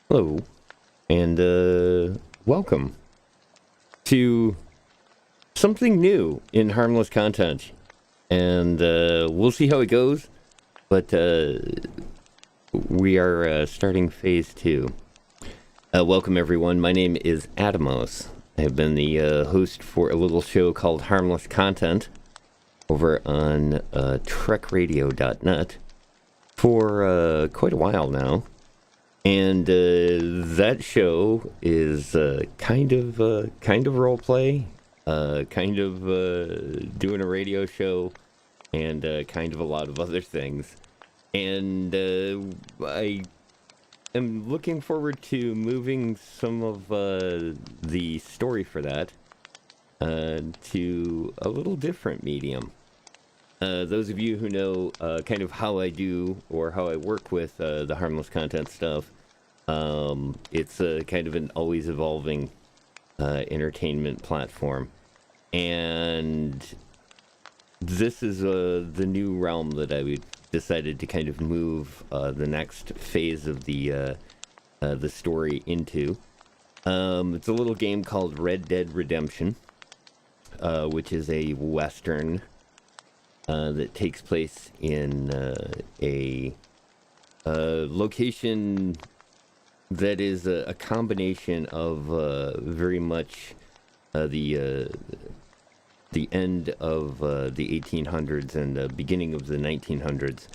Hello, and welcome to something new in Harmless content. And we'll see how it goes, but we are starting phase 2. Welcome, everyone. My name is Adamos. I have been the host for a little show called Harmless Content over on trekradio.net for quite a while now. And that show is kind of role play, kind of doing a radio show, and kind of a lot of other things. And I am looking forward to moving some of the story for that to a little different medium. Those of you who know kind of how I do or how I work with the Harmless content stuff, it's kind of an always evolving entertainment platform. And this is the new realm that I decided to kind of move the next phase of the story into. It's a little game called Red Dead Redemption, which is a Western that takes place in a location that is a combination of very much the end of the 1800s and the beginning of the 1900s,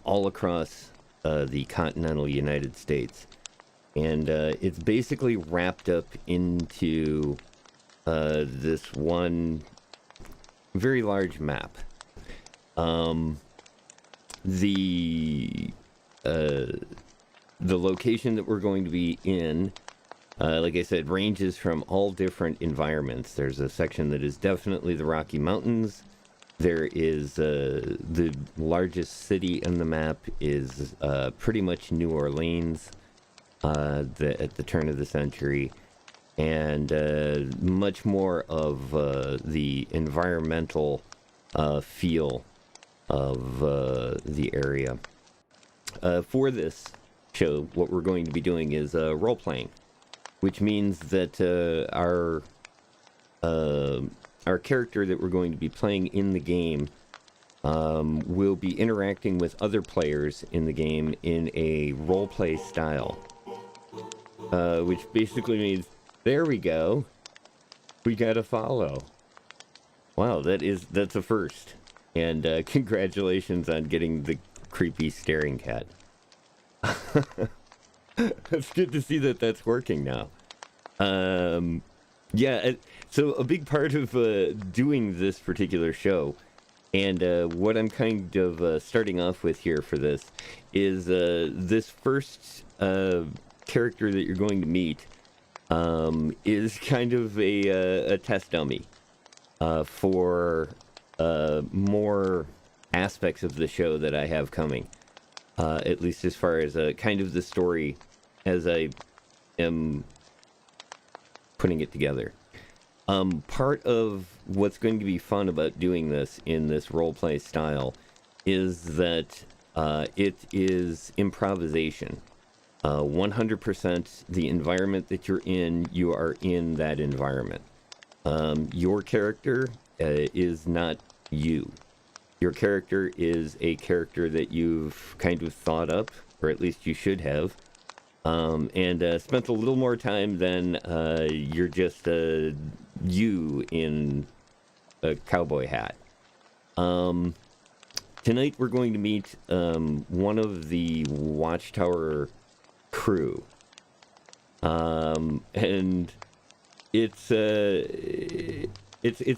all across the continental United States. And it's basically wrapped up into this one very large map. The location that we're going to be in, like I said, ranges from all different environments. There's a section that is definitely the Rocky Mountains. There is the largest city in the map is pretty much New Orleans at the turn of the century. And much more of the environmental feel of the area. For this show, what we're going to be doing is role-playing, which means that our character that we're going to be playing in the game will be interacting with other players in the game in a role-play style, which basically means, there we go, we gotta follow. Wow, that's a first. And congratulations on getting the creepy staring cat. It's good to see that that's working now. Yeah, so a big part of doing this particular show, and what I'm kind of starting off with here for this, is this first character that you're going to meet is kind of a test dummy for more aspects of the show that I have coming. At least as far as kind of the story as I am putting it together. Part of what's going to be fun about doing this in this roleplay style is that it is improvisation. 100% the environment that you're in, you are in that environment. Your character is not you. Your character is a character that you've kind of thought up, or at least you should have, and spent a little more time than you're just you in a cowboy hat. Tonight we're going to meet one of the Watchtower crew, and it's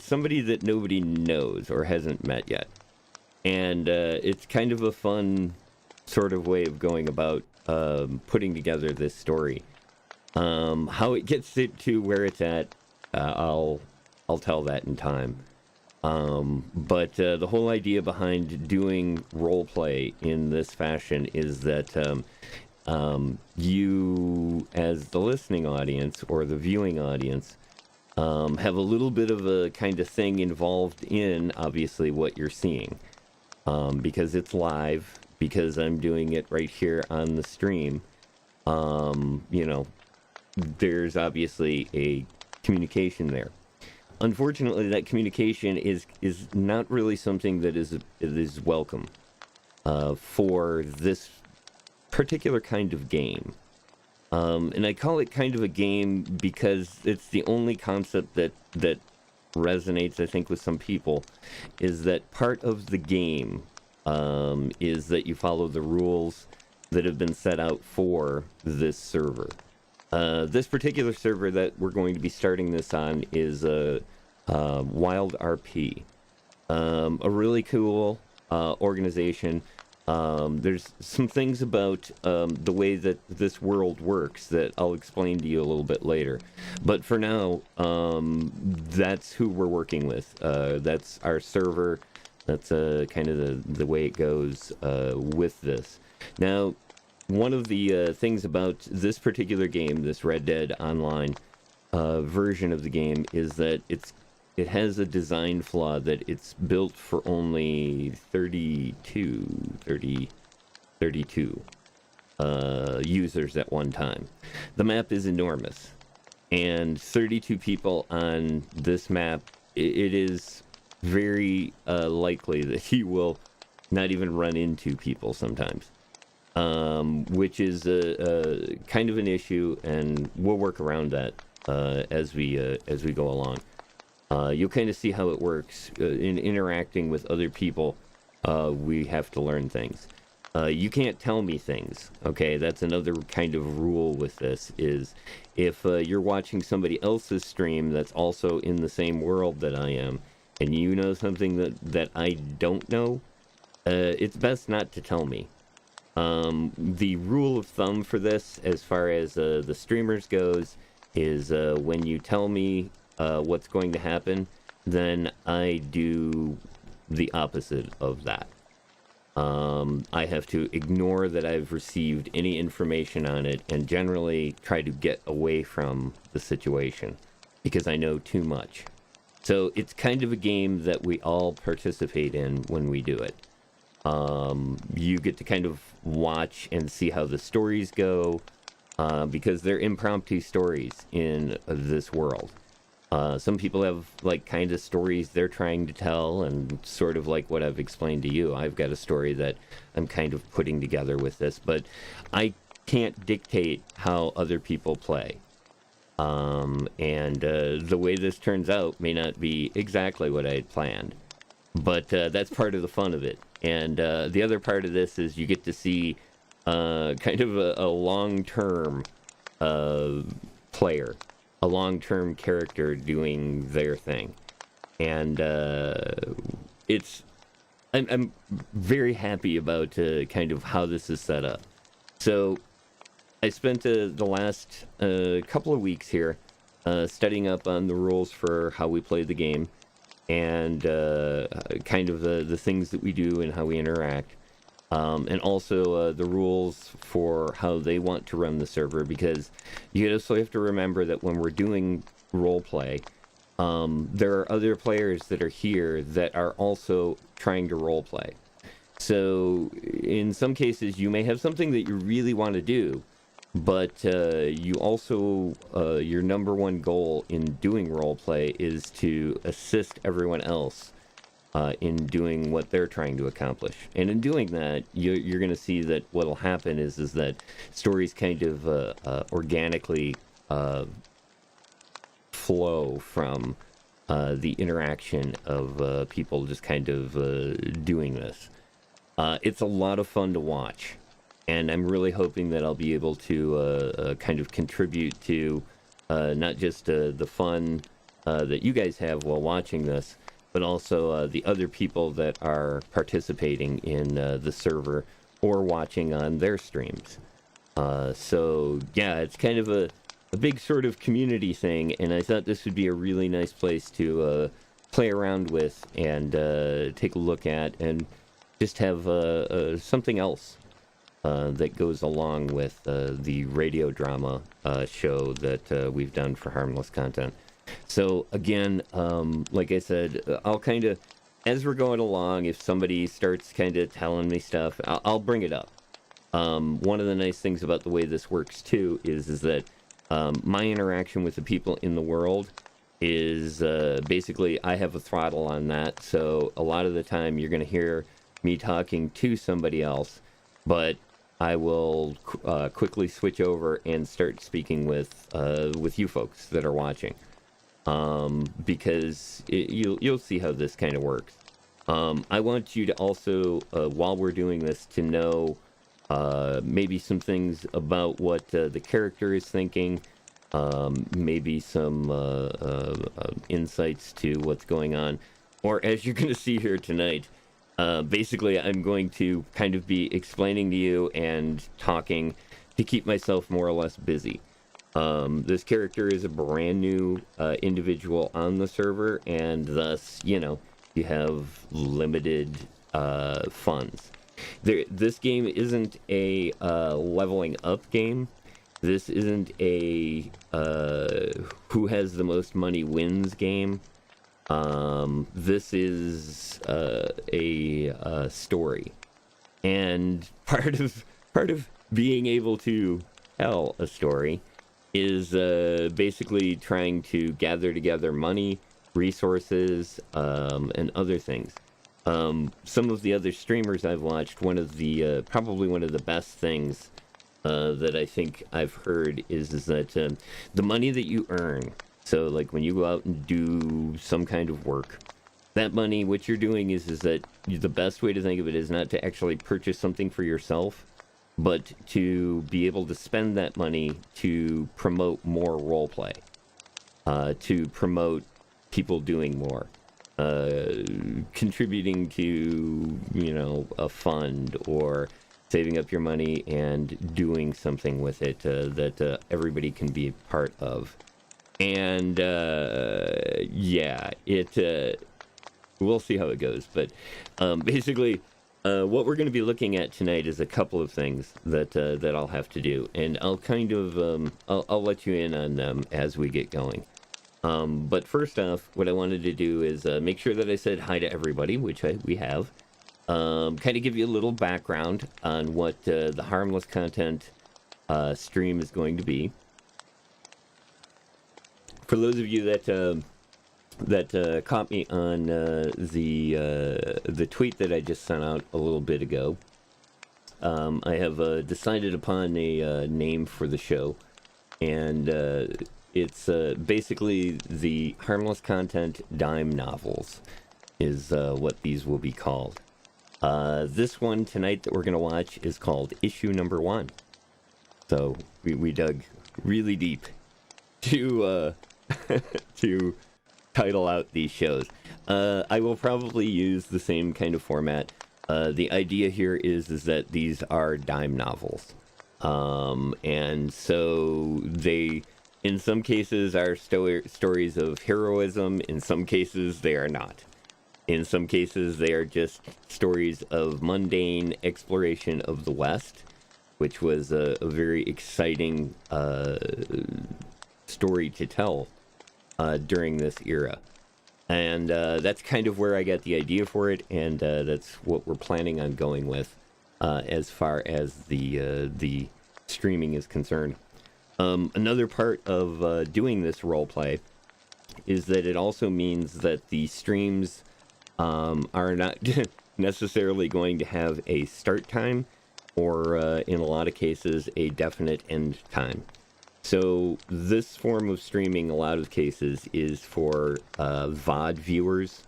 somebody that nobody knows or hasn't met yet. And it's kind of a fun sort of way of going about putting together this story. How it gets to where it's at, I'll tell that in time. But the whole idea behind doing role play in this fashion is that you, as the listening audience or the viewing audience, have a little bit of a kind of thing involved in, obviously, what you're seeing. Because it's live, because I'm doing it right here on the stream. You know, there's obviously a communication there. Unfortunately, that communication is not really something that is welcome for this particular kind of game. And I call it kind of a game because it's the only concept that resonates, I think, with some people, is that part of the game is that you follow the rules that have been set out for this server. This particular server that we're going to be starting this on is WildRP, a really cool organization. There's some things about the way that this world works that I'll explain to you a little bit later. But for now, that's who we're working with. That's our server. That's kind of the way it goes with this. Now, one of the things about this particular game, this Red Dead Online version of the game, is that it has a design flaw that it's built for only 32 users at one time. The map is enormous, and 32 people on this map, it is very likely that you will not even run into people sometimes, which is a kind of an issue, and we'll work around that as we go along. You'll kind of see how it works in interacting with other people. We have to learn things. You can't tell me things. Okay, that's another kind of rule with this. Is if you're watching somebody else's stream that's also in the same world that I am, and you know something that I don't know, it's best not to tell me. The rule of thumb for this, as far as the streamers goes, is when you tell me what's going to happen, then I do the opposite of that. I have to ignore that I've received any information on it and generally try to get away from the situation because I know too much. So it's kind of a game that we all participate in when we do it. You get to kind of watch and see how the stories go because they're impromptu stories in this world. Some people have like kind of stories they're trying to tell, and sort of like what I've explained to you. I've got a story that I'm kind of putting together with this, but I can't dictate how other people play. And the way this turns out may not be exactly what I had planned, but that's part of the fun of it. And the other part of this is you get to see kind of a long-term player, a long-term character doing their thing. And I'm very happy about kind of how this is set up. So I spent the last couple of weeks here studying up on the rules for how we play the game and kind of the things that we do and how we interact. And also the rules for how they want to run the server, because you also have to remember that when we're doing roleplay, there are other players that are here that are also trying to roleplay. So in some cases, you may have something that you really want to do, but you also, your number one goal in doing roleplay is to assist everyone else in doing what they're trying to accomplish. And in doing that, you're going to see that what'll happen is that stories kind of organically flow from the interaction of people just kind of doing this. It's a lot of fun to watch, and I'm really hoping that I'll be able to kind of contribute to not just the fun that you guys have while watching this, but also the other people that are participating in the server or watching on their streams. So yeah, it's kind of a big sort of community thing, and I thought this would be a really nice place to play around with and take a look at, and just have something else that goes along with the radio drama show that we've done for Harmless content. So again, like I said, I'll kind of, as we're going along, if somebody starts kind of telling me stuff, I'll bring it up. One of the nice things about the way this works too is that my interaction with the people in the world is basically I have a throttle on that. So a lot of the time you're going to hear me talking to somebody else, but I will quickly switch over and start speaking with you folks that are watching, because you'll see how this kind of works. I want you to also, while we're doing this, to know maybe some things about what the character is thinking, maybe some insights to what's going on, or as you're going to see here tonight. Basically, I'm going to kind of be explaining to you and talking to keep myself more or less busy. This character is a brand new individual on the server, and thus, you have limited funds. This game isn't a leveling up game. This isn't a who has the most money wins game. This is a story, and part of being able to tell a story is basically trying to gather together money, resources, and other things. Some of the other streamers I've watched, probably one of the best things that I think I've heard is that the money that you earn. So, like, when you go out and do some kind of work, that money, what you're doing is that the best way to think of it is not to actually purchase something for yourself, but to be able to spend that money to promote more roleplay, to promote people doing more, contributing to, a fund, or saving up your money and doing something with it that everybody can be part of. And we'll see how it goes. But basically, what we're going to be looking at tonight is a couple of things that I'll have to do, and I'll kind of I'll let you in on them as we get going. But first off, what I wanted to do is make sure that I said hi to everybody, which we have. Kind of give you a little background on what the Harmless content stream is going to be. For those of you that caught me on the tweet that I just sent out a little bit ago, I have decided upon a name for the show, and it's basically the Harmless Content Dime Novels is what these will be called. This one tonight that we're going to watch is called Issue Number 1. So we dug really deep to to title out these shows. I will probably use the same kind of format. The idea here is that these are dime novels. And so they, in some cases, are stories of heroism. In some cases, they are not. In some cases, they are just stories of mundane exploration of the West, which was a very exciting story to tell during this era. And that's kind of where I got the idea for it, and that's what we're planning on going with as far as the streaming is concerned. Another part of doing this roleplay is that it also means that the streams are not necessarily going to have a start time, or in a lot of cases a definite end time. So this form of streaming, a lot of cases, is for VOD viewers.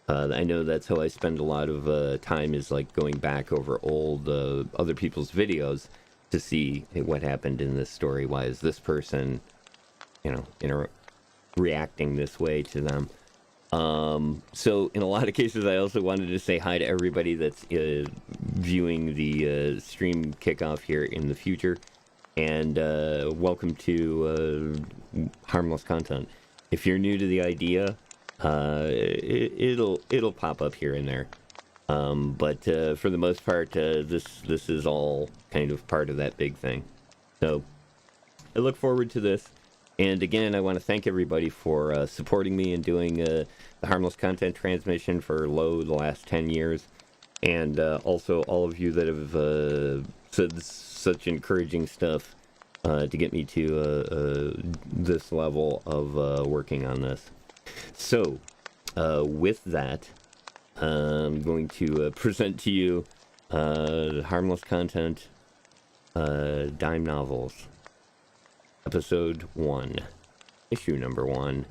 I know that's how I spend a lot of time, is like going back over old other people's videos to see what happened in this story. Why is this person, reacting this way to them? So in a lot of cases, I also wanted to say hi to everybody that's viewing the stream kickoff here in the future. And welcome to Harmless Content. If you're new to the idea, it'll pop up here and there. But for the most part, this is all kind of part of that big thing. So I look forward to this. And again, I want to thank everybody for supporting me in doing the Harmless Content transmission for the last 10 years. And also all of you that have said such encouraging stuff to get me to this level of working on this. So, with that, I'm going to present to you Harmless Content Dime Novels, Episode 1, Issue Number 1.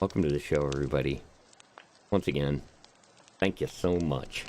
Welcome to the show, everybody. Once again, thank you so much.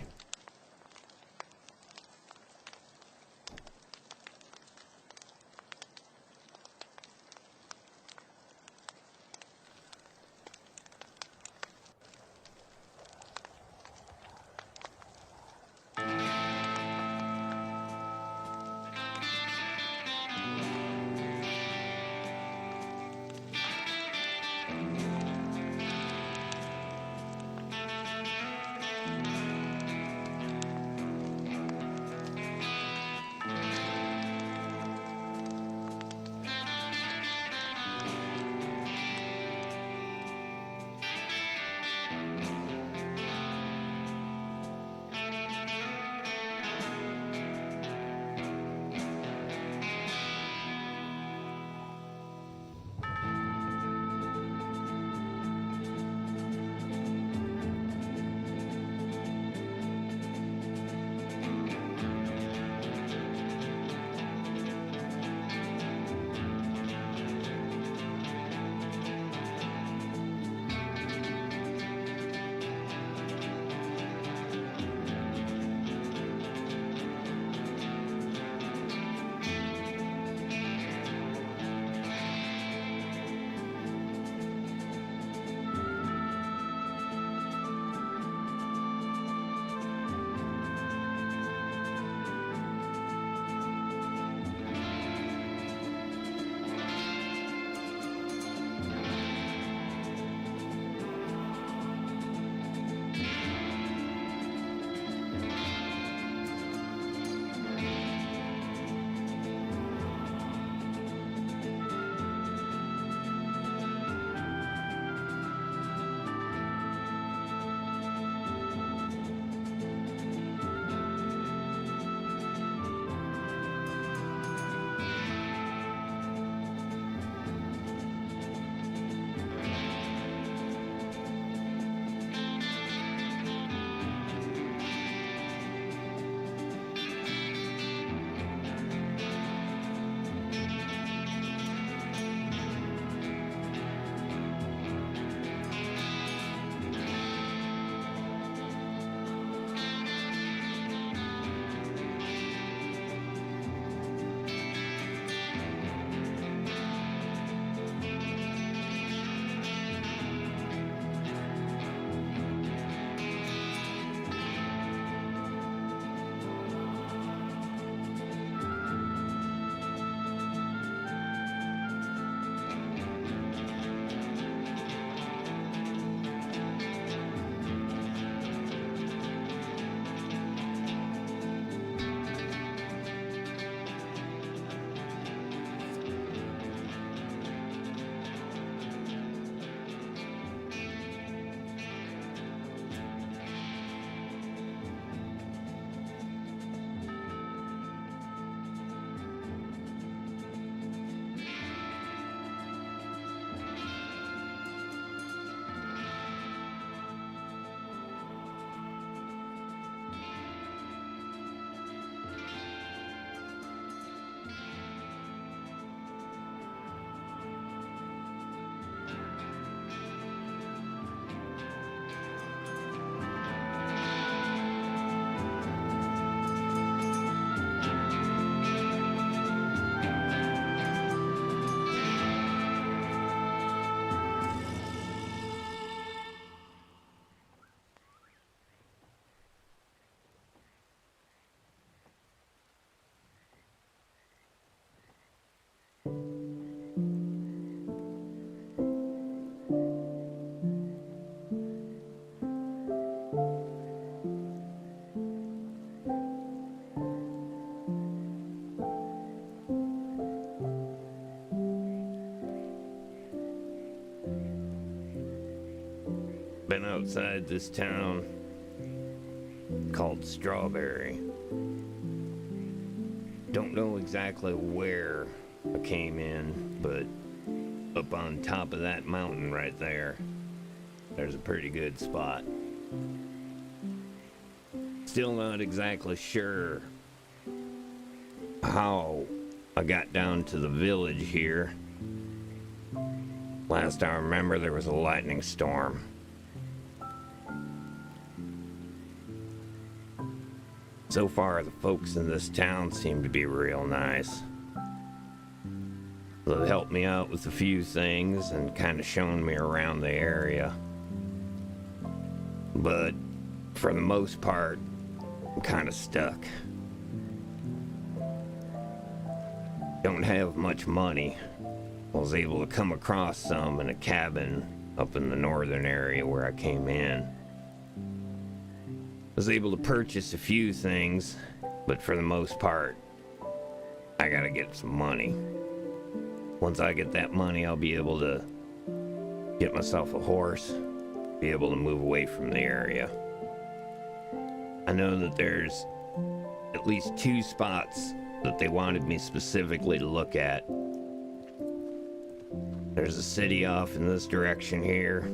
Been outside this town called Strawberry. Don't know exactly where I came in, but up on top of that mountain right there, there's a pretty good spot. Still not exactly sure how I got down to the village here. Last I remember, there was a lightning storm. So far, the folks in this town seem to be real nice. They've helped me out with a few things and kind of shown me around the area. But for the most part, I'm kind of stuck. Don't have much money. I was able to come across some in a cabin up in the northern area where I came in. Was able to purchase a few things, but for the most part, I gotta get some money. Once I get that money, I'll be able to get myself a horse, be able to move away from the area. I know that there's at least 2 spots that they wanted me specifically to look at. There's a city off in this direction here.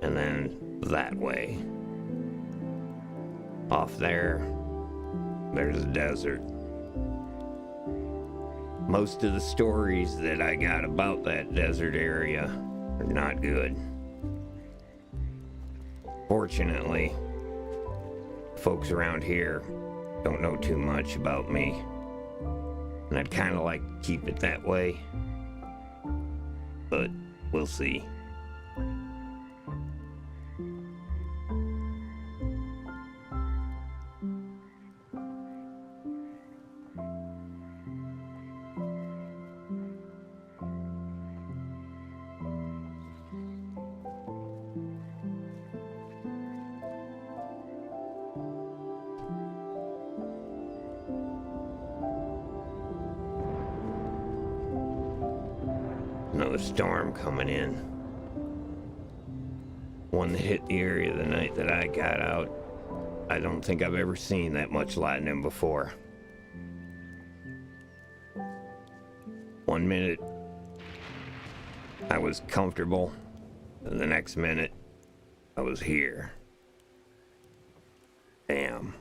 And then that way. Off there, there's a desert. Most of the stories that I got about that desert area are not good. Fortunately, folks around here don't know too much about me. And I'd kind of like to keep it that way. But we'll see. Another storm coming in. One that hit the area the night that I got out. I don't think I've ever seen that much lightning before. One minute, I was comfortable, and the next minute, I was here. Damn.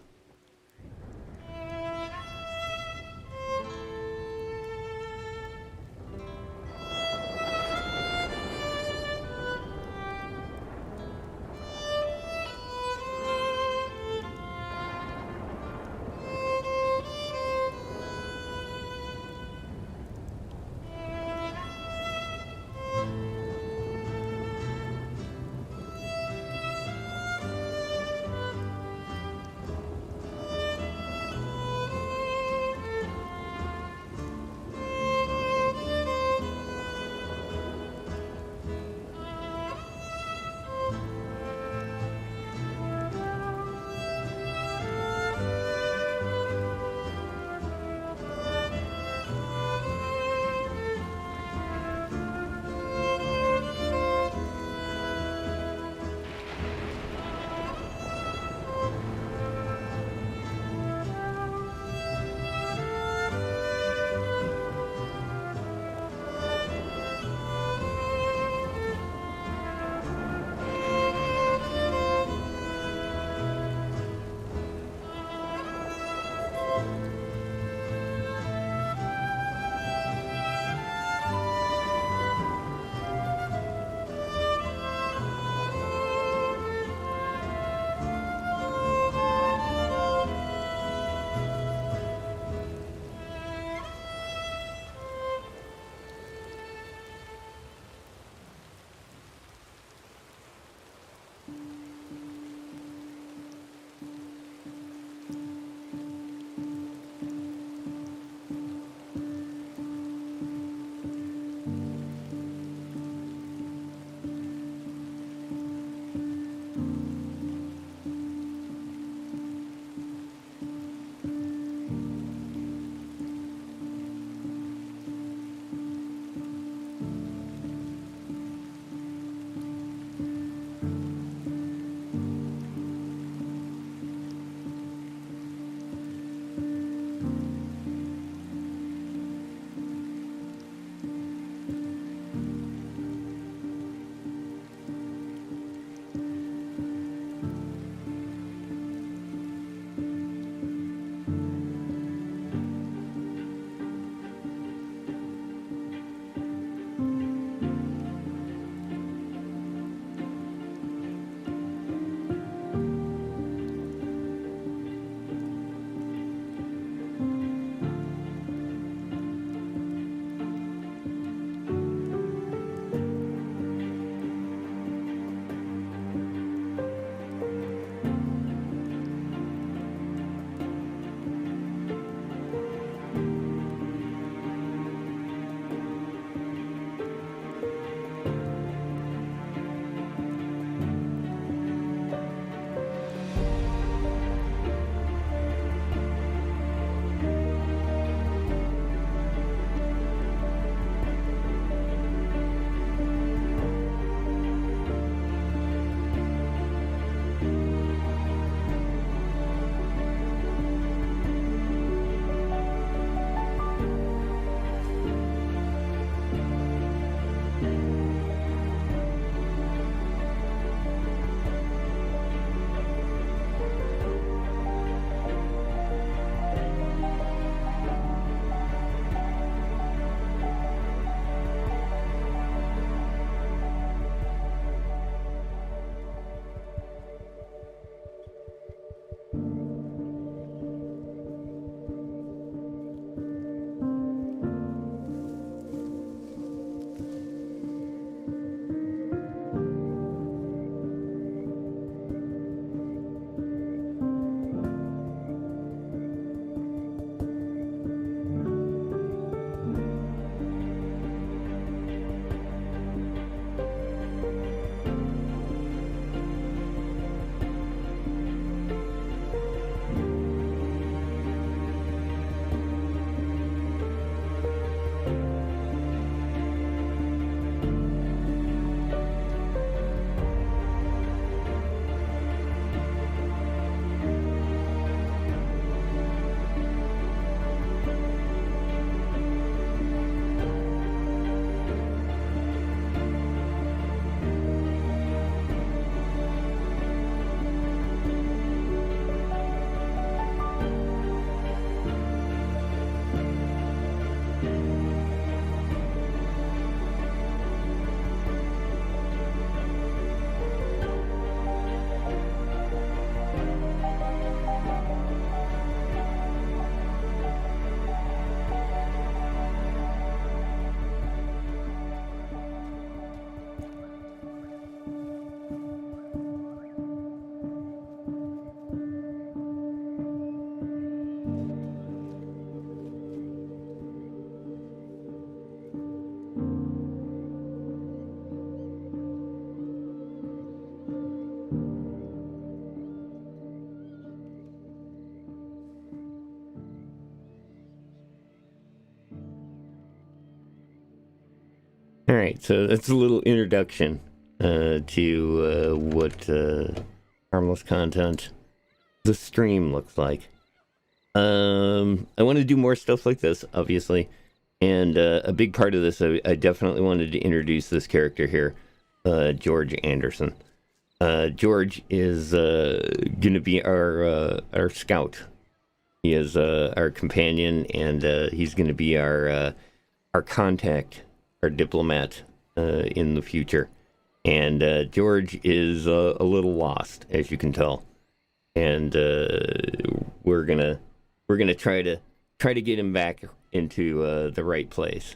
right, so that's a little introduction to what Harmless content, the stream looks like. I want to do more stuff like this, obviously, and a big part of this, I definitely wanted to introduce this character here, George Anderson. George is going to be our scout. He is our companion, and he's going to be our contact, our diplomat in the future. And George is a little lost, as you can tell, and we're gonna try to get him back into the right place.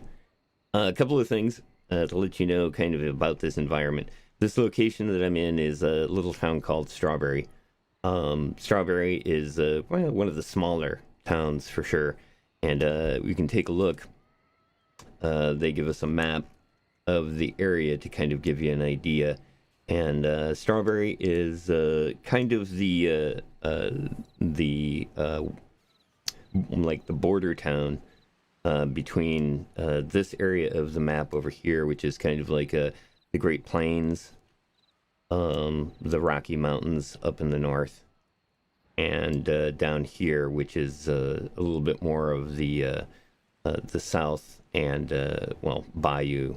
A couple of things to let you know, kind of about this environment. This location that I'm in is a little town called Strawberry. Strawberry is one of the smaller towns for sure, and we can take a look. They give us a map of the area to kind of give you an idea, and Strawberry is kind of the like the border town between this area of the map over here, which is kind of like the Great Plains, the Rocky Mountains up in the north, and down here, which is a little bit more of the south, and Bayou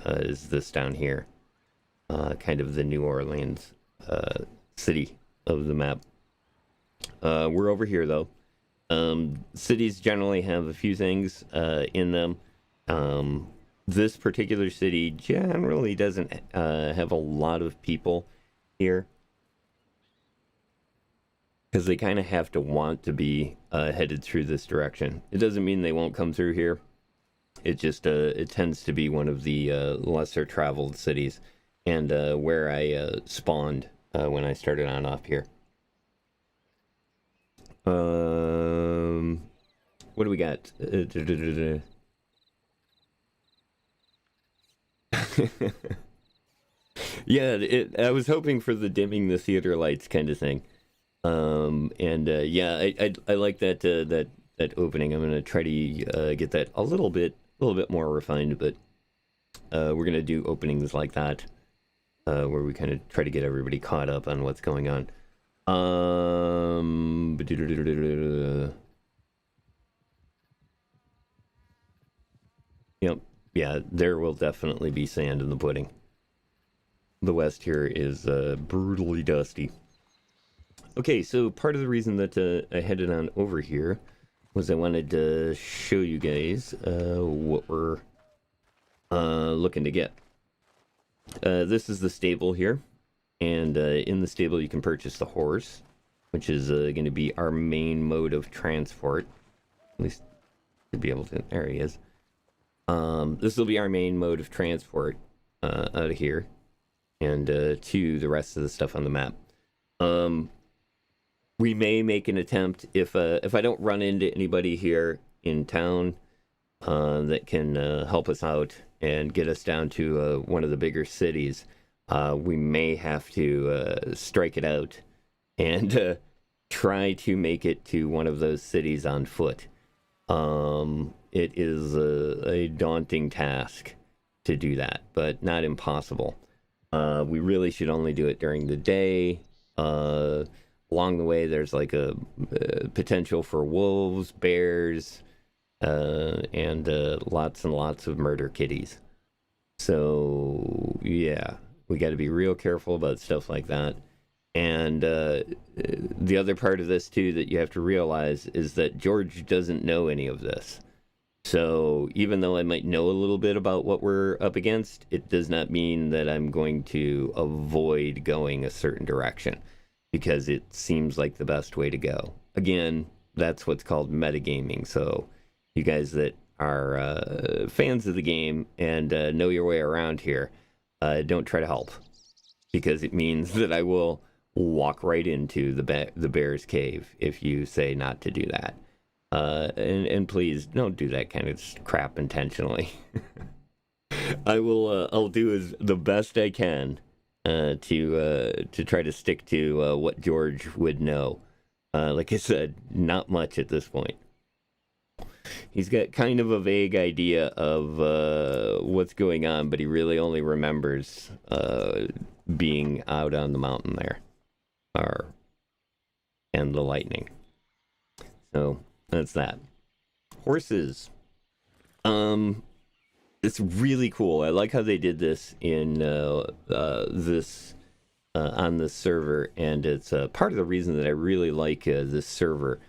is this down here, kind of the New Orleans city of the map. We're over here though. Cities generally have a few things in them. This particular city generally doesn't have a lot of people here, because they kind of have to want to be headed through this direction. It doesn't mean they won't come through here. It just it tends to be one of the lesser traveled cities, and where I spawned when I started on off here. What do we got? Yeah, I was hoping for the dimming the theater lights kind of thing. I like that opening. I'm gonna try to get that a little bit more refined, but we're gonna do openings like that, where we kind of try to get everybody caught up on what's going on. Yep, yeah, there will definitely be sand in the pudding. The west here is brutally dusty. Okay, so part of the reason that I headed on over here was I wanted to show you guys what we're looking to get. This is the stable here, and in the stable you can purchase the horse, which is going to be our main mode of transport. At least to be able to. There he is. This will be our main mode of transport out of here, and to the rest of the stuff on the map. We may make an attempt, if I don't run into anybody here in town that can help us out and get us down to one of the bigger cities, we may have to strike it out and try to make it to one of those cities on foot. It is a daunting task to do that, but not impossible. We really should only do it during the day. Along the way, there's like a potential for wolves, bears, and lots and lots of murder kitties. So, yeah, we got to be real careful about stuff like that. And the other part of this, too, that you have to realize is that George doesn't know any of this. So even though I might know a little bit about what we're up against, it does not mean that I'm going to avoid going a certain direction, because it seems like the best way to go. Again, that's what's called metagaming. So you guys that are fans of the game and know your way around here, don't try to help, because it means that I will walk right into the bear's cave if you say not to do that. And please don't do that kind of crap intentionally. I'll do the best I can to try to stick to what George would know. Like I said, not much at this point. He's got kind of a vague idea of what's going on, but he really only remembers being out on the mountain there, and the lightning. So that's that. Horses. It's really cool. I like how they did this in on this server, and it's part of the reason that I really like this server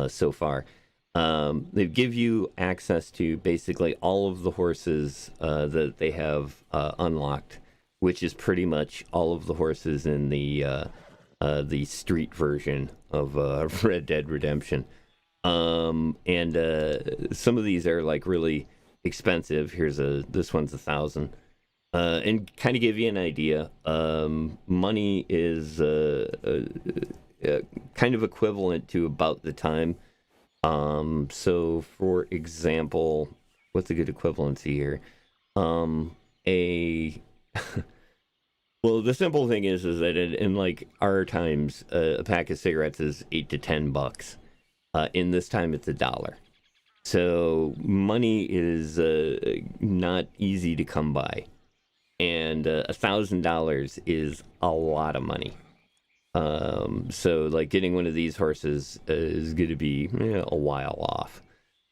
so far. They give you access to basically all of the horses that they have unlocked, which is pretty much all of the horses in the street version of Red Dead Redemption. And some of these are like really expensive. This one's 1,000. And kind of give you an idea. Money is kind of equivalent to about the time. So for example, what's a good equivalency here? Well, the simple thing is that in like our times, a pack of cigarettes is $8 to $10. In this time, it's $1. So money is not easy to come by, and $1,000 is a lot of money. So like getting one of these horses is going to be a while off.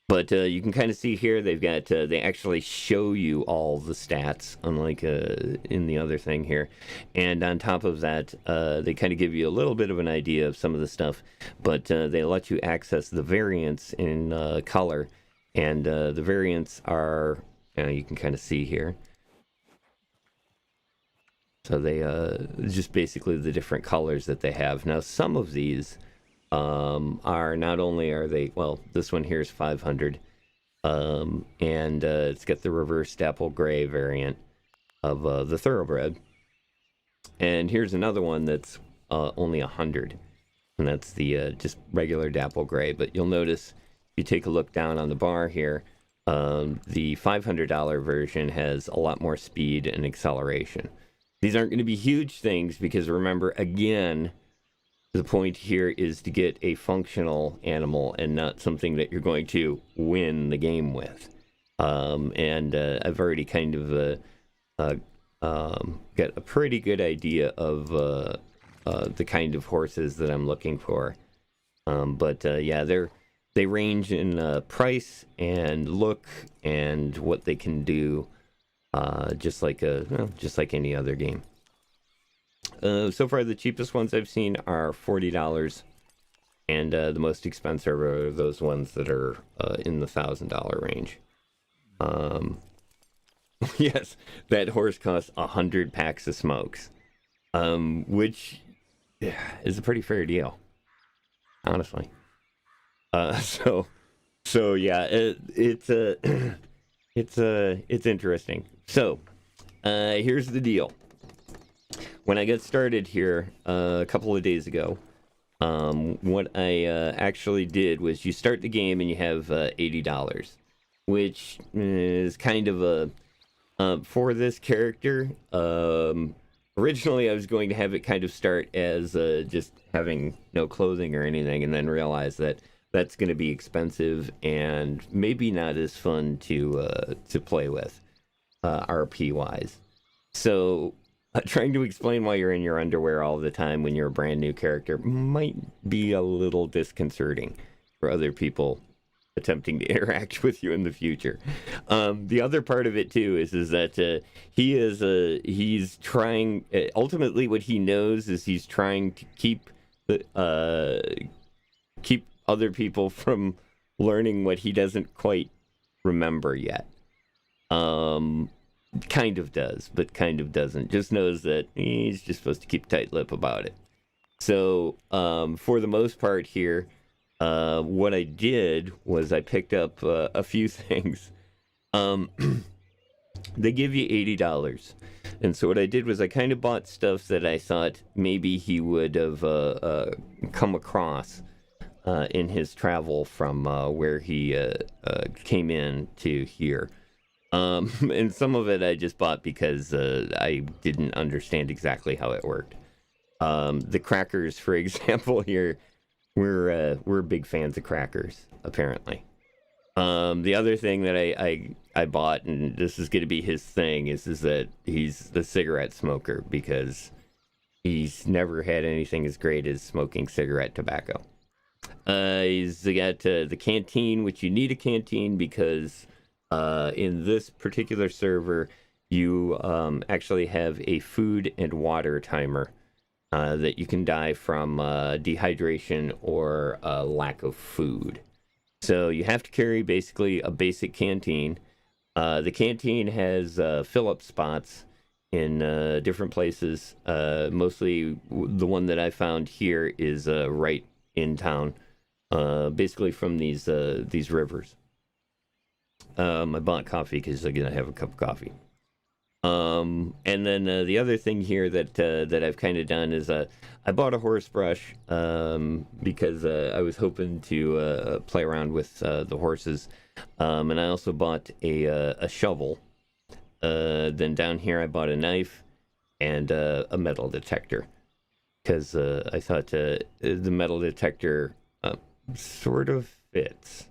But you can kind of see here they've got they actually show you all the stats, unlike in the other thing here. And on top of that, they kind of give you a little bit of an idea of some of the stuff, but they let you access the variants in color, and the variants are you can kind of see here. So they just basically the different colors that they have. Now some of these are not only are they, well, this one here is 500, and it's got the reverse dapple gray variant of the thoroughbred, and here's another one that's only 100, and that's the just regular dapple gray. But you'll notice if you take a look down on the bar here, the $500 version has a lot more speed and acceleration. These aren't going to be huge things because remember, again, the point here is to get a functional animal and not something that you're going to win the game with. And I've already kind of got a pretty good idea of the kind of horses that I'm looking for. But yeah, they range in price and look and what they can do, just like any other game. So far, the cheapest ones I've seen are $40, and the most expensive are those ones that are in the $1,000 range. Yes, that horse costs 100 packs of smokes, which is a pretty fair deal, honestly. So yeah, it's interesting. So here's the deal. When I got started here a couple of days ago, what I actually did was you start the game and you have $80, which is kind of for this character. Originally, I was going to have it kind of start as just having no clothing or anything, and then realize that that's going to be expensive and maybe not as fun to play with, RP wise. So trying to explain why you're in your underwear all the time when you're a brand new character might be a little disconcerting for other people attempting to interact with you in the future. The other part of it too is that he's trying. Ultimately, what he knows is he's trying to keep other people from learning what he doesn't quite remember yet. Kind of does, but kind of doesn't. Just knows that he's just supposed to keep tight lip about it. So, for the most part here, what I did was I picked up a few things. They give you $80. And so what I did was I kind of bought stuff that I thought maybe he would have come across in his travel from where he came in to here. And some of it I just bought because I didn't understand exactly how it worked. The crackers, for example, here, we're big fans of crackers, apparently. The other thing that I bought, and this is going to be his thing, is that he's the cigarette smoker because he's never had anything as great as smoking cigarette tobacco. He's got the canteen, which you need a canteen because in this particular server, you actually have a food and water timer that you can die from dehydration or lack of food. So you have to carry basically a basic canteen. The canteen has fill-up spots in different places. Mostly the one that I found here is right in town, basically from these rivers. I bought coffee because I'm gonna have a cup of coffee. And then the other thing here that I've kind of done is I bought a horse brush because I was hoping to play around with the horses, and I also bought a shovel. Then down here I bought a knife and a metal detector because I thought the metal detector sort of fits.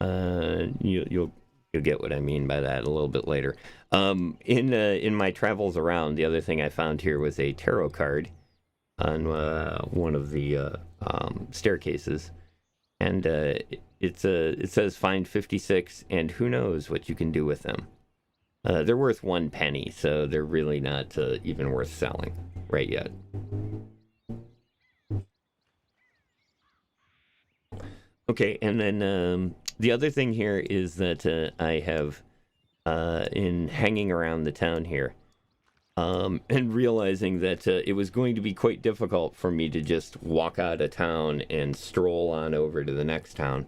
You'll get what I mean by that a little bit later. In my travels around, the other thing I found here was a tarot card on one of the staircases, and it says find 56, and who knows what you can do with them. They're worth 1 penny, so they're really not even worth selling right yet. Okay, and then the other thing here is that I have, in hanging around the town here, and realizing that it was going to be quite difficult for me to just walk out of town and stroll on over to the next town,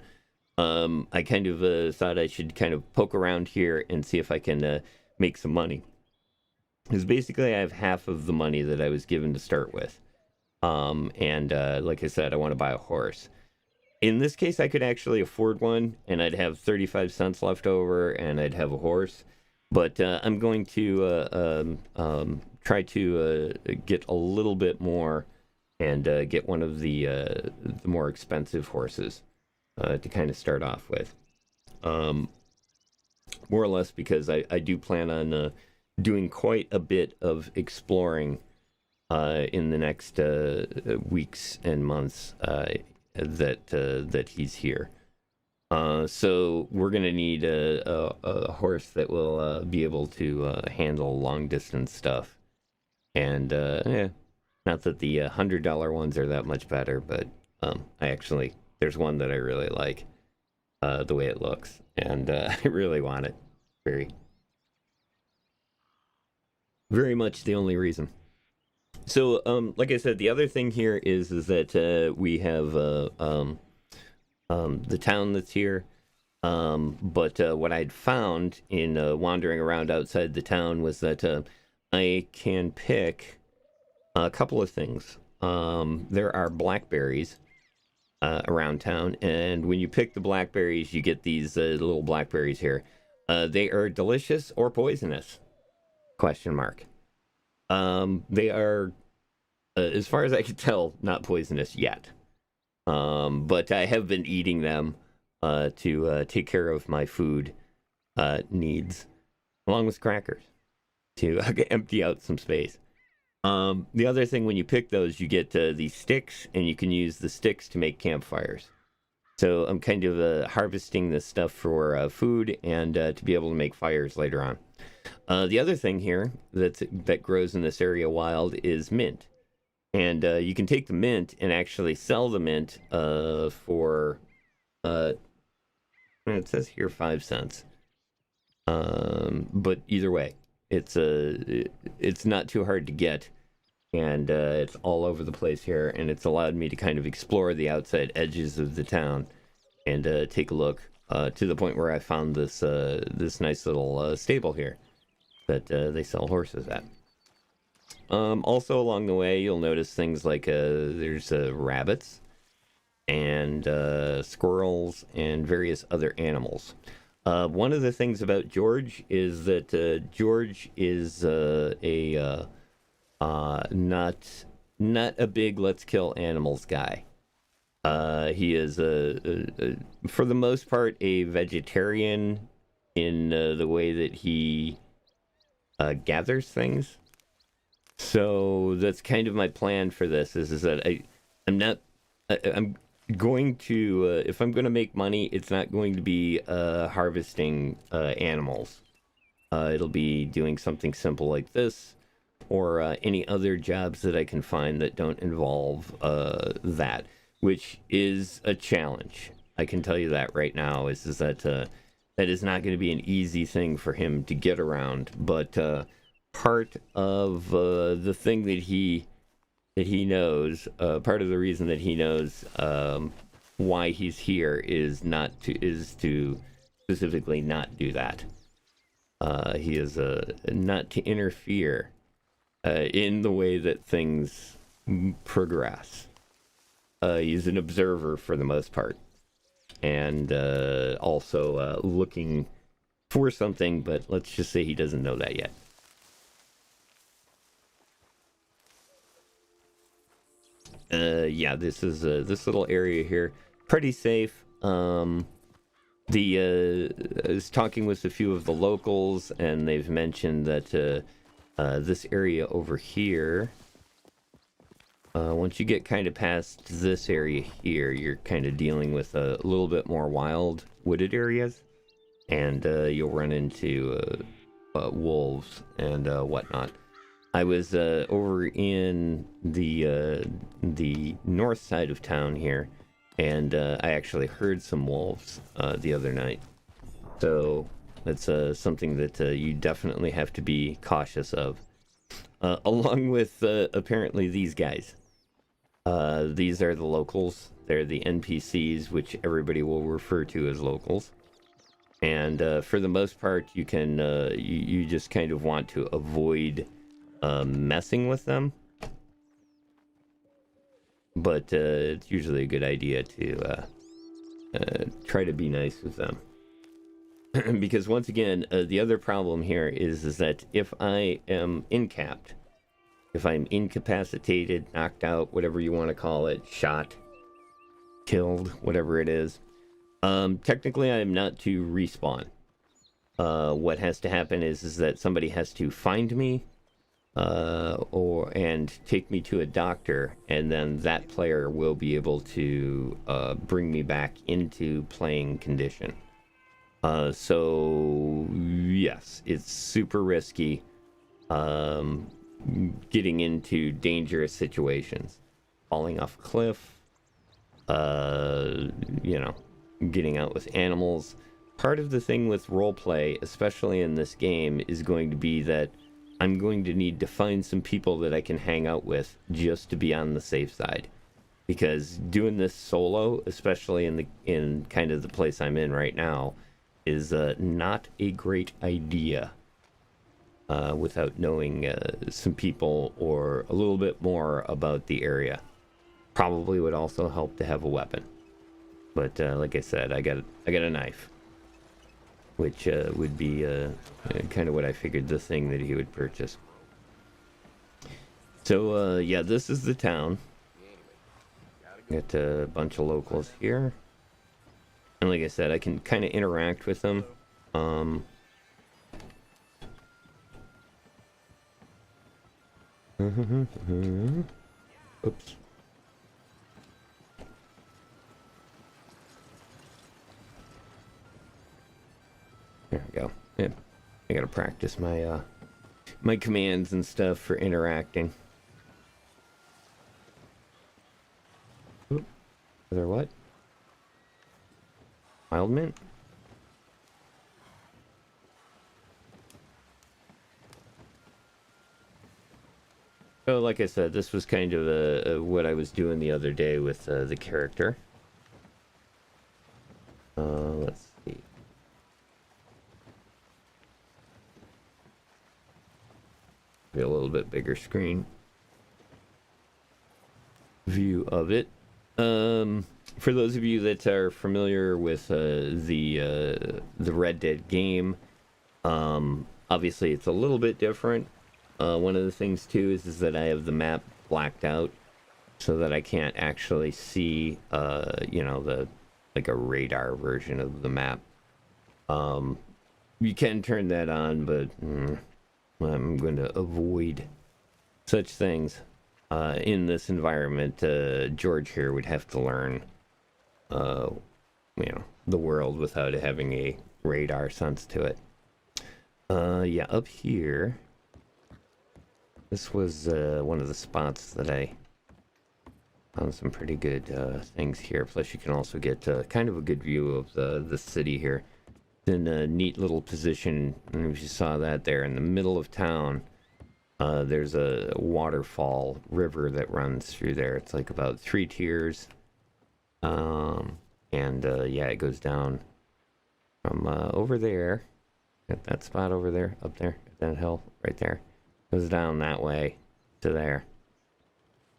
I kind of thought I should kind of poke around here and see if I can make some money. Because basically I have half of the money that I was given to start with. And like I said, I want to buy a horse. In this case, I could actually afford one, and I'd have 35 cents left over, and I'd have a horse. But I'm going to try to get a little bit more and get one of the more expensive horses to kind of start off with. More or less because I do plan on doing quite a bit of exploring in the next weeks and months that he's here. So we're gonna need a horse that will be able to handle long distance stuff, and yeah, not that the $100 ones are that much better, but there's one that I really like the way it looks, and I really want it. Very much the only reason. So, like I said, the other thing here is that we have the town that's here. But what I'd found in wandering around outside the town was that I can pick a couple of things. There are blackberries around town, and when you pick the blackberries, you get these little blackberries here. They are delicious or poisonous? Question mark. They are, as far as I can tell, not poisonous yet. But I have been eating them to take care of my food needs, along with crackers, to empty out some space. The other thing, when you pick those, you get these sticks, and you can use the sticks to make campfires. So I'm kind of harvesting this stuff for food and to be able to make fires later on. The other thing here that grows in this area wild is mint. And you can take the mint and actually sell the mint for, it says here 5 cents. But either way, it's not too hard to get. And it's all over the place here. And it's allowed me to kind of explore the outside edges of the town and take a look to the point where I found this nice little stable here that they sell horses at. Also along the way, you'll notice things like there's rabbits and squirrels and various other animals. One of the things about George is that George is not a big let's kill animals guy. He is for the most part a vegetarian in the way that he gathers things. So that's kind of my plan for this. Is that I'm going to if I'm going to make money, it's not going to be harvesting animals. It'll be doing something simple like this, or any other jobs that I can find that don't involve that, which is a challenge. I can tell you that right now. Is that that is not going to be an easy thing for him to get around. But part of the thing that he knows, part of the reason that he knows why he's here is to specifically not do that. He is not to interfere in the way that things progress. He's an observer for the most part, and also looking for something, but let's just say he doesn't know that yet. Yeah, this is this little area here, pretty safe. I was talking with a few of the locals, and they've mentioned that this area over here, once you get kind of past this area here, you're kind of dealing with a little bit more wild, wooded areas, and you'll run into wolves and whatnot. I was over in the north side of town here, and I actually heard some wolves the other night. So that's something that you definitely have to be cautious of. Along with apparently these guys. These are the locals. They're the NPCs, which everybody will refer to as locals. And for the most part, you can you just kind of want to avoid messing with them. But it's usually a good idea to try to be nice with them. Because once again, the other problem here is that if I am incapped, if I'm incapacitated, knocked out, whatever you want to call it, shot, killed, whatever it is, technically I'm not to respawn. What has to happen is that somebody has to find me, and take me to a doctor, and then that player will be able to bring me back into playing condition. So yes, it's super risky getting into dangerous situations, falling off a cliff, getting out with animals. Part of the thing with roleplay, especially in this game, is going to be that I'm going to need to find some people that I can hang out with just to be on the safe side. Because doing this solo, especially in kind of the place I'm in right now, is not a great idea without knowing some people or a little bit more about the area. Probably would also help to have a weapon. But like I said, I got a knife, which would be kind of what I figured the thing that he would purchase. So yeah, this is the town. Got a bunch of locals here. And like I said, I can kind of interact with them. Oops. There we go. Yeah, I gotta practice my my commands and stuff for interacting. Oop. Are there what? Wild mint? So, like I said, this was kind of what I was doing the other day with the character. Let's see. Be a little bit bigger screen view of it. For those of you that are familiar with the Red Dead game, obviously it's a little bit different. One of the things too is that I have the map blacked out so that I can't actually see, you know, the like a radar version of the map. You can turn that on, but I'm going to avoid such things. In this environment, George here would have to learn, you know, the world without having a radar sense to it. Yeah, up here, this was one of the spots that I found some pretty good things here. Plus, you can also get kind of a good view of the city here. It's in a neat little position. And if you saw that there in the middle of town, there's a waterfall river that runs through there. It's like about 3 tiers. Yeah, it goes down from over there, at that spot over there, up there, at that hill right there. Goes down that way to there.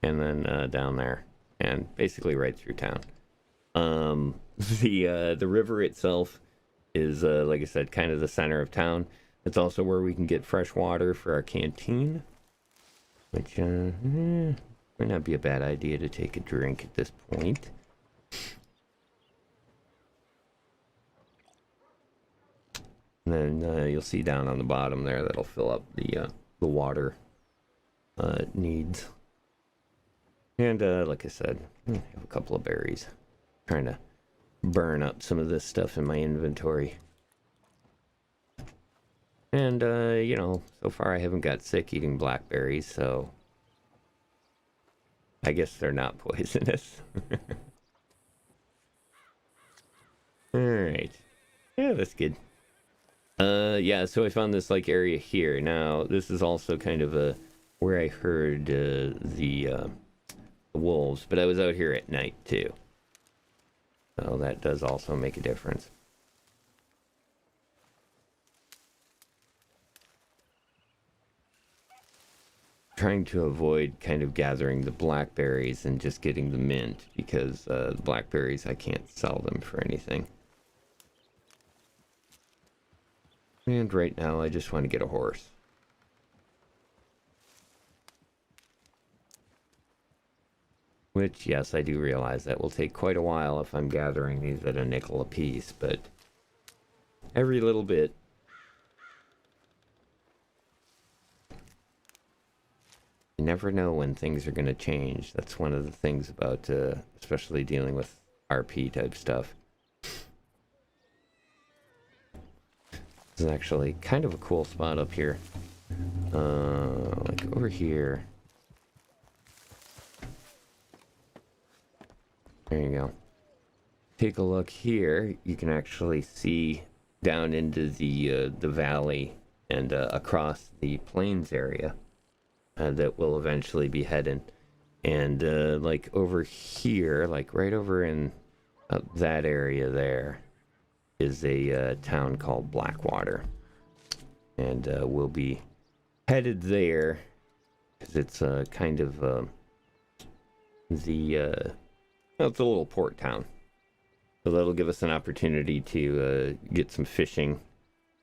And then down there. And basically right through town. The river itself is, like I said, kind of the center of town. It's also where we can get fresh water for our canteen, which might not be a bad idea to take a drink at this point. And then you'll see down on the bottom there that'll fill up the water needs. And like I said, I have a couple of berries. Trying to burn up some of this stuff in my inventory. And, you know, so far I haven't got sick eating blackberries, so I guess they're not poisonous. Alright. Yeah, that's good. Yeah, so I found this, like, area here. Now, this is also kind of where I heard the wolves, but I was out here at night, too. So that does also make a difference. Trying to avoid kind of gathering the blackberries and just getting the mint, because the blackberries, I can't sell them for anything. And right now I just want to get a horse. Which, yes, I do realize that will take quite a while if I'm gathering these at a nickel a piece, but every little bit. You never know when things are going to change. That's one of the things about, especially dealing with RP type stuff. This is actually kind of a cool spot up here. Like over here. There you go. Take a look here. You can actually see down into the valley and across the plains area. That will eventually be heading. And like over here, like right over in that area there, is a town called Blackwater. And we'll be headed there, because it's kind of well, it's a little port town. So that'll give us an opportunity to get some fishing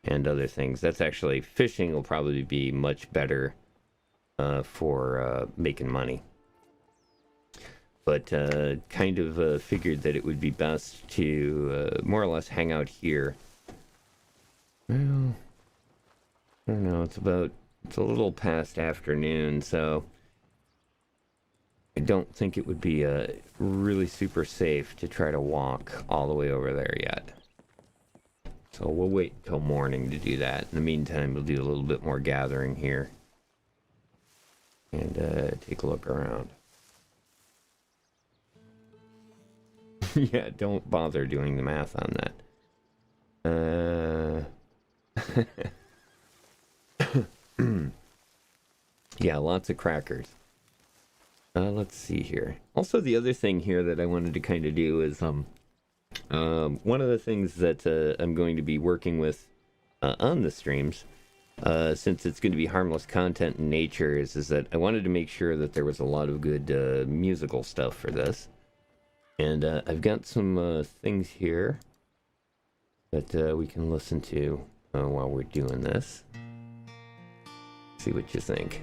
and other things. That's actually, fishing will probably be much better for making money. But kind of figured that it would be best to more or less hang out here. Well, I don't know, it's a little past afternoon, so I don't think it would be really super safe to try to walk all the way over there yet. So we'll wait until morning to do that. In the meantime, we'll do a little bit more gathering here. And take a look around. Yeah, don't bother doing the math on that. Yeah, lots of crackers. Let's see here. Also, the other thing here that I wanted to kind of do is one of the things that I'm going to be working with on the streams, since it's going to be harmless content in nature, is that I wanted to make sure that there was a lot of good musical stuff for this. And I've got some things here that we can listen to while we're doing this. See what you think.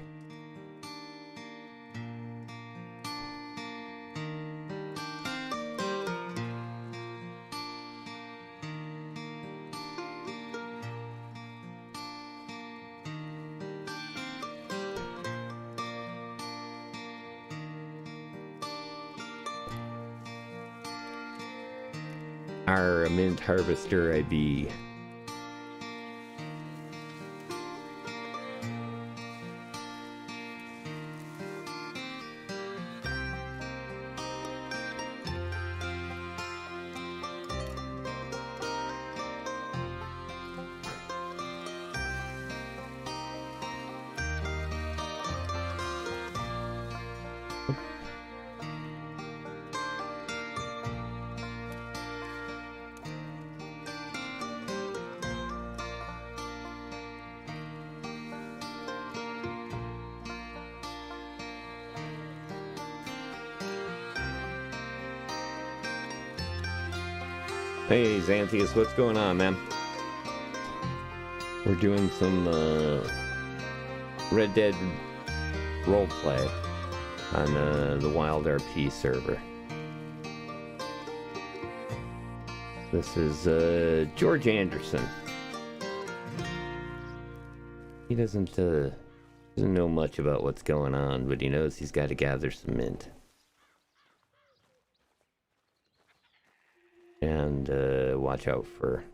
Our mint harvester I be. Hey Xanthius, what's going on, man? We're doing some Red Dead roleplay on the WildRP server. This is George Anderson. He doesn't know much about what's going on, but he knows he's got to gather some mint. And watch out for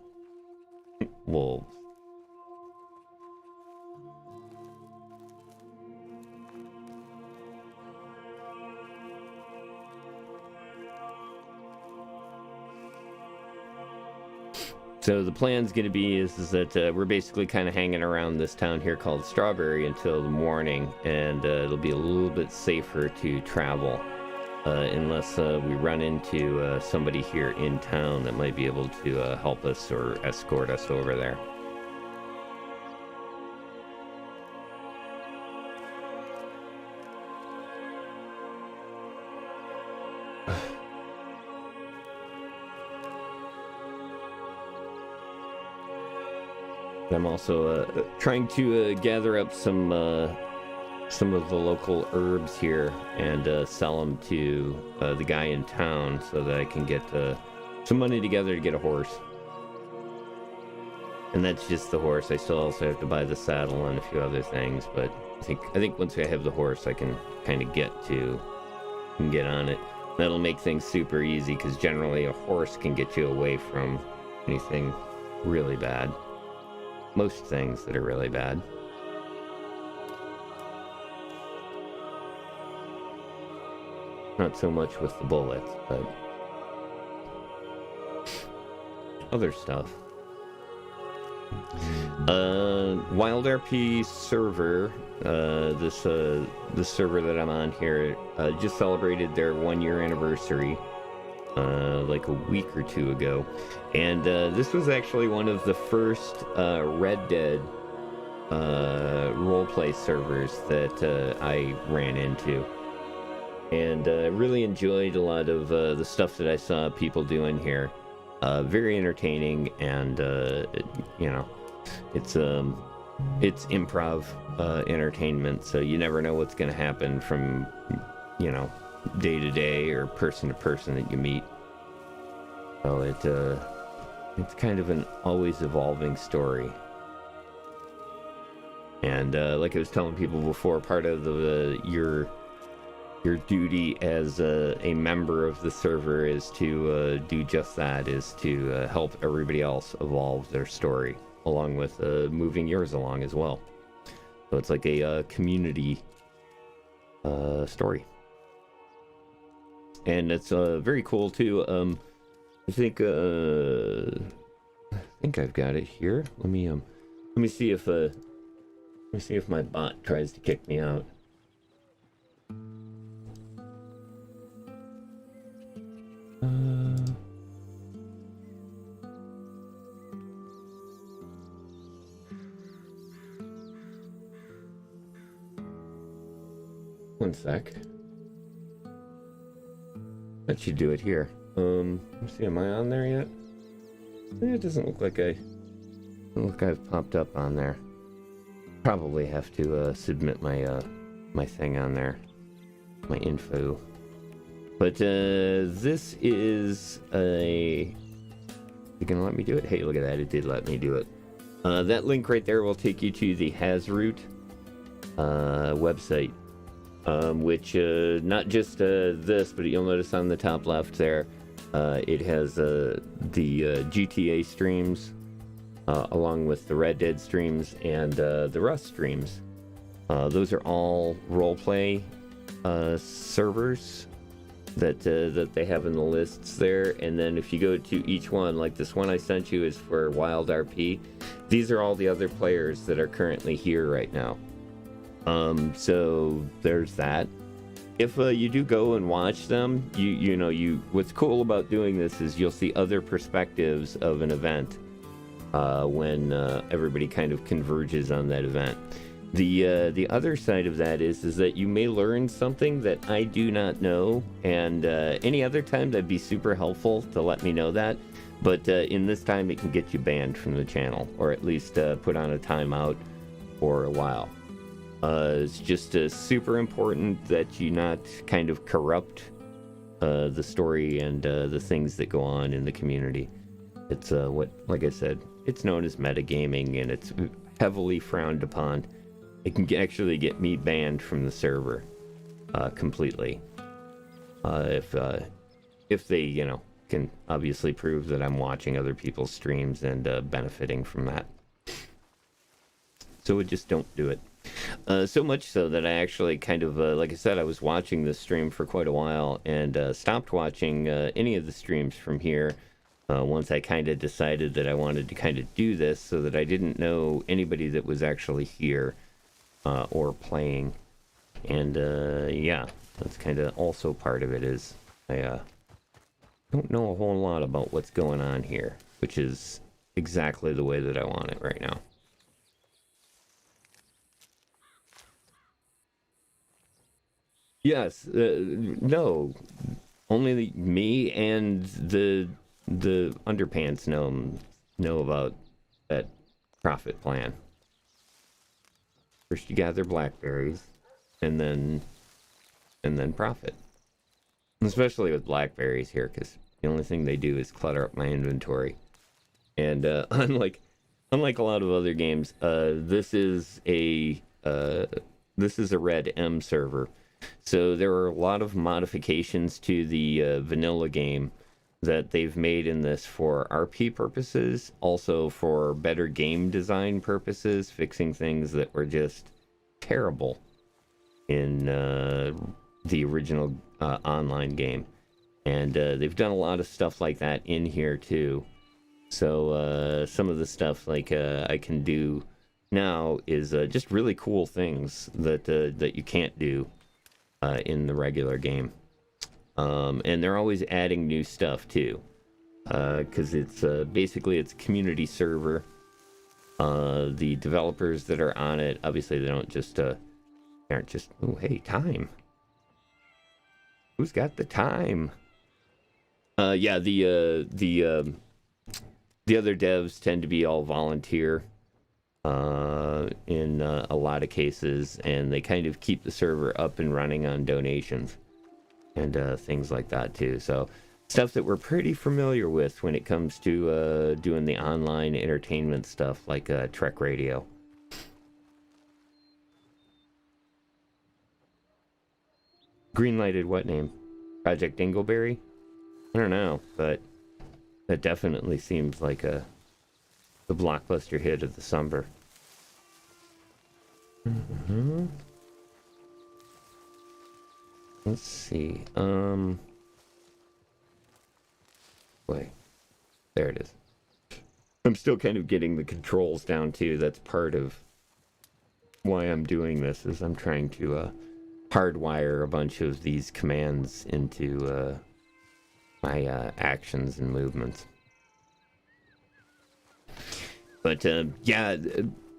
wolves. So the plan's going to be is that we're basically kind of hanging around this town here called Strawberry until the morning, and it'll be a little bit safer to travel. Unless we run into somebody here in town that might be able to help us or escort us over there. I'm also trying to gather up some of the local herbs here and sell them to the guy in town so that I can get some money together to get a horse. And that's just the horse. I still also have to buy the saddle and a few other things, but I think once I have the horse I can kind of get on it. That'll make things super easy because generally a horse can get you away from anything really bad. Most things that are really bad. Not so much with the bullets, but other stuff. WildRP server, this server that I'm on here, just celebrated their 1-year anniversary, like a week or two ago, and this was actually one of the first Red Dead roleplay servers that I ran into. And I really enjoyed a lot of the stuff that I saw people doing here. Very entertaining, and you know, it's improv entertainment, so you never know what's going to happen from, you know, day to day or person to person that you meet. So it's kind of an always evolving story. And like I was telling people before, part of your duty as a member of the server is to do just that, is to help everybody else evolve their story, along with moving yours along as well. So it's like a community story. And it's very cool too. I think I've got it here. Let me see if my bot tries to kick me out. One sec. That should do it here. Let's see, am I on there yet? It doesn't look like I've popped up on there. Probably have to submit my thing on there, my info. But this is you gonna let me do it? Hey, look at that, it did let me do it. That link right there will take you to the Hazroot website, which not just this, but you'll notice on the top left there, It has the GTA streams, along with the Red Dead streams and the Rust streams. Those are all roleplay servers that they have in the lists there. And then if you go to each one, like this one I sent you is for WildRP. These are all the other players that are currently here right now. So there's that. If you do go and watch them, you know, what's cool about doing this is you'll see other perspectives of an event when everybody kind of converges on that event. The other side of that is that you may learn something that I do not know, and any other time that'd be super helpful to let me know that. But in this time, it can get you banned from the channel, or at least put on a timeout for a while. It's just super important that you not kind of corrupt the story and the things that go on in the community. It's like I said, it's known as metagaming, and it's heavily frowned upon. It can actually get me banned from the server completely if they, you know, can obviously prove that I'm watching other people's streams and benefiting from that. So just don't do it. So much so that I actually kind of, like I said, I was watching this stream for quite a while and stopped watching any of the streams from here once I kind of decided that I wanted to kind of do this so that I didn't know anybody that was actually here or playing. And yeah, that's kind of also part of it is I don't know a whole lot about what's going on here, which is exactly the way that I want it right now. Yes, no, only me and the underpants know about that profit plan. First you gather blackberries, and then profit. Especially with blackberries here, because the only thing they do is clutter up my inventory. And unlike a lot of other games, this is a Red M server. So there are a lot of modifications to the vanilla game that they've made in this for RP purposes, also for better game design purposes, fixing things that were just terrible in the original online game. And they've done a lot of stuff like that in here too. So some of the stuff like I can do now is just really cool things that you can't do in the regular game. And they're always adding new stuff too, because it's basically it's a community server. The developers that are on it, obviously they don't just aren't just, oh hey, time, who's got the time? Yeah, the other devs tend to be all volunteer in a lot of cases, and they kind of keep the server up and running on donations and things like that too. So stuff that we're pretty familiar with when it comes to doing the online entertainment stuff like Trek Radio. Greenlighted what name? Project Dingleberry? I don't know, but that definitely seems like the blockbuster hit of the summer. Mm-hmm. Let's see. Wait. There it is. I'm still kind of getting the controls down too. That's part of why I'm doing this, is I'm trying to hardwire a bunch of these commands into my actions and movements. But yeah,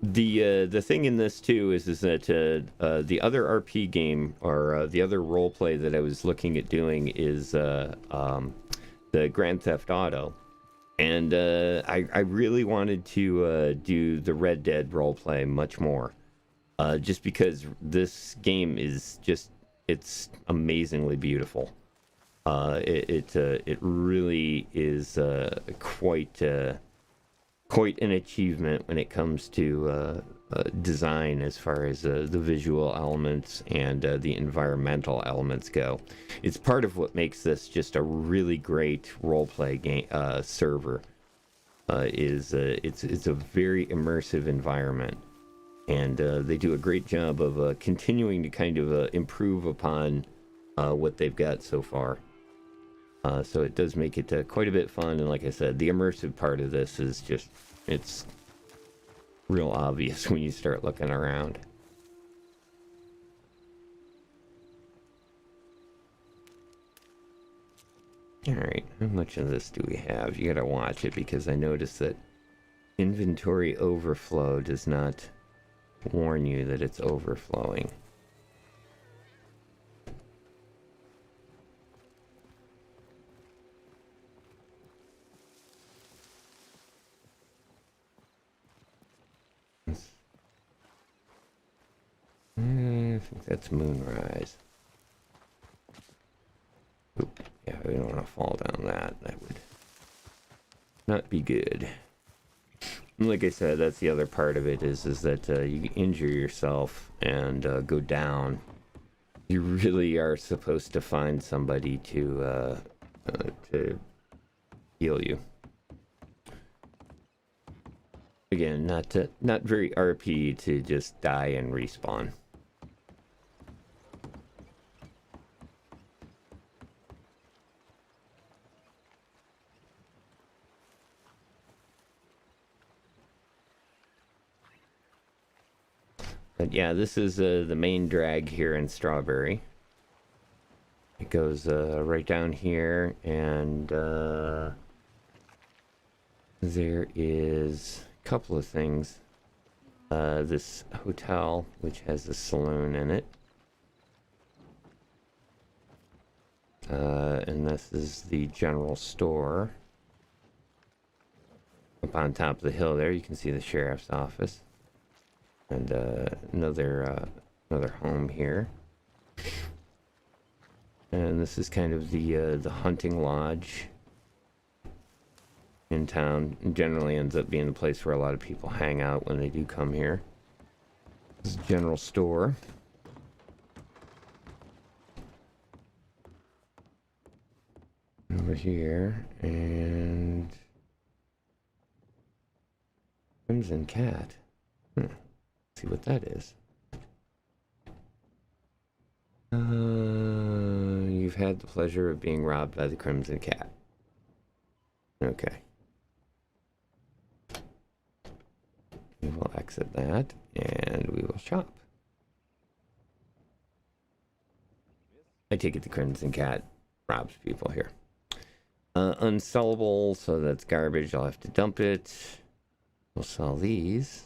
the thing in this too is that the other RP game, or the other role play that I was looking at doing is the Grand Theft Auto, and I really wanted to do the Red Dead role play much more, just because this game is just, it's amazingly beautiful. It really is quite an achievement when it comes to design as far as the visual elements and the environmental elements go. It's part of what makes this just a really great roleplay game server. It's a very immersive environment, and they do a great job of continuing to kind of improve upon what they've got so far. So it does make it quite a bit fun, and like I said, the immersive part of this is just, it's real obvious when you start looking around. Alright, how much of this do we have? You gotta watch it, because I noticed that inventory overflow does not warn you that it's overflowing. I think that's Moonrise. Oop, yeah, we don't want to fall down that. That would not be good. And like I said, that's the other part of it is that you injure yourself and go down. You really are supposed to find somebody to heal you. Again, not very RP to just die and respawn. But yeah, this is the main drag here in Strawberry. It goes right down here, and there is a couple of things. This hotel, which has a saloon in it. And this is the general store. Up on top of the hill there, you can see the sheriff's office. And another home here. And this is kind of the hunting lodge in town. It generally ends up being the place where a lot of people hang out when they do come here. This is a general store. Over here, and Crimson Cat. See what that is. You've had the pleasure of being robbed by the Crimson Cat. Okay. We will exit that, and we will shop. I take it the Crimson Cat robs people here. Unsellable, so that's garbage. I'll have to dump it. We'll sell these.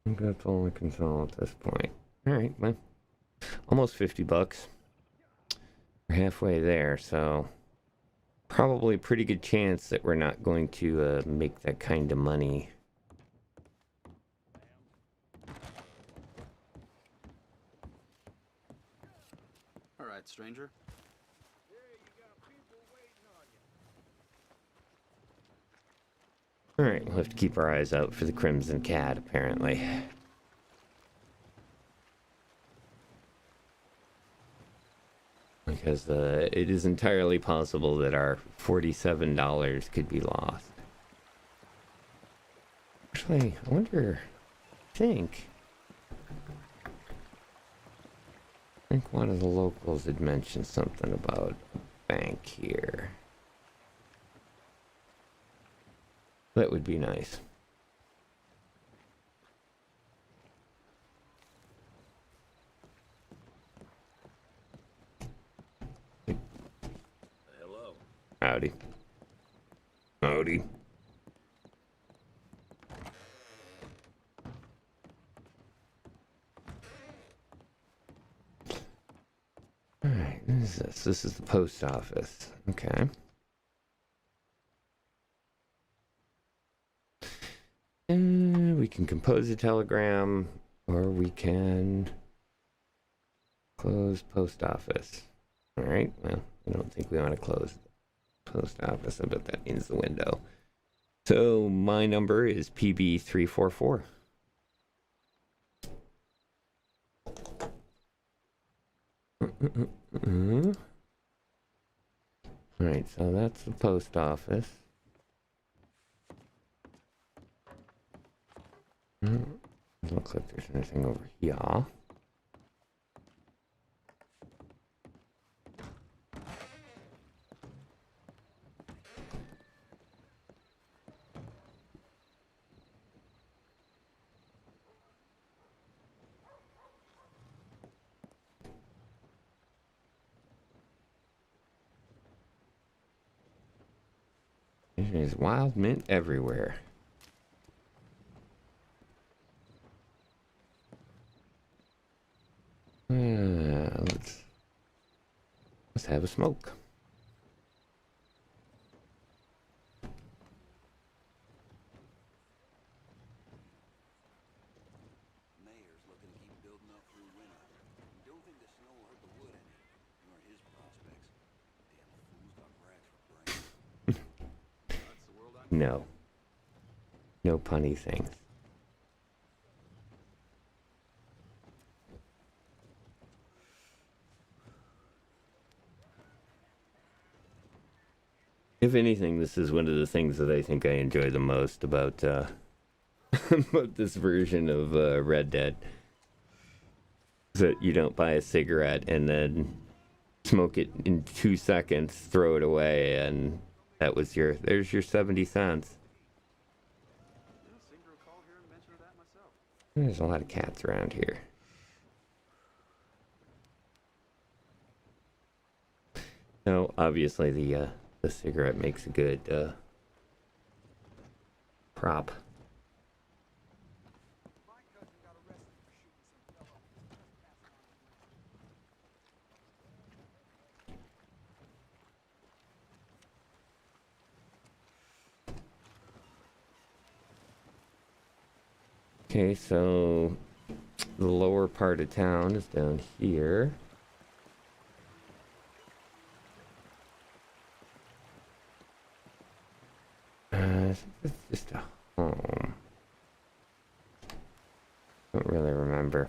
I think that's all I can sell at this point. Alright, well, almost 50 bucks. We're halfway there, so probably a pretty good chance that we're not going to make that kind of money. Alright, stranger. Alright, we'll have to keep our eyes out for the Crimson Cat, apparently. Because it is entirely possible that our $47 could be lost. Actually, I wonder... I think one of the locals had mentioned something about a bank here. That would be nice. Hello. Howdy. Howdy. Alright, what is this? This is the post office. Okay. We can compose a telegram, or we can close post office. All right, well, I don't think we want to close post office. I bet that means the window. So my number is PB344. All right, so that's the post office. Looks like there's anything over here. There's wild mint everywhere. Let's have a smoke. Mayor's looking to keep building up through winter. Don't think the snow hurt the wood any, nor his prospects. Damn fool's got rags for brains. That's the world I'm No. No punny things. If anything, this is one of the things that I think I enjoy the most about about this version of Red Dead. Is that you don't buy a cigarette and then smoke it in 2 seconds, throw it away, and there's your 70 cents. seem to recall hearing mention of that myself. There's a lot of cats around here. So obviously the cigarette makes a good prop. Okay, so the lower part of town is down here. It's just a home. Don't really remember.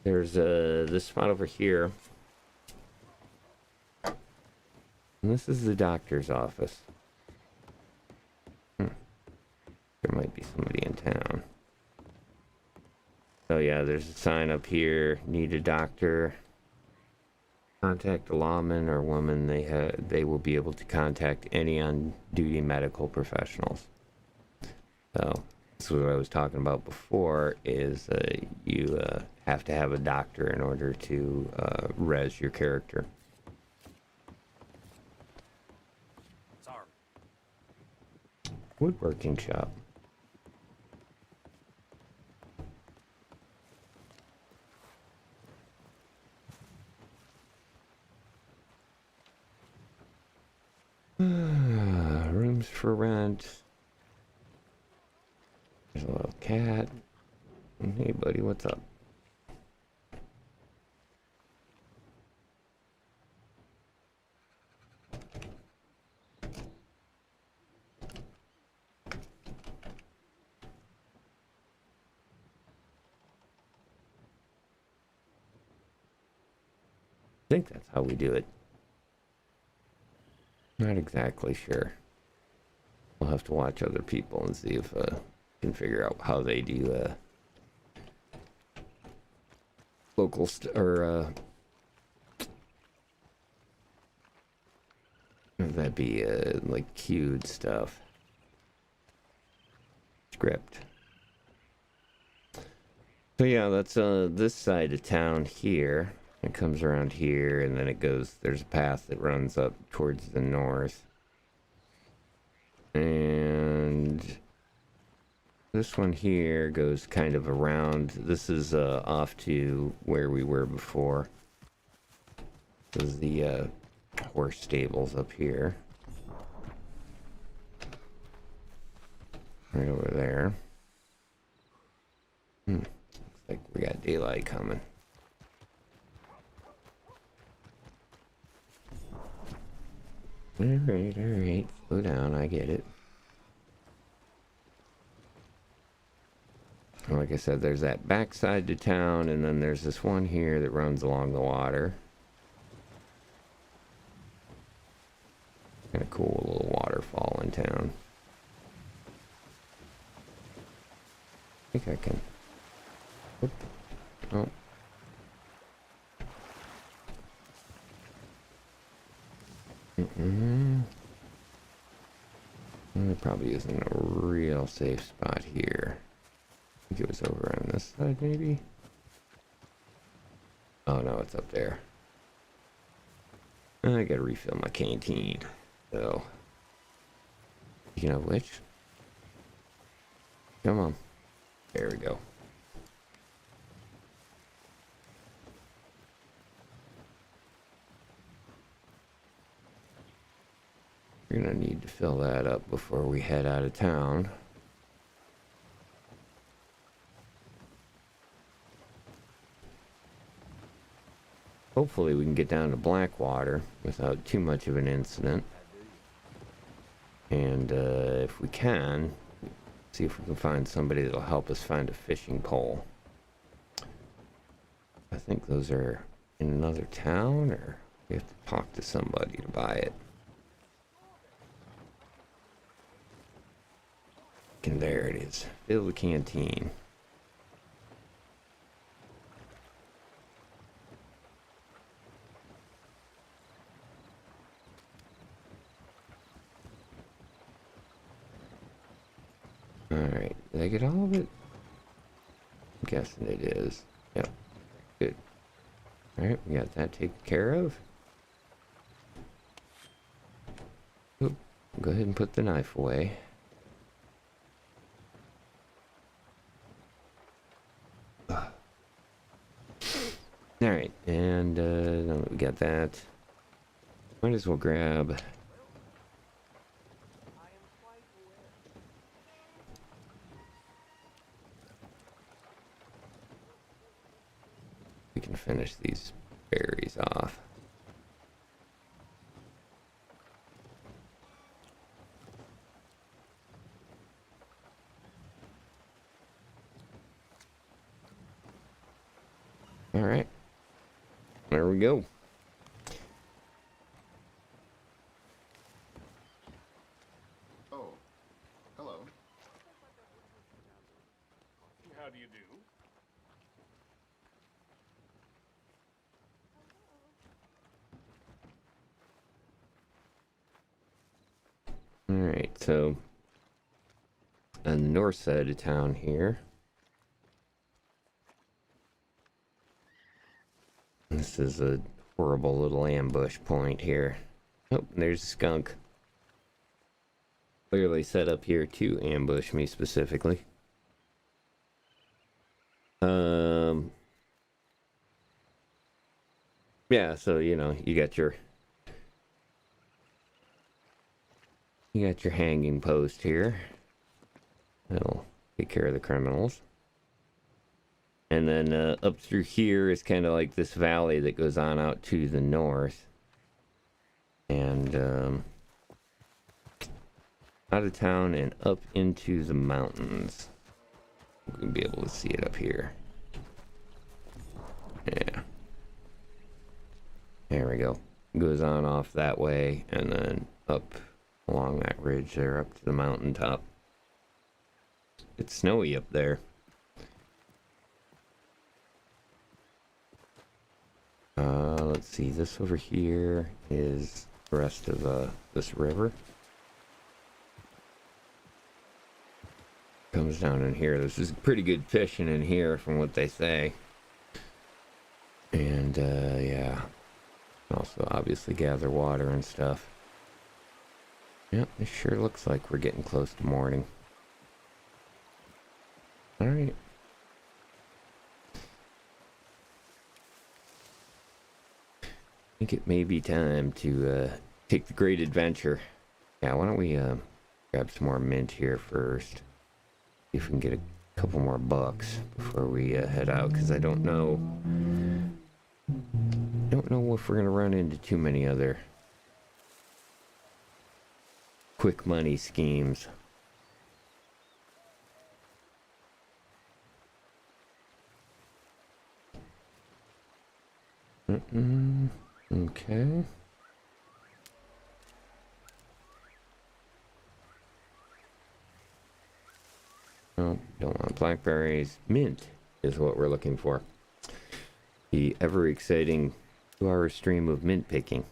There's this spot over here. And this is the doctor's office. There might be somebody in town. Oh yeah, there's a sign up here. Need a doctor. Contact a lawman or woman. They will be able to contact any on-duty medical professionals. So this is what I was talking about before. Is you have to have a doctor in order to res your character. Sorry. Woodworking shop. Rooms for rent. There's a little cat. Hey buddy, what's up? I think that's how we do it. Not exactly sure. We'll have to watch other people and see if can figure out how they do local that'd be like queued stuff. Script. So yeah, that's this side of town here. It comes around here, and then it goes, there's a path that runs up towards the north. And this one here goes kind of around. This is off to where we were before. This is the horse stables up here. Right over there. Looks like we got daylight coming. Alright. Slow down, I get it. Like I said, there's that backside to town, and then there's this one here that runs along the water. Kind of cool little waterfall in town. I think I can. Whoop. Oh. There probably isn't a real safe spot here. I think it was over on this side, maybe? Oh no, it's up there. I gotta refill my canteen. So, speaking of which, come on. There we go. We're gonna need to fill that up before we head out of town. Hopefully we can get down to Blackwater without too much of an incident. And if we can, see if we can find somebody that'll help us find a fishing pole. I think those are in another town, or we have to talk to somebody to buy it. And there it is. Fill the canteen. Alright, did I get all of it? I'm guessing it is. Yep. Good. Alright, we got that taken care of. Oop, go ahead and put the knife away. Alright, and now that we got that, might as well grab. We can finish these berries off. Alright. There we go. Oh, hello. How do you do? Alright, so on the north side of town here, this is a horrible little ambush point here. Oh, there's a skunk. Clearly set up here to ambush me specifically. Yeah, so you know, you got your hanging post here. That'll take care of the criminals. And then up through here is kind of like this valley that goes on out to the north. And out of town and up into the mountains. We'll be able to see it up here. Yeah. There we go. Goes on off that way and then up along that ridge there up to the mountaintop. It's snowy up there. Let's see, this over here is the rest of this river. Comes down in here. This is pretty good fishing in here from what they say. And yeah. Also obviously gather water and stuff. Yep, it sure looks like we're getting close to morning. Alright. I think it may be time to take the great adventure. Yeah, why don't we grab some more mint here first. See if we can get a couple more bucks before we head out, because I don't know if we're gonna run into too many other quick money schemes. Okay. No, don't want blackberries. Mint is what we're looking for. The ever exciting 2-hour stream of mint picking.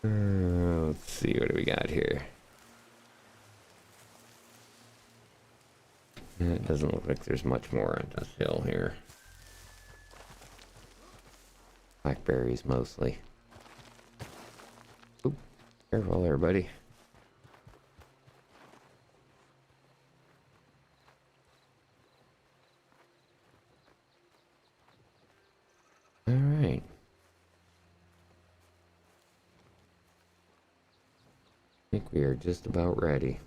Let's see, what do we got here? It doesn't look like there's much more on this hill here. Blackberries mostly. Oop, careful there, buddy. All right. I think we are just about ready.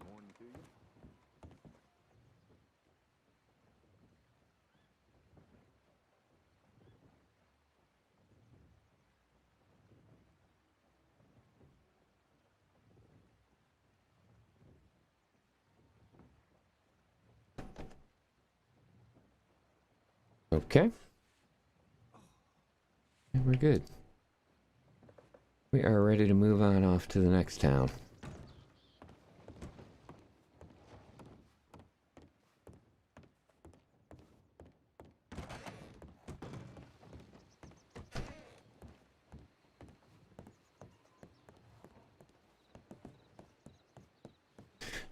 Morning to you. Okay. And we're good. We are ready to move on off to the next town.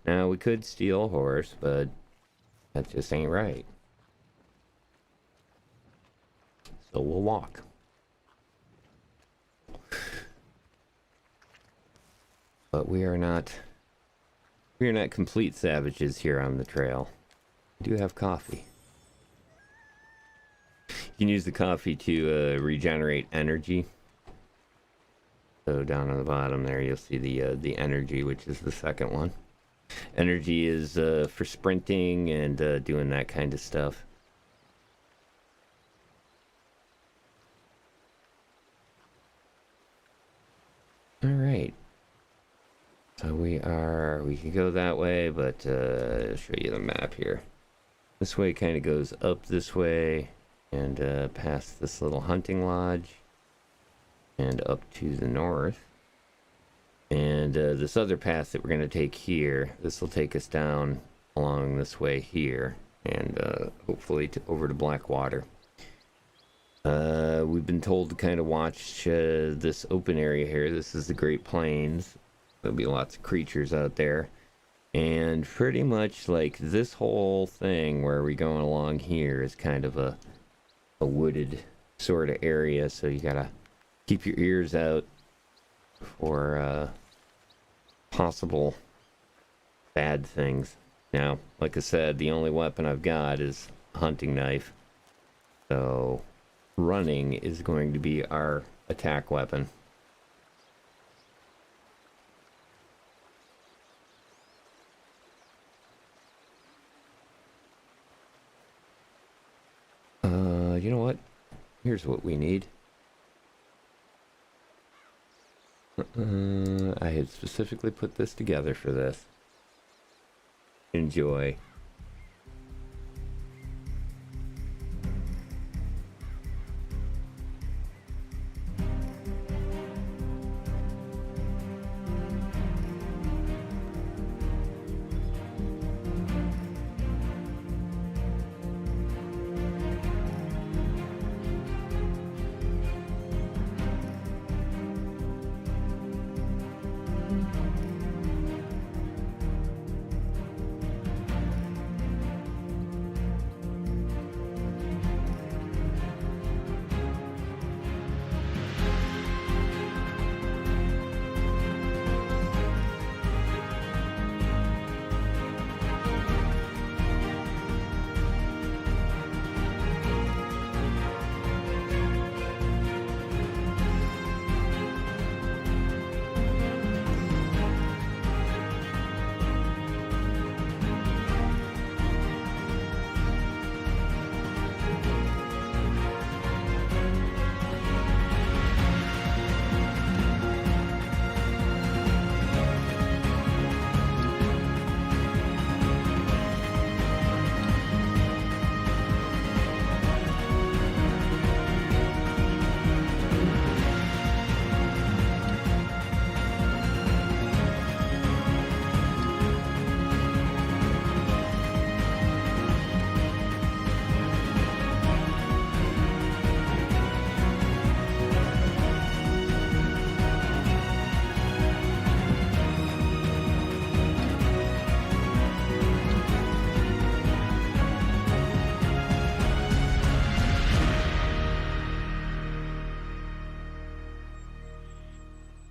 Now, we could steal a horse, but that just ain't right. So we'll walk. But we are not complete savages here on the trail. We do have coffee. You can use the coffee to regenerate energy. So down on the bottom there, you'll see the energy, which is the second one. Energy is for sprinting and doing that kind of stuff. All right. So we can go that way, but I'll show you the map here. This way kind of goes up this way and past this little hunting lodge and up to the north. And this other path that we're going to take here, this will take us down along this way here and hopefully over to Blackwater. We've been told to kind of watch this open area here. This is the Great Plains. There'll be lots of creatures out there. And pretty much like this whole thing where we're going along here is kind of a wooded sort of area. So you gotta keep your ears out for possible bad things. Now, like I said, the only weapon I've got is a hunting knife. So running is going to be our attack weapon. You know what? Here's what we need. I had specifically put this together for this. Enjoy.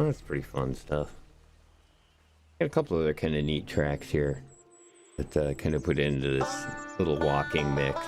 That's pretty fun stuff. Got a couple other kind of neat tracks here that kind of put into this little walking mix.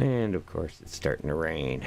And of course, it's starting to rain.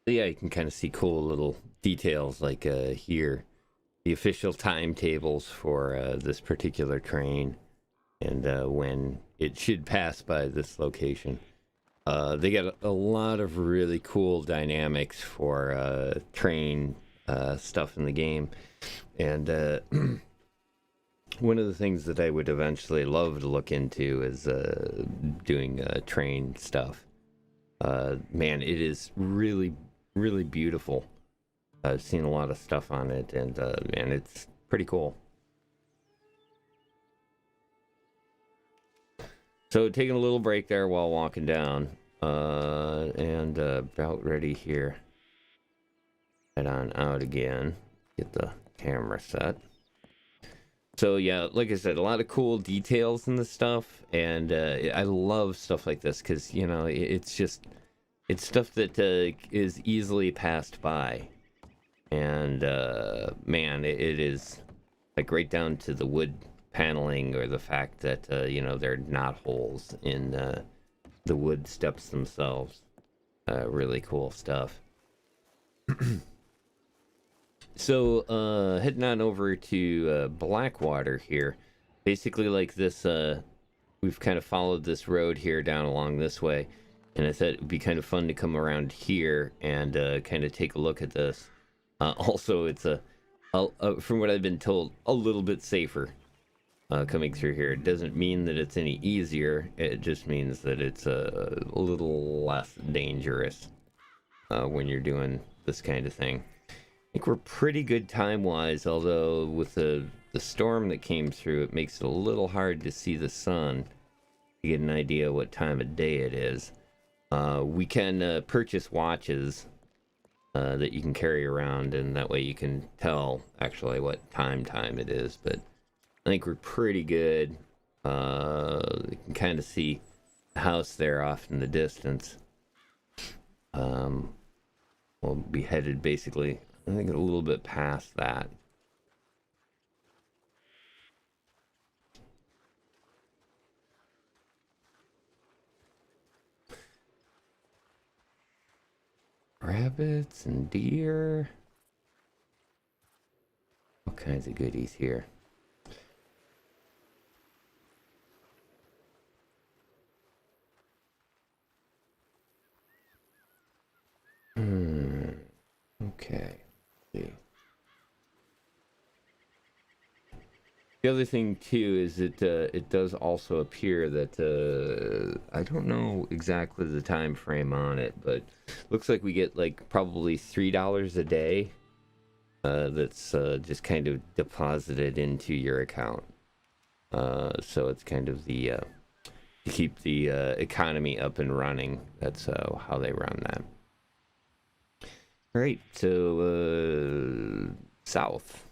Yeah, you can kind of see cool little details like here, the official timetables for this particular train and when it should pass by this location. They got a lot of really cool dynamics for train stuff in the game. And one of the things that I would eventually love to look into is doing train stuff. Man, it is really, really beautiful. I've seen a lot of stuff on it, and man, it's pretty cool. So taking a little break there while walking down, and about ready here. Head on out again. Get the camera set. So yeah, like I said, a lot of cool details in the stuff, and I love stuff like this because you know it's stuff that is easily passed by, and man, it is like right down to the wood paneling or the fact that you know there are knot holes in the wood steps themselves. Really cool stuff. So heading on over to Blackwater here. Basically like this, we've kind of followed this road here down along this way, and I thought it would be kind of fun to come around here and kind of take a look at this. Also, it's from what I've been told, a little bit safer coming through here. It doesn't mean that it's any easier. It just means that it's a little less dangerous when you're doing this kind of thing. I think we're pretty good time-wise, although with the storm that came through, it makes it a little hard to see the sun to get an idea what time of day it is. We can purchase watches that you can carry around, and that way you can tell actually what time it is. But I think we're pretty good. You can kind of see the house there off in the distance. We'll be headed basically, I think, a little bit past that. Rabbits and deer. All kinds of goodies here. Okay. Let's see. The other thing too is that it does also appear that I don't know exactly the time frame on it, but looks like we get like probably $3 a day that's just kind of deposited into your account. So it's kind of the to keep the economy up and running. That's how they run that. All right, so south.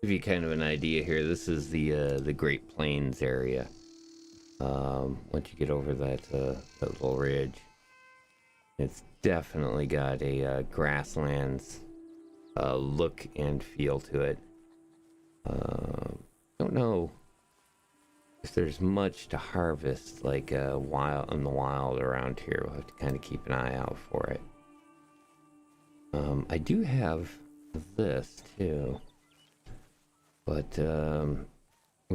Give you kind of an idea here. This is the Great Plains area. Once you get over that that little ridge, it's definitely got a grasslands look and feel to it. Don't know if there's much to harvest like wild in the wild around here. We'll have to kind of keep an eye out for it. I do have this too, but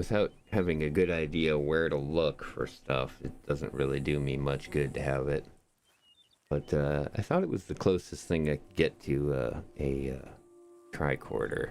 without having a good idea where to look for stuff, it doesn't really do me much good to have it. But I thought it was the closest thing I could get to a tricorder.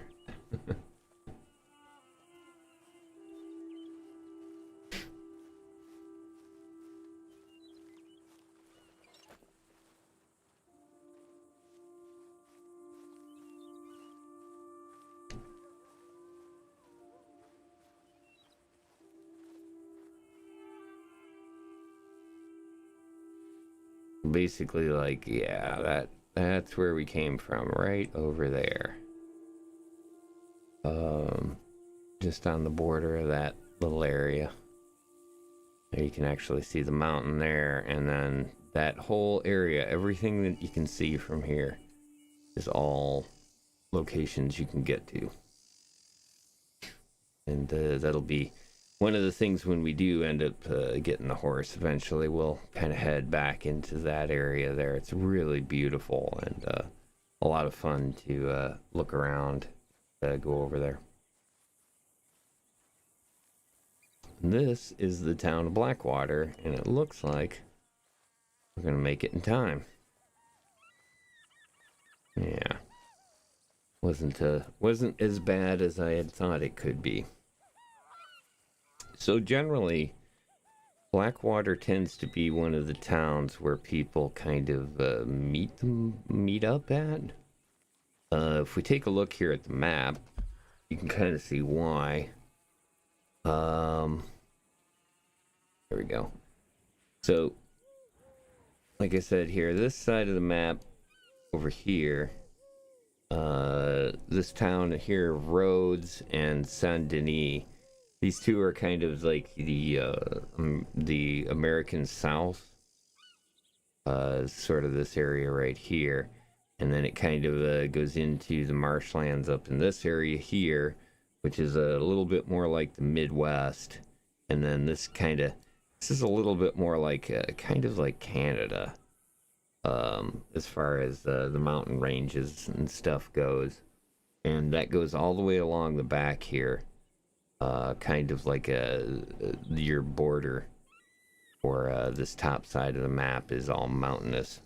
Basically, like, yeah, that's where we came from, right over there. Just on the border of that little area. There you can actually see the mountain there, and then that whole area, everything that you can see from here is all locations you can get to. And that'll be one of the things when we do end up getting the horse eventually. We'll kind of head back into that area there. It's really beautiful and a lot of fun to look around, go over there. And this is the town of Blackwater, and it looks like we're gonna make it in time. Yeah, wasn't as bad as I had thought it could be. So generally, Blackwater tends to be one of the towns where people kind of meet up at. If we take a look here at the map, you can kind of see why. There we go. So, like I said here, this side of the map over here, this town here, Rhodes and Saint Denis, these two are kind of like the American South, sort of this area right here, and then it kind of goes into the marshlands up in this area here, which is a little bit more like the Midwest, and then this is a little bit more like kind of like Canada, as far as the mountain ranges and stuff goes, and that goes all the way along the back here, kind of like your border, or this top side of the map is all mountainous.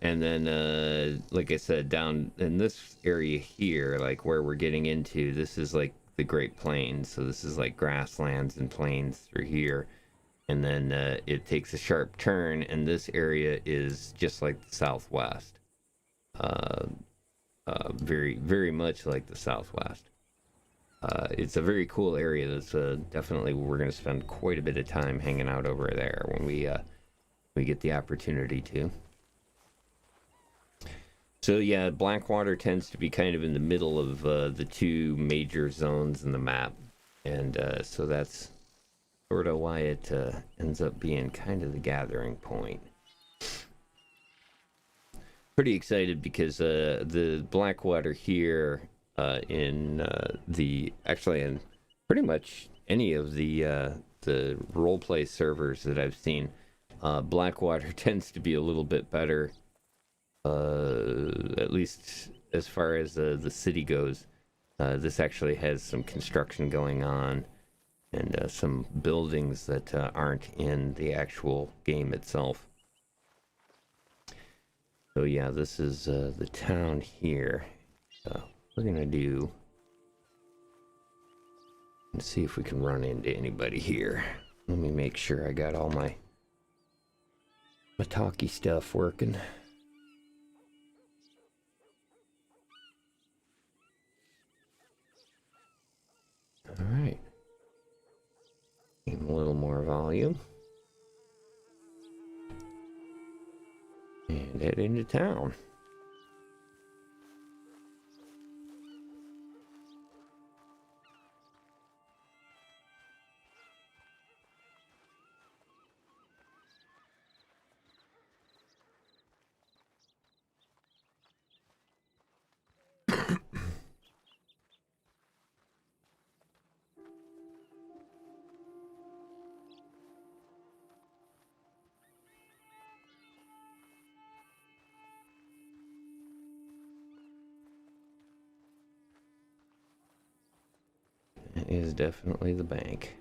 And then, like I said, down in this area here, like where we're getting into, this is like the Great Plains. So this is like grasslands and plains through here. And then it takes a sharp turn, and this area is just like the Southwest. Very, very much like the Southwest. It's a very cool area. That's definitely, we're going to spend quite a bit of time hanging out over there when we get the opportunity to. So yeah, Blackwater tends to be kind of in the middle of the two major zones in the map, and so that's sort of why it ends up being kind of the gathering point. Pretty excited because the Blackwater here in pretty much any of the roleplay servers that I've seen, Blackwater tends to be a little bit better, at least as far as the city goes. This actually has some construction going on, and some buildings that aren't in the actual game itself. So yeah, this is the town here. We're gonna do, and see if we can run into anybody here. Let me make sure I got all my talkie stuff working. All right. A little more volume. And head into town. that is definitely the bank.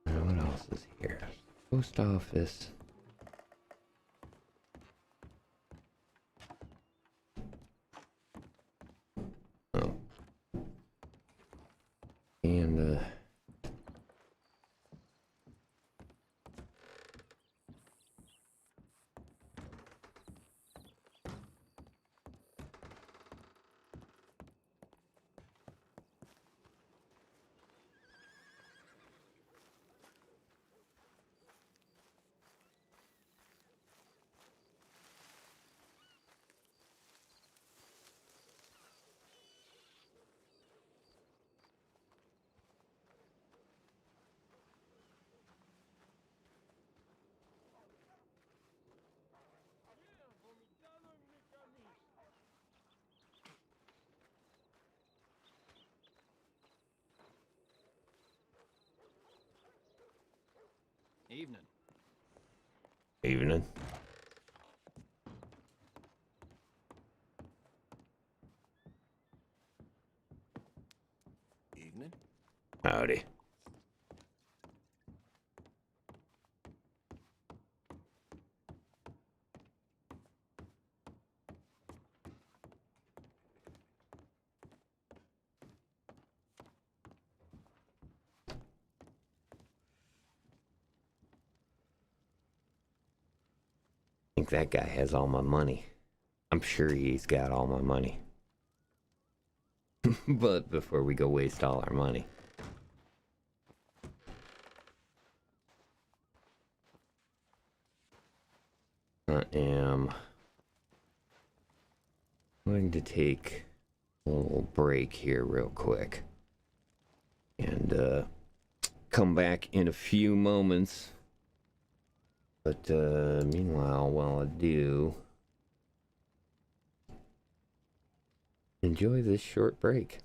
Now, what else is here? Post office. Oh. And, Evening. evening. Evening? Howdy. I think that guy has all my money. I'm sure he's got all my money. But before we go waste all our money, I am going to take a little break here real quick and come back in a few moments. But meanwhile, while I do, enjoy this short break.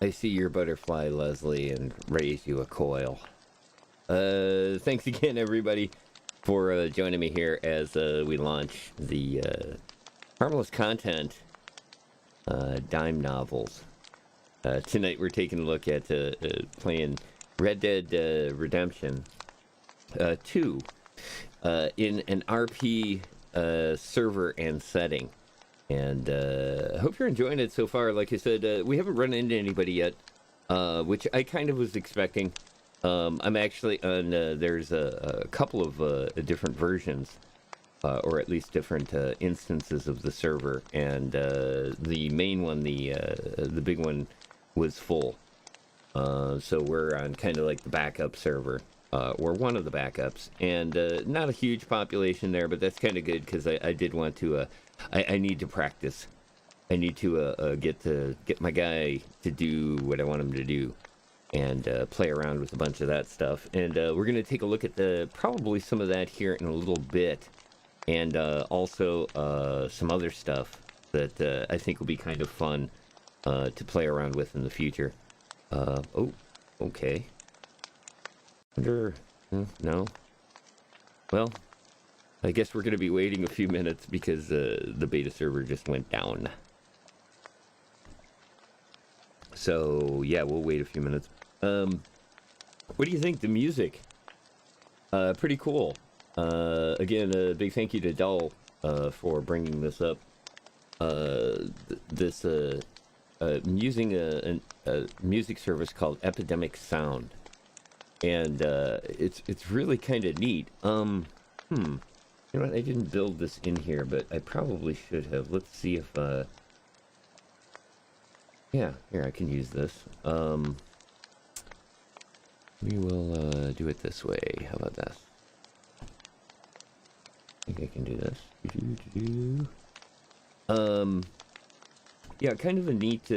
I see your butterfly, Leslie, and raise you a coil. Thanks again, everybody, for joining me here as we launch the Harmless content dime novels. Tonight we're taking a look at playing Red Dead Redemption 2 in an RP server and setting. And I hope you're enjoying it so far. Like I said, we haven't run into anybody yet, which I kind of was expecting. I'm actually on, there's a couple of different versions, or at least different instances of the server. And the main one, the big one, was full. So we're on kind of like the backup server. Or one of the backups, and not a huge population there, but that's kind of good because I did want to. I need to practice. I need to get my guy to do what I want him to do, and play around with a bunch of that stuff. And we're gonna take a look at probably some of that here in a little bit, and also some other stuff that I think will be kind of fun to play around with in the future. Oh, okay. No. Well, I guess we're going to be waiting a few minutes because the beta server just went down. So, yeah, we'll wait a few minutes. What do you think? The music? Pretty cool. Again, a big thank you to Dull for bringing this up. I'm using a music service called Epidemic Sound. And it's really kind of neat. You know what? I didn't build this in here, but I probably should have. Let's see if yeah, here I can use this. We will do it this way. How about that? I think I can do this. Yeah, kind of a neat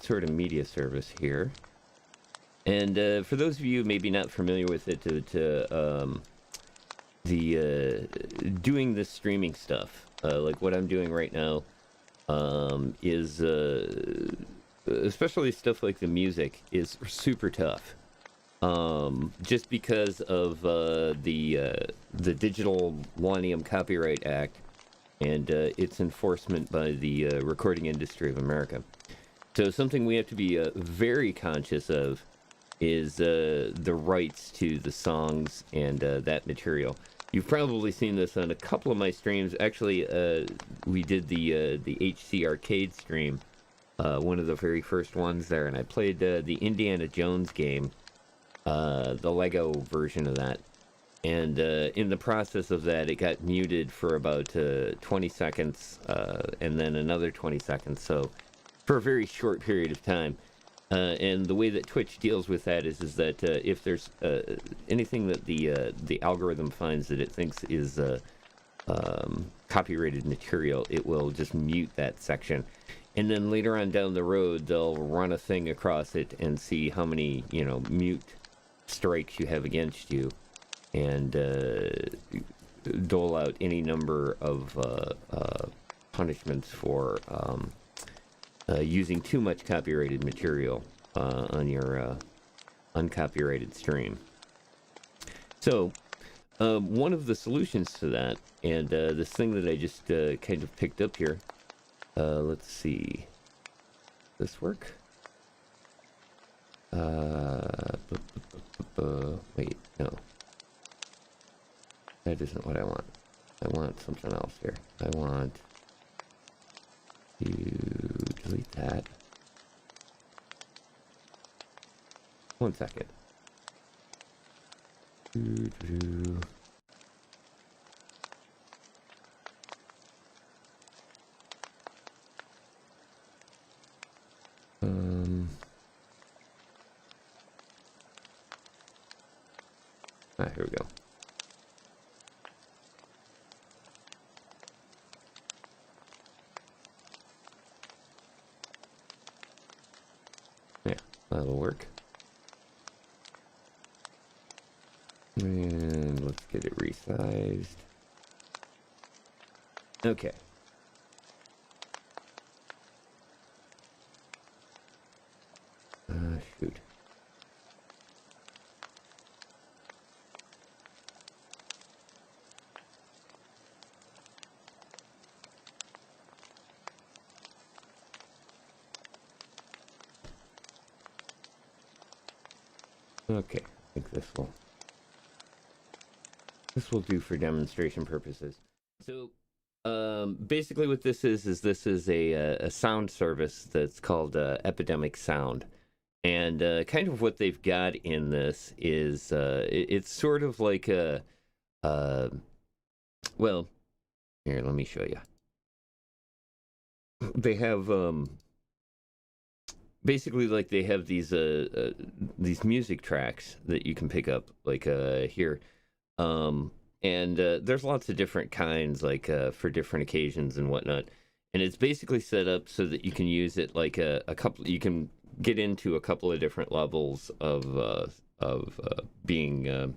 sort of media service here. And for those of you maybe not familiar with it, doing this streaming stuff, like what I'm doing right now, is especially stuff like the music is super tough. Just because of the Digital Millennium Copyright Act and its enforcement by the Recording Industry of America. So something we have to be very conscious of is the rights to the songs and that material. You've probably seen this on a couple of my streams. Actually, we did the HC Arcade stream, one of the very first ones there, and I played the Indiana Jones game, the Lego version of that. And in the process of that, it got muted for about 20 seconds, and then another 20 seconds, so for a very short period of time. And the way that Twitch deals with that is that if there's anything that the algorithm finds that it thinks is copyrighted material, it will just mute that section. And then later on down the road, they'll run a thing across it and see how many, mute strikes you have against you, and dole out any number of punishments for using too much copyrighted material on your uncopyrighted stream. So, one of the solutions to that, and this thing that I just kind of picked up here, let's see, does this work? Wait, no. That isn't what I want. I want something else here. I want to delete that. One second. Here we go. Yeah, that'll work. And let's get it resized. Okay. shoot. Okay, I think this will do for demonstration purposes. So, basically, what this is this is a sound service that's called Epidemic Sound, and kind of what they've got in this is it's sort of like a well, here, let me show you. They have basically, like, they have these music tracks that you can pick up, like here, and there's lots of different kinds, like for different occasions and whatnot. And it's basically set up so that you can use it like a couple. You can get into a couple of different levels of being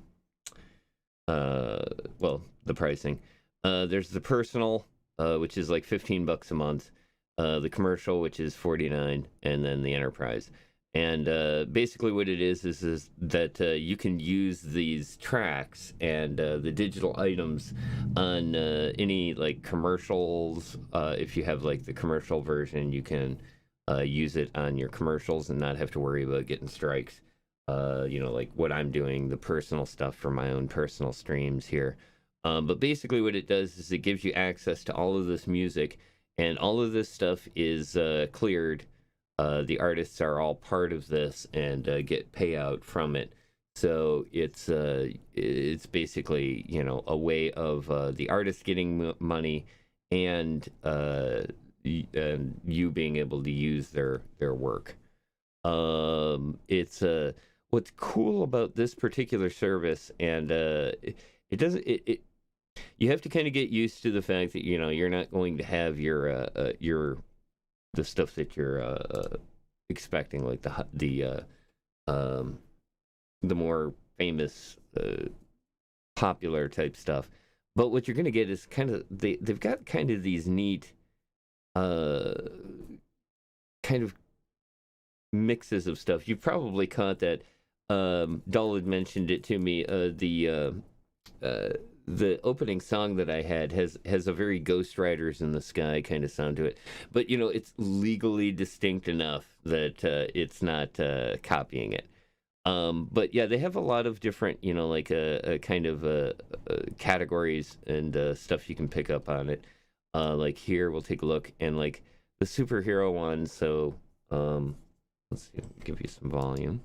well, the pricing. There's the personal, which is like $15 a month. The commercial, which is $49, and then the enterprise. And basically what it is that you can use these tracks and the digital items on any like commercials. If you have like the commercial version, you can use it on your commercials and not have to worry about getting strikes. Like what I'm doing, the personal stuff for my own personal streams here. But basically what it does is it gives you access to all of this music. And all of this stuff is cleared. The artists are all part of this and get payout from it. So it's basically, a way of the artist getting money and you being able to use their work. It's what's cool about this particular service, and it doesn't. You have to kind of get used to the fact that you're not going to have the stuff that you're expecting, like the more famous popular type stuff. But what you're going to get is kind of they've got kind of these neat kind of mixes of stuff. You've probably caught that. Dull had mentioned it to me. The opening song that I had has a very Ghost Riders in the Sky kind of sound to it. But, it's legally distinct enough that it's not copying it. But, yeah, they have a lot of different, like a kind of categories and stuff you can pick up on it. Like here, we'll take a look. And, like, the superhero one, so let's see, I'll give you some volume.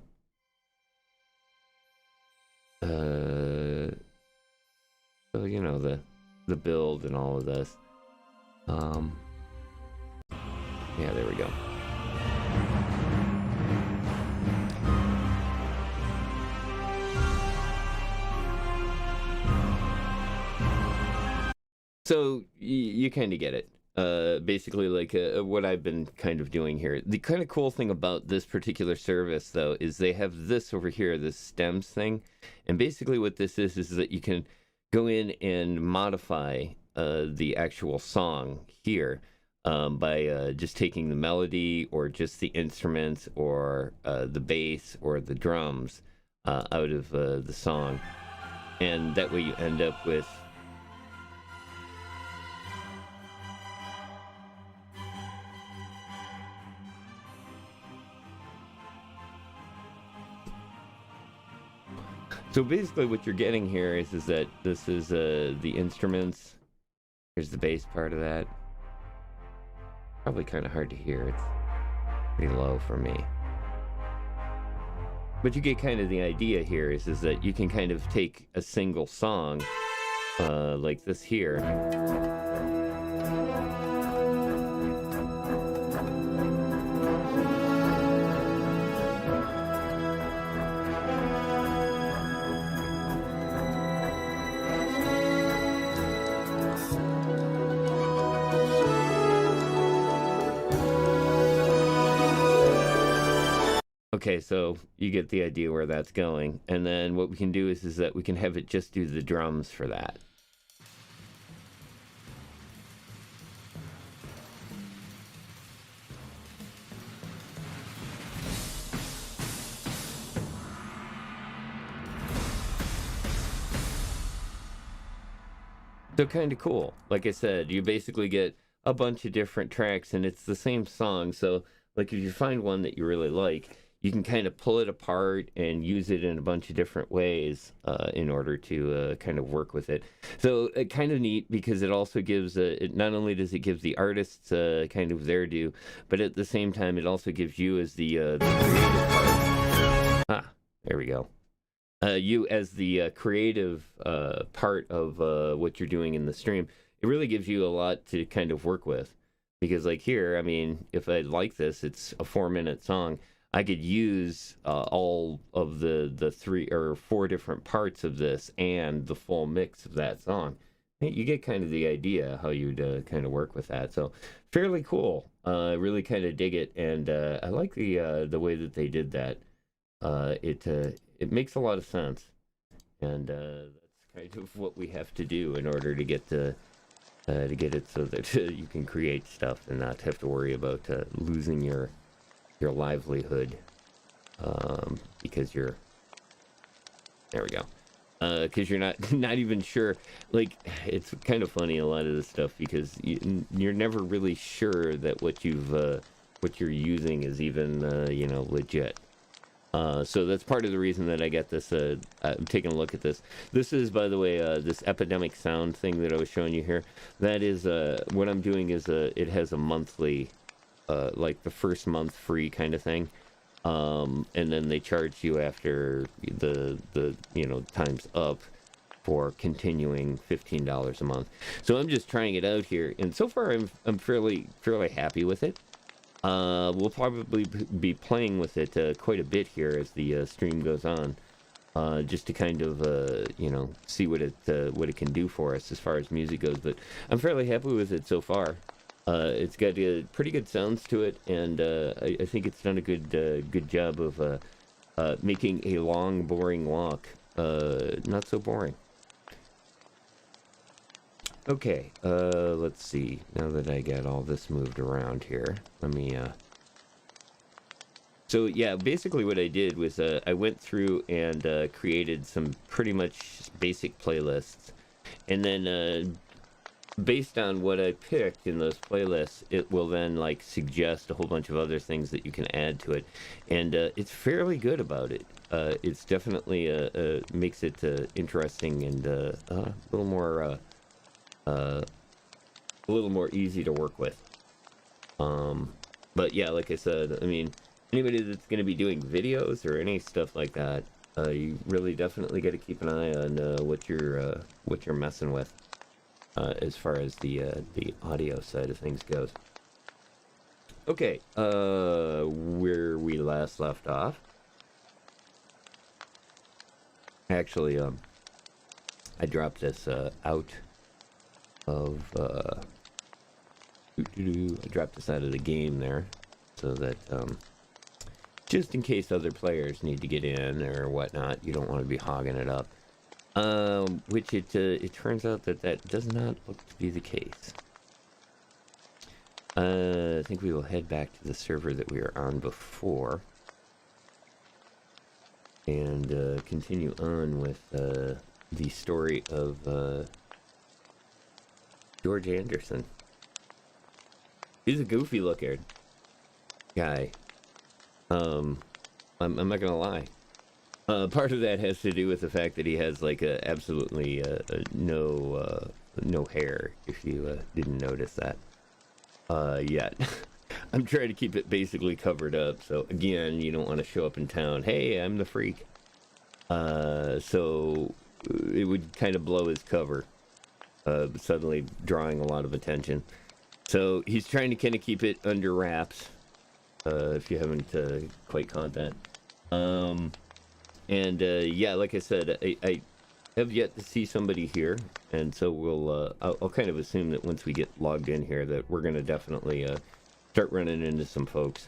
So, the build and all of this. Yeah, there we go. So, you kind of get it. Basically, like what I've been kind of doing here. The kind of cool thing about this particular service, though, is they have this over here, this stems thing. And basically what this is that you can go in and modify the actual song here by just taking the melody or just the instruments or the bass or the drums out of the song. And that way you end up with So basically what you're getting here is that this is the instruments. Here's the bass part of that. Probably kind of hard to hear. It's pretty low for me. But you get kind of the idea here is that you can kind of take a single song like this here. Okay, so you get the idea where that's going. And then what we can do is that we can have it just do the drums for that. So kind of cool. Like I said, you basically get a bunch of different tracks and it's the same song. So like if you find one that you really like, you can kind of pull it apart and use it in a bunch of different ways in order to kind of work with it. So kind of neat because it also gives, it not only does it give the artists kind of their due, but at the same time it also gives you as the creative part. Ah, there we go. You as the creative part of what you're doing in the stream, it really gives you a lot to kind of work with. Because like here, I mean, if I like this, it's a 4-minute song. I could use all of the 3 or 4 different parts of this and the full mix of that song. You get kind of the idea how you'd kind of work with that. So fairly cool. I really kind of dig it, and I like the way that they did that. It makes a lot of sense, and that's kind of what we have to do in order to get to get it so that you can create stuff and not have to worry about losing your livelihood because you're there we go because you're not even sure. Like, it's kind of funny, a lot of this stuff, because you're never really sure that what you're using is even legit. So that's part of the reason that I got this. I'm taking a look at this. This is, by the way, this epidemic sound thing that I was showing you here. That is what I'm doing is it has a monthly, like the first month free kind of thing, and then they charge you after the time's up for continuing $15 a month. So I'm just trying it out here, and so far I'm fairly happy with it. We'll probably be playing with it quite a bit here as the stream goes on, just to kind of see what it can do for us as far as music goes. But I'm fairly happy with it so far. It's got pretty good sounds to it, and I think it's done a good job of making a long, boring walk not so boring. Okay, let's see. Now that I got all this moved around here, let me, So, yeah, basically what I did was I went through and created some pretty much basic playlists. And then, based on what I picked in those playlists, it will then, like, suggest a whole bunch of other things that you can add to it. And it's fairly good about it. It's definitely makes it interesting and a little more... a little more easy to work with. But yeah, like I said, I mean, anybody that's going to be doing videos or any stuff like that, you really definitely got to keep an eye on what you're messing with as far as the audio side of things goes. Okay, where we last left off. Actually, I dropped this out of I dropped this out of the game there, so that just in case other players need to get in or whatnot, you don't want to be hogging it up. Which it turns out that does not look to be the case. I think we will head back to the server that we were on before and continue on with the story of George Anderson. He's a goofy looking guy. I'm not gonna lie. Part of that has to do with the fact that he has like absolutely no hair. If you didn't notice that yet. I'm trying to keep it basically covered up. So again, you don't want to show up in town. Hey, I'm the freak. So it would kind of blow his cover. Suddenly drawing a lot of attention. So he's trying to kind of keep it under wraps, if you haven't quite caught that. Yeah, like I said, I have yet to see somebody here, and so I'll kind of assume that once we get logged in here that we're going to definitely start running into some folks,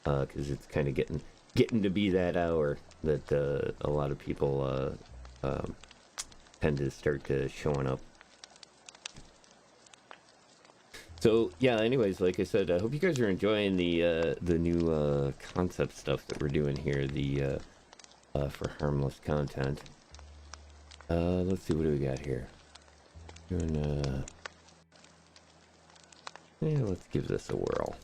because it's kind of getting to be that hour that a lot of people tend to start showing up. So yeah, anyways, like I said, I hope you guys are enjoying the new concept stuff that we're doing here, for Harmless content. Let's see, what do we got here? gonna... Yeah, let's give this a whirl.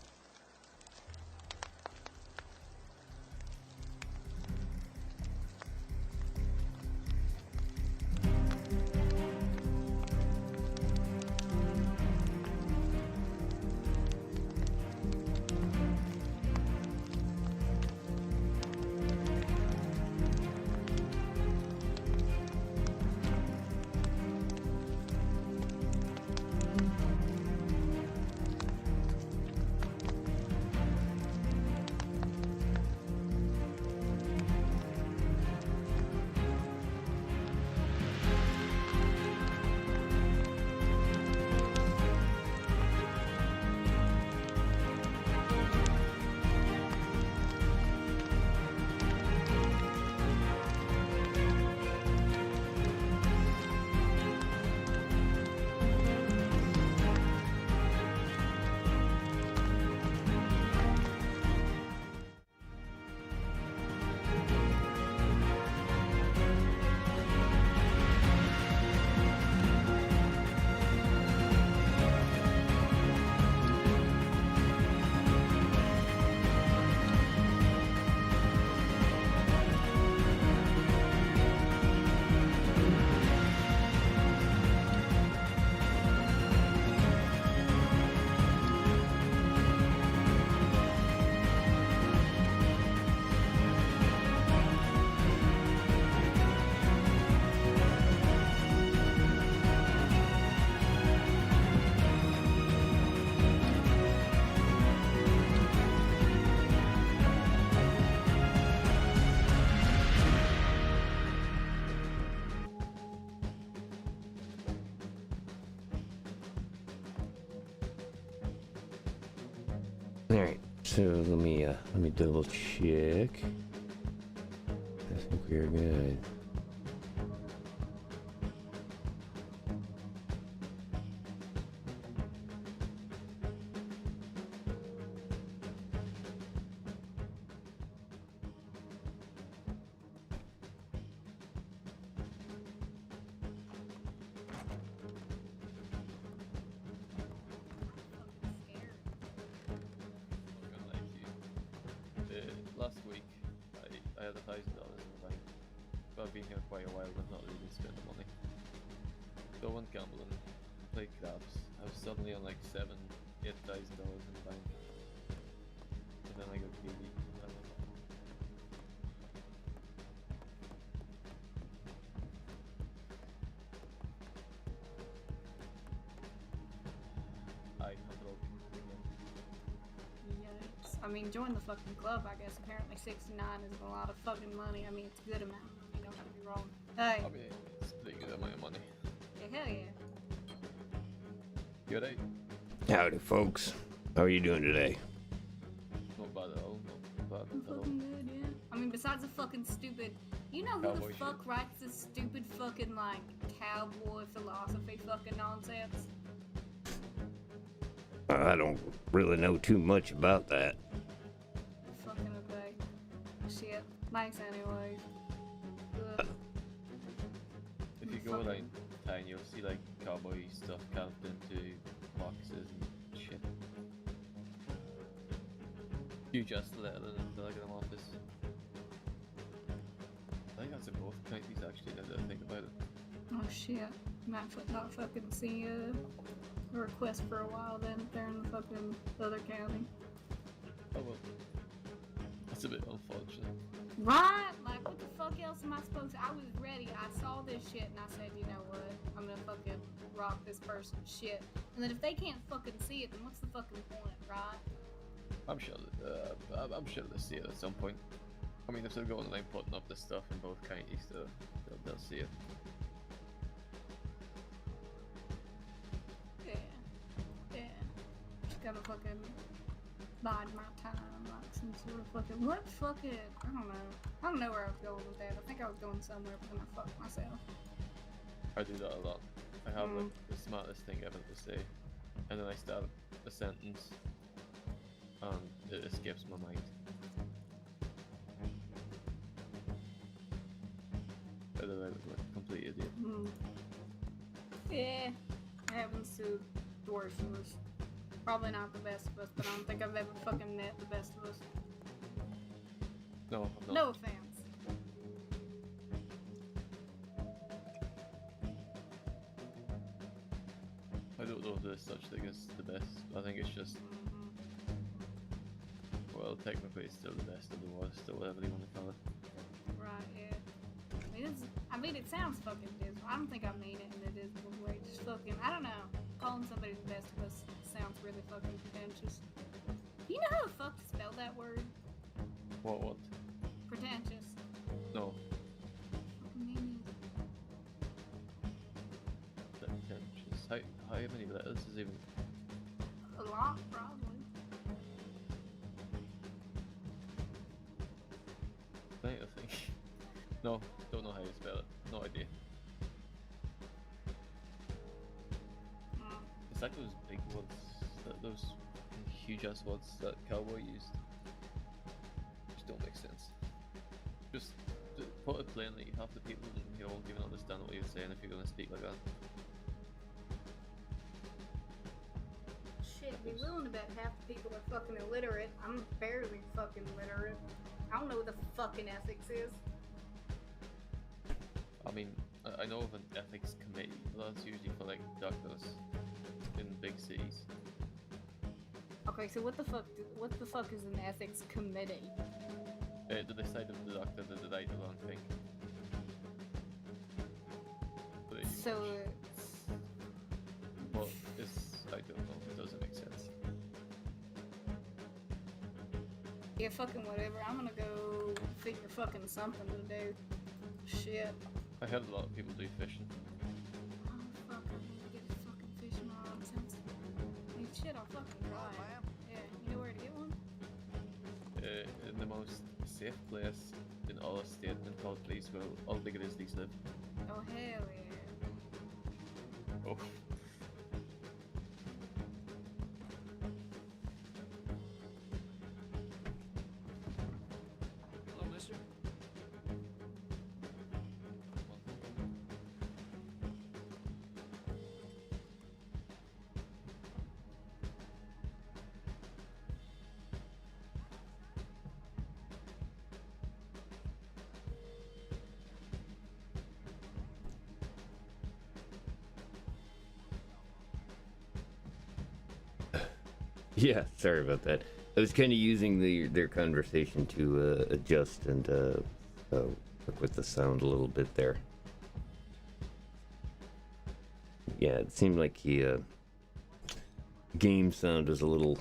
Alright, so let me double check. I think we're good. Last week, I had $1,000 in the bank, but I've been here quite a while and not really spent the money. So I went gambling, played craps. I was suddenly on like $7,000, $8,000 in the bank, and then I got greedy. I have broken again. Yikes. I mean, join the fucking club, I guess. Apparently 69 isn't a lot of fucking money. I mean, it's a good amount of money, don't get me wrong. Hey. I mean, it's a pretty good amount of money. Yeah, hell yeah. Good day. Howdy, folks. How are you doing today? Not bad at all. Not bad I'm at all. fucking good, yeah. I mean, besides the fucking stupid... You know who Cowboy the shit. fuck writes this stupid fucking, like, cowboy philosophy fucking nonsense? I don't really know too much about that. Fucking okay. Shit. Nice anyways. Ugh. If you go around town, you'll see like cowboy stuff carved into boxes and shit. You just let it in the telegram office. I think that's in both counties actually, now that I think about it. Oh shit. Might not fucking see a request for a while then if they're in the fucking other county. Oh well. That's a bit unfortunate. Right? Like, what the fuck else am I supposed to? I was ready. I saw this shit and I said, you know what? I'm gonna fucking rock this person's shit. And then if they can't fucking see it, then what's the fucking point, right? I'm sure they'll see it at some point. I mean, if they're going around putting up this stuff in both counties, they'll see it. Yeah. Yeah. Just gotta fucking bide my time, like some sort of fucking, what fucking, I don't know where I was going with that. I think I was going somewhere, but then I fucked myself. I do that a lot. I have like the smartest thing ever to say, and then I start a sentence, and it escapes my mind. And then I'm a complete idiot. Yeah. It happens to the worst of us. Probably not the best of us, but I don't think I've ever fucking met the best of us. No, I'm not. No offense. I don't know if there's such thing as the best. I think it's just, well, technically it's still the best of the worst, or whatever you want to call it. Right, yeah. I mean, it sounds fucking dismal. I don't think I mean it in a dismal way. Just fucking, I don't know. Calling somebody the best of us sounds really fucking pretentious. Do you know how the fuck to spell that word? What? Pretentious. No. Fucking mean Pretentious. How many letters is even? a lot, probably. I think. No, don't know how you spell it. No idea. Mm. It's like those big words, those huge ass words that Cowboy used. Just don't make sense. Just to put it plainly, half the people won't even understand what you're saying if you're gonna speak like that. Shit, be willing to bet half the people are fucking illiterate. I'm barely fucking literate. I don't know what the fucking ethics is. I mean, I know of an ethics committee, but that's usually for like doctors in big cities. Okay, so what the fuck is an ethics committee? To decide if the doctor did the right or wrong thing. Pretty So much. But it's, I don't know, it doesn't make sense. yeah, fucking whatever. I'm gonna go figure fucking something to do. Shit. I heard a lot of people do fishing. Oh fuck, I need to get a fucking fishing rod. Hey, shit, I'll fucking try. Yeah, you know where to get one? In the most safe place in all of state and tall place where all the grizzlies live. Oh hell yeah. Oh. Hello, mister. Yeah, sorry about that. I was kind of using their conversation to adjust and work with the sound a little bit there. Yeah, it seemed like the game sound was a little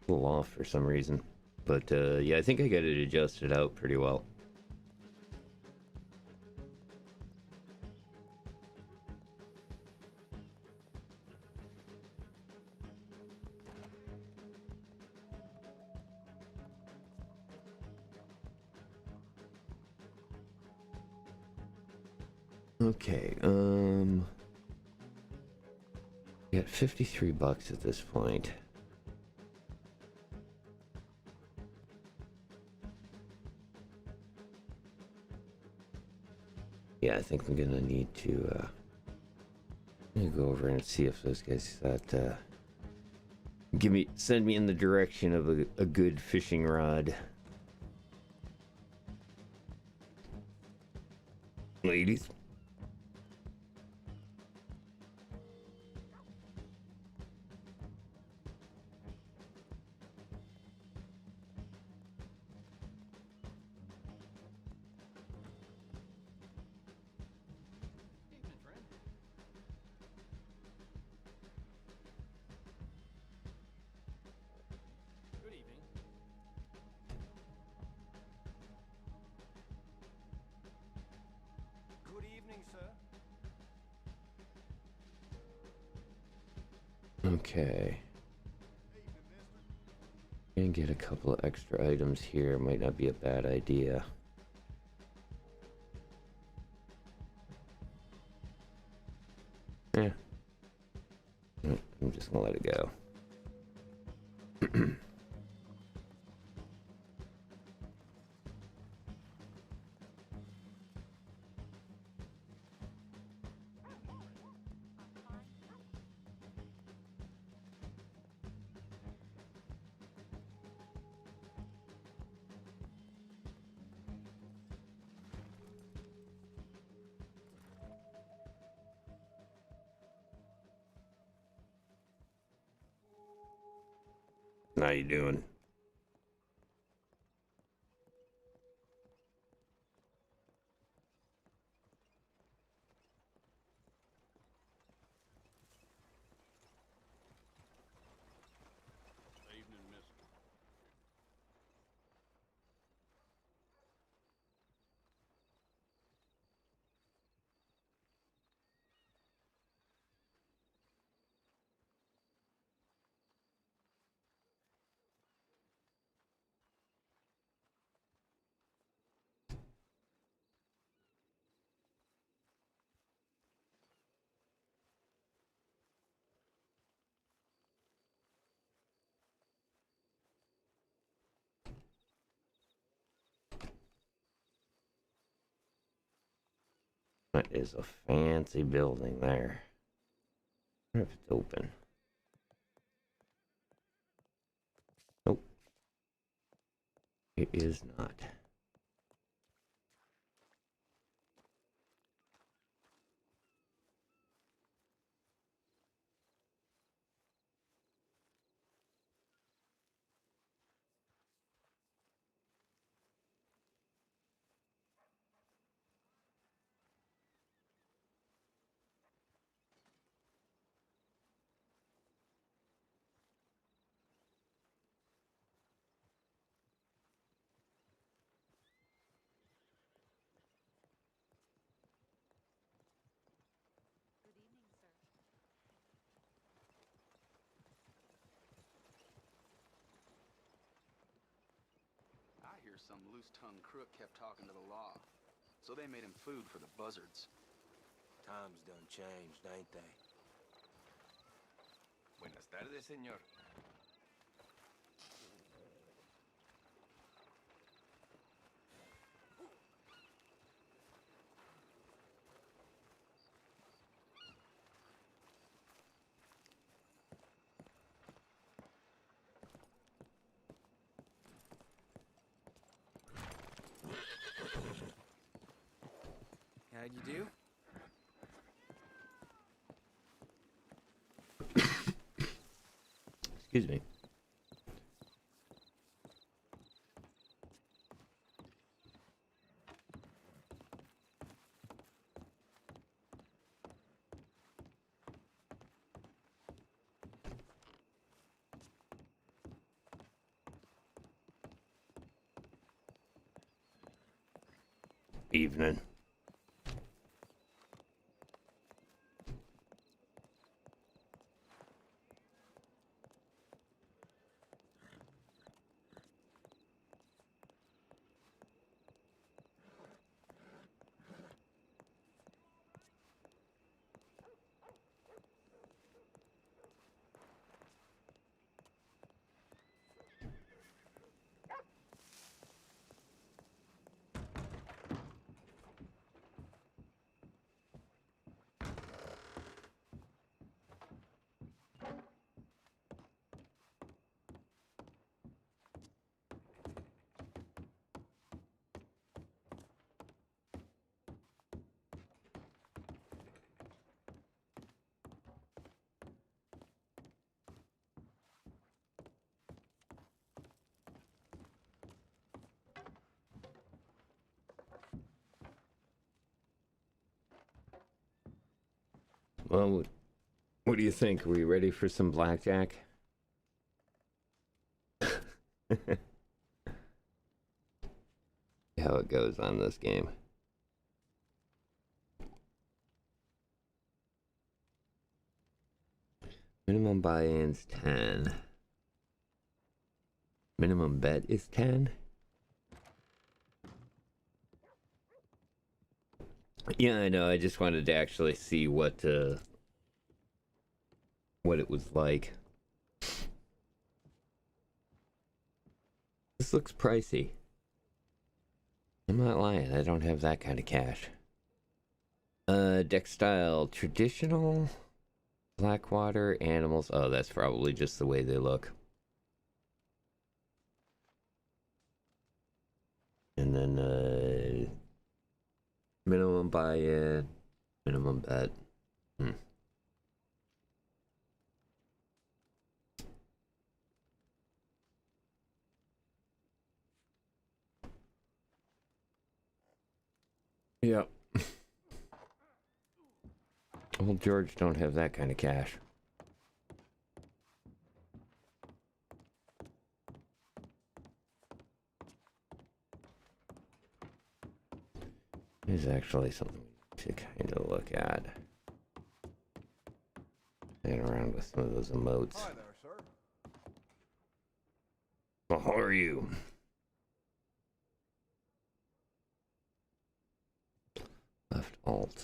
off for some reason. But yeah, I think I got it adjusted out pretty well. Okay, got 53 bucks at this point. Yeah, I think I'm gonna need to go over and see if those guys that send me in the direction of a good fishing rod. Ladies. Evening, friend. Good evening. Good evening, sir. Okay. And get a couple of extra items here. Might not be a bad idea. Yeah. I'm just gonna let it go. How you doing? Evening, mister. That is a fancy building there. I wonder if it's open. Nope. It is not. I hear some loose-tongued crook kept talking to the law. So they made him food for the buzzards. Times done changed, ain't they? Buenas tardes, señor. How'd you do? Excuse me. Evening. Well, what do you think? Are we ready for some blackjack? How it goes on this game. Minimum buy-in's 10. Minimum bet is 10? Yeah, I know. I just wanted to actually see what it was like. This looks pricey. I'm not lying. I don't have that kind of cash. Deck style, traditional, Blackwater, animals. Oh, that's probably just the way they look. And then, minimum buy-in, minimum bet. Yep. Old George don't have that kind of cash. Is actually something to kind of look at. Playing around with some of those emotes. Hi there, sir. Well, how are you? Left alt.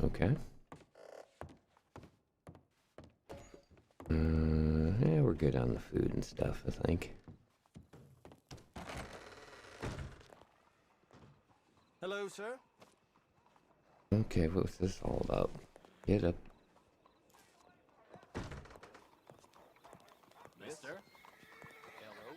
Okay. Yeah, we're good on the food and stuff, I think. Hello, sir. Okay, what's this all about? Get up. Mister. Hello.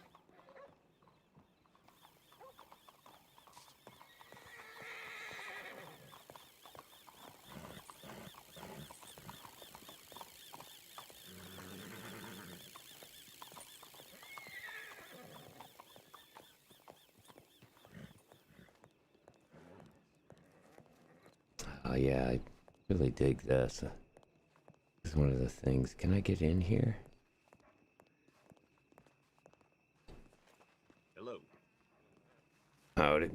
Oh yeah, I really dig this. This is one of the things. Can I get in here? Hello. Howdy.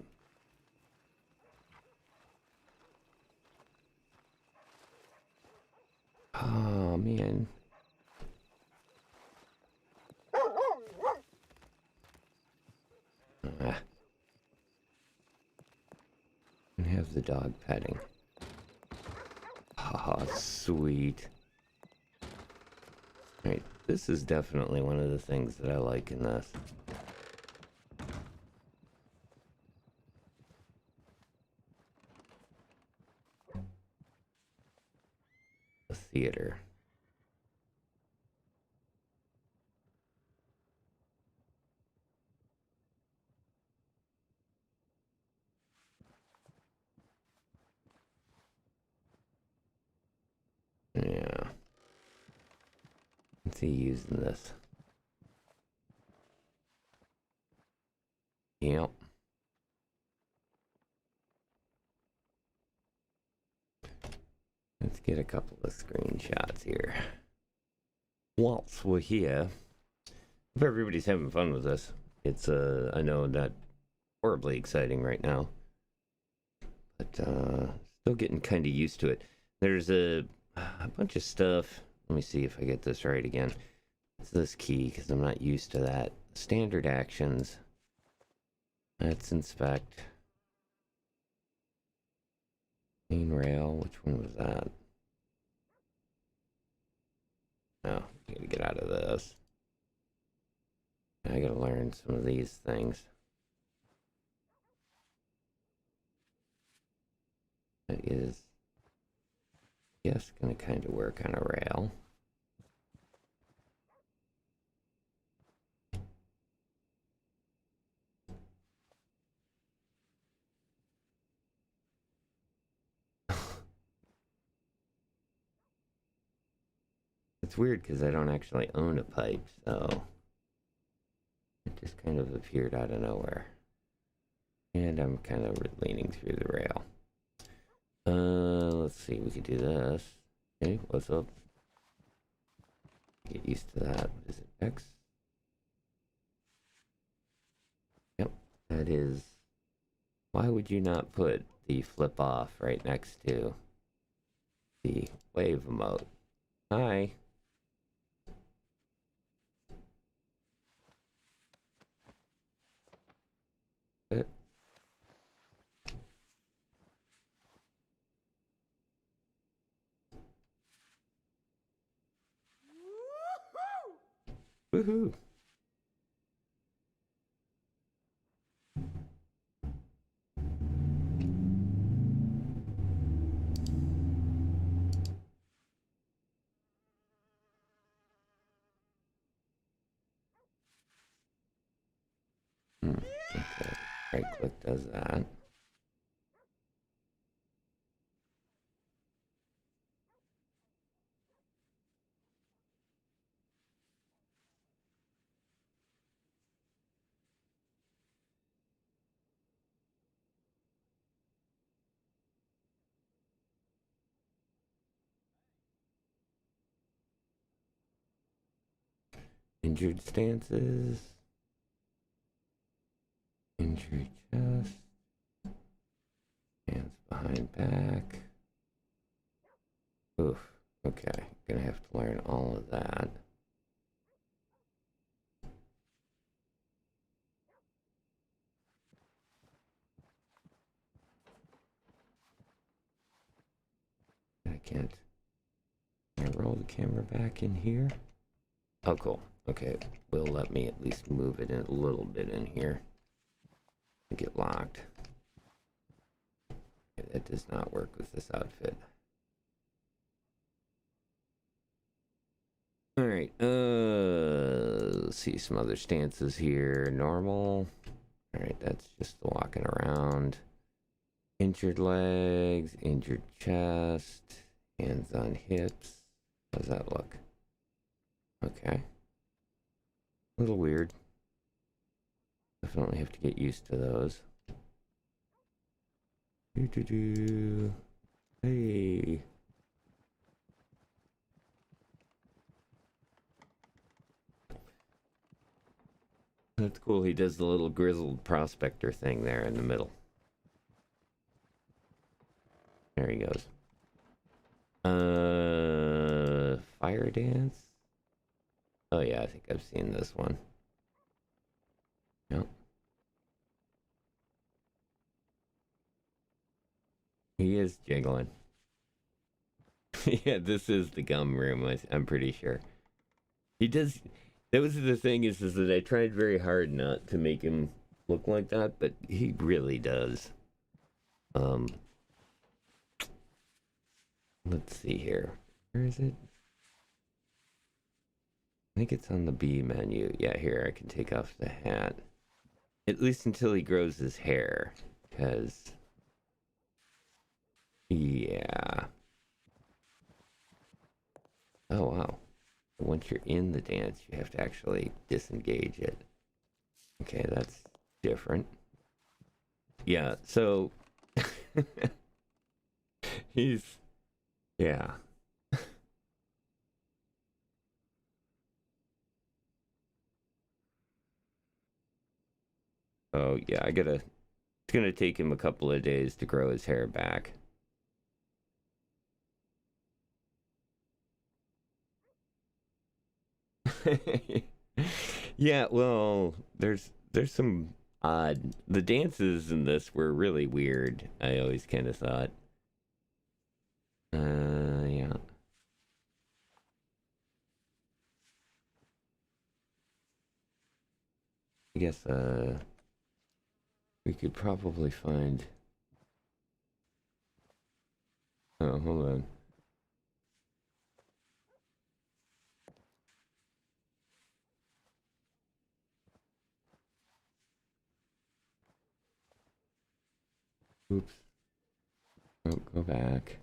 Oh man. Ah. And have the dog petting. Oh, sweet. Right, this is definitely one of the things that I like in this. The theater. Yeah. What's he using this? Yep. Let's get a couple of screenshots here. Whilst we're here, hope everybody's having fun with this. It's, I know not horribly exciting right now, but, still getting kind of used to it. There's a bunch of stuff. Let me see if I get this right again. It's this key, because I'm not used to that. Standard actions. Let's inspect. Main rail, which one was that? Oh, I gotta get out of this. I gotta learn some of these things. That is, yes, gonna kind of work on a rail. It's weird because I don't actually own a pipe, so it just kind of appeared out of nowhere. And I'm kind of leaning through the rail. Let's see, we could do this. Okay, what's up? Get used to that. What is it? X? Yep, that is. Why would you not put the flip off right next to the wave emote? Hi. Woohoo! Okay, right click does that. Injured stances. Injury chest. Hands behind back. Oof. Okay. Gonna have to learn all of that. I can't. Can I roll the camera back in here? Oh, cool. Okay. Will let me at least move it in a little bit in here. Get locked. Okay, that does not work with this outfit. Alright, let's see some other stances here. Normal. Alright, that's just the walking around. Injured legs, injured chest, hands on hips. How does that look? Okay. A little weird. Definitely have to get used to those. Hey. That's cool. He does the little grizzled prospector thing there in the middle. There he goes. Fire dance? Oh yeah, I think I've seen this one. Yep. He is jiggling. Yeah, this is the gum room, I'm pretty sure. He does... That was the thing is that I tried very hard not to make him look like that, but he really does. Let's see here. Where is it? I think it's on the B menu. Yeah, here, I can take off the hat. At least until he grows his hair, because... Yeah. Oh, wow. Once you're in the dance, you have to actually disengage it. Okay, that's different. Yeah, so... He's... Yeah. Oh, yeah, I gotta... It's gonna take him a couple of days to grow his hair back. Yeah, well, there's some odd... The dances in this were really weird, I always kind of thought. Yeah. I guess, we could probably find... Oh, hold on. Oops. Oh, go back.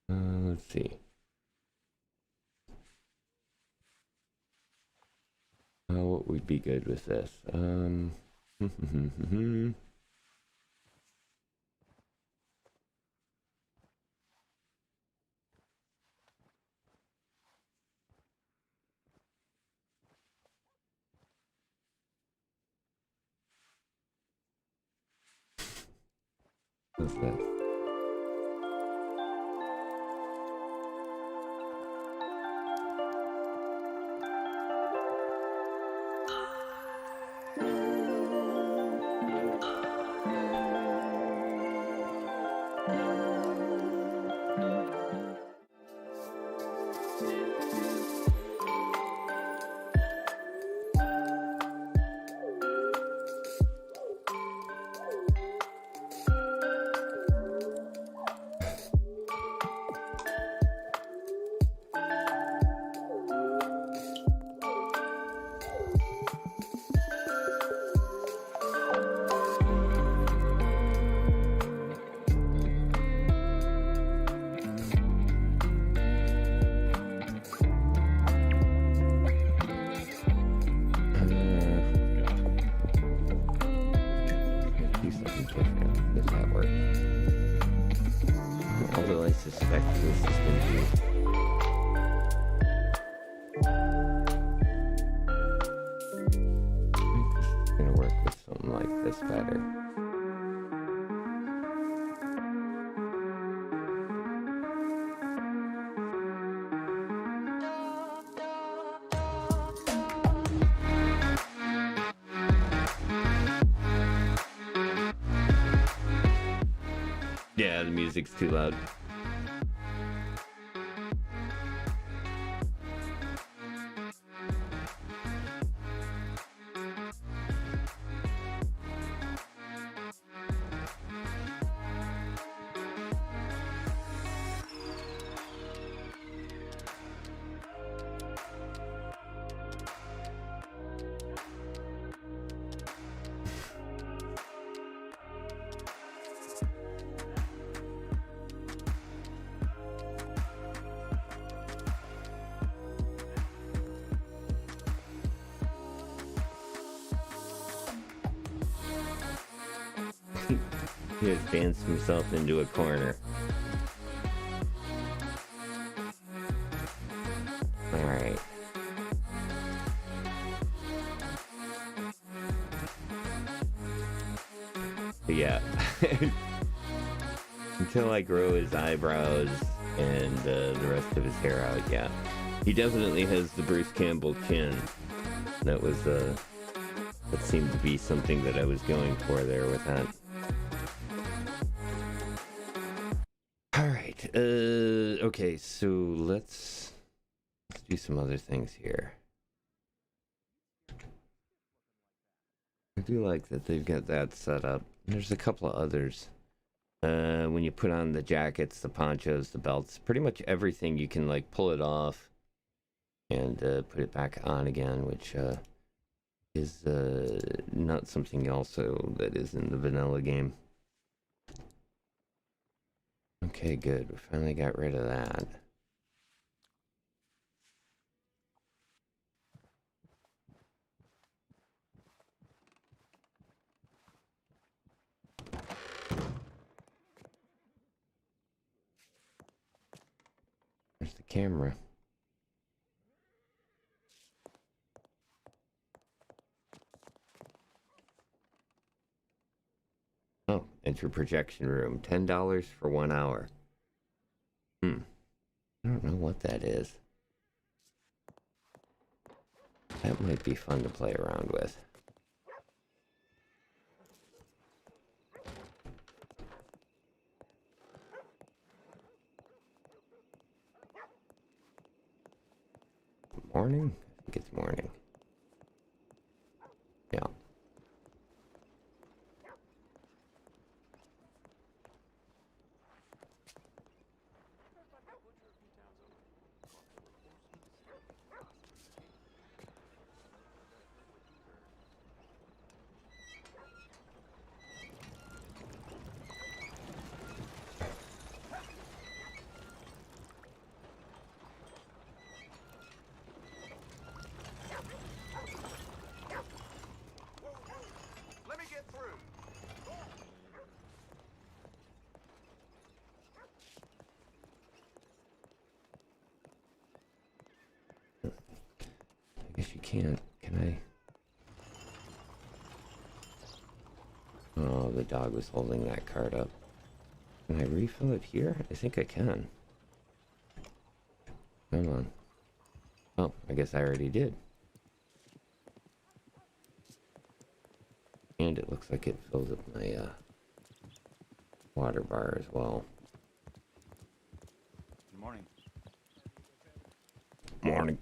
Let's see. What would be good with this? What's that? this better. Yeah, the music's too loud. He has danced himself into a corner. Alright. Yeah. Until I grow his eyebrows and the rest of his hair out, yeah. He definitely has the Bruce Campbell chin. That was, that seemed to be something that I was going for there with that. Alright, okay, so let's do some other things here. I do like that they've got that set up. There's a couple of others. When you put on the jackets, the ponchos, the belts, pretty much everything, you can like pull it off and put it back on again, which is not something also that is in the vanilla game. Okay, good. We finally got rid of that. There's the camera. Oh, enter projection room. $10 for 1 hour. I don't know what that is. That might be fun to play around with. Morning? I think it's morning. Yeah. Let me get through. I guess you can't. Can I? Oh, the dog was holding that card up. Can I refill it here? I think I can. Come on. Oh, I guess I already did. And it looks like it fills up my water bar as well. Good morning. Morning.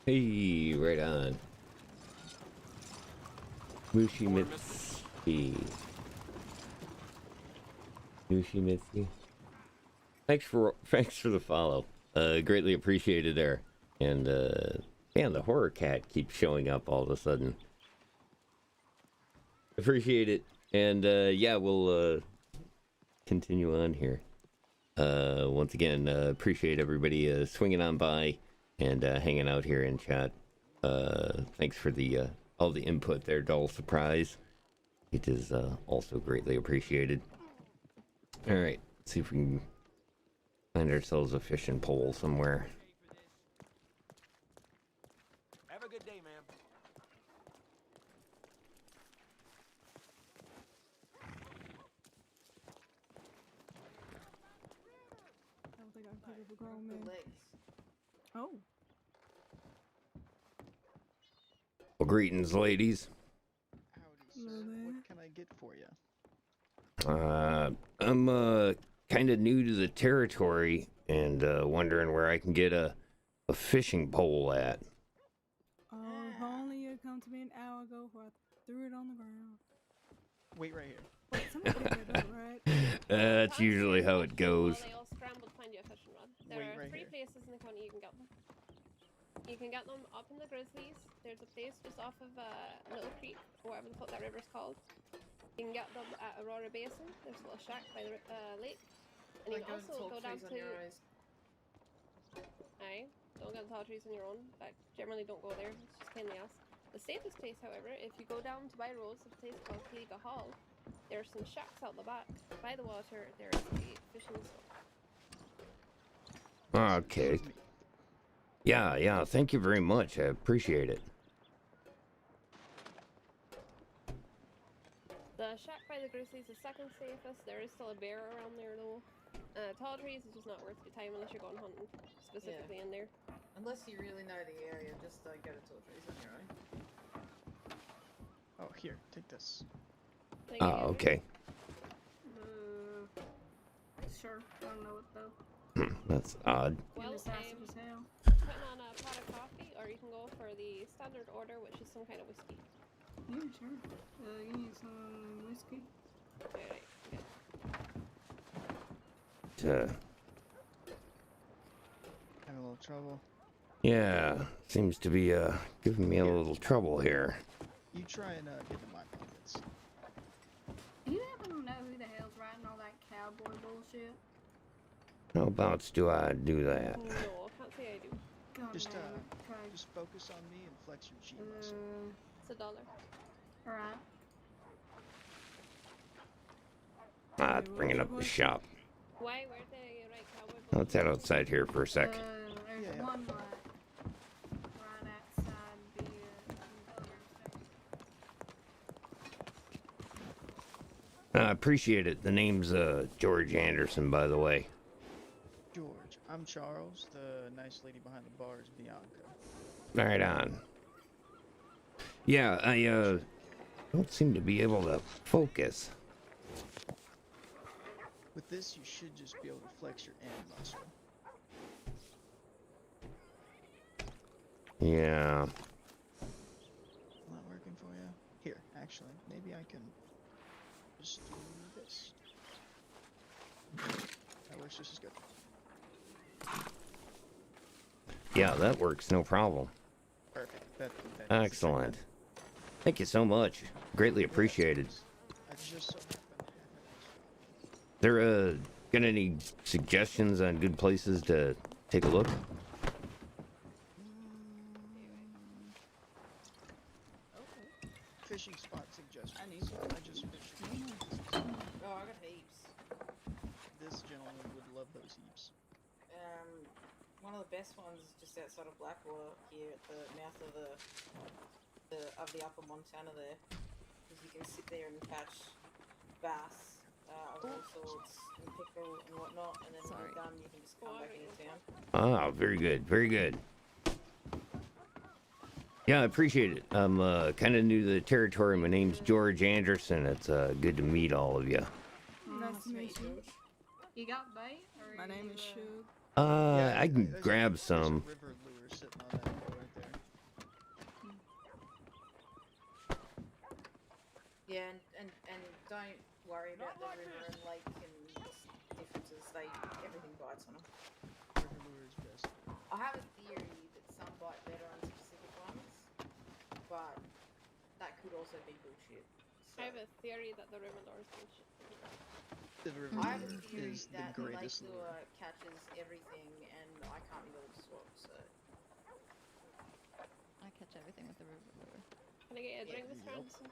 Hey, right on. Mushimitsu. Mushimitsu. Thanks for the follow. Greatly appreciated there. And man, the horror cat keeps showing up all of a sudden. Appreciate it. And yeah, we'll continue on here. Once again, appreciate everybody swinging on by and hanging out here in chat. Thanks for the all the input there, Dull Surprise. It is also greatly appreciated. All right, let's see if we can find ourselves a fishing pole somewhere. Have a good day, ma'am. I don't think I can pick up a grown man. Legs. Oh. Well, greetings, ladies. Howdy, Hello sir. there. What can I get for you? I'm kind of new to the territory and wondering where I can get a fishing pole at. Oh, if only you had come to me an hour ago before I threw it on the ground. Wait right here. Wait, somebody picked that up, right? That's usually how it goes. Well, they all scramble to find you a fishing rod. There Wait are right three here. places in the county you can get them. You can get them up in the Grizzlies. There's a place just off of Little Creek, or whatever the fuck that river's called. You can get them at Aurora Basin. There's a little shack by the lake. And you can also go down to... Aye, don't get the tall trees on your own. In fact, generally don't go there. It's just pain in the ass. The safest place, however, if you go down to Byros, a place called Cleaga Hall, there's some shacks out the back. By the water, there's a fishing store. Okay. Yeah, thank you very much. I appreciate it. The shack by the Grizzlies is second safest. There is still a bear around there though. Tall trees is just not worth your time unless you're going hunting specifically in there. Unless you really know the area, just go to tall trees on your own. Oh, here, take this. Can I get you a Okay. Sure. I don't know it though. That's odd. Well, Indecisive as hell. putting on a pot of coffee, or you can go for the standard order, which is some kind of whiskey. Yeah, sure. You need some whiskey? Alright, okay. Having a little trouble. Yeah, seems to be giving me a little trouble here. You try and get in my pockets. You happen to know who the hell's writing all that cowboy bullshit? How about do I do that? No, I can't say I do. God, Just man. just focus on me and flex your G muscle. It's $1. Alright. Let's bring it up the shop. Why? Where'd they write cowboy Let's head outside here for a sec. There's Yeah. one right outside the I appreciate it. The name's George Anderson, by the way. George, I'm Charles. The nice lady behind the bar is Bianca. Right on. Yeah, I don't seem to be able to focus. With this, you should just be able to flex your end muscle. Yeah. Not working for you? Here, actually, maybe I can just do this. That works just as good. Yeah, that works, no problem. Perfect. That Excellent. Thank you so much. Greatly apprecited. I just so happen to have an There got any suggestions on good places to take a look? fishing spot suggestion. I need some. I just fished. Oh, I got heaps. This gentleman would love those heaps. One of the best ones is just outside of Blackwater here at the mouth of the upper Montana there. Because you can sit there and catch bass of all sorts and pickerel and whatnot, and then when you're done you can just come back into town. Ah, very good, very good. Yeah, I appreciate it. I'm kind of new to the territory. My name's George Anderson. It's good to meet all of you. Nice to meet you. You got bait? Or My name is Shug. I can there's grab there's some. a river lure sitting on that pole right there. Yeah, and don't worry about the river and lake and differences. Everything bites on them. River lure is best. I have a theory that some bite better on specific ones, but that could also be bullshit. So. I have a theory that the river lure is bullshit. The river I have a lure theory is the that the lake greatest lure. lure catches everything, and I can't be able to swap. So I catch everything with the river lure. Can I get a drink, Miss Yep. Franson?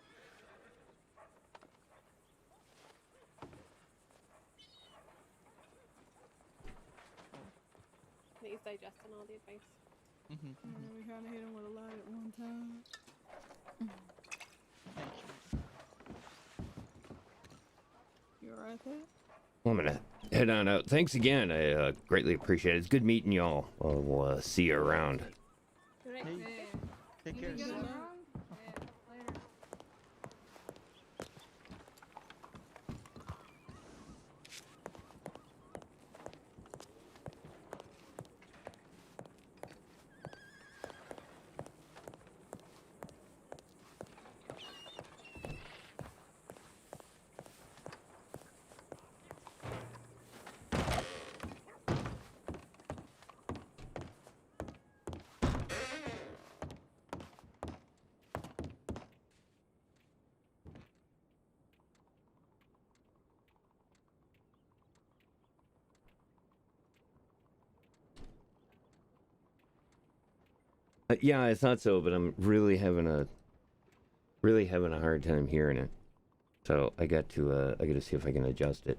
He's digesting all the advice. Mm-hmm. We kind of hit him with a lot at one time. You alright there? I'm gonna head on out. Thanks again. I greatly appreciate it. It's good meeting y'all. We'll see you around. Right. Hey, Yeah. take You care. be good Son. around? Yeah, later. Yeah, I thought so, but I'm really having a hard time hearing it. So I got to see if I can adjust it.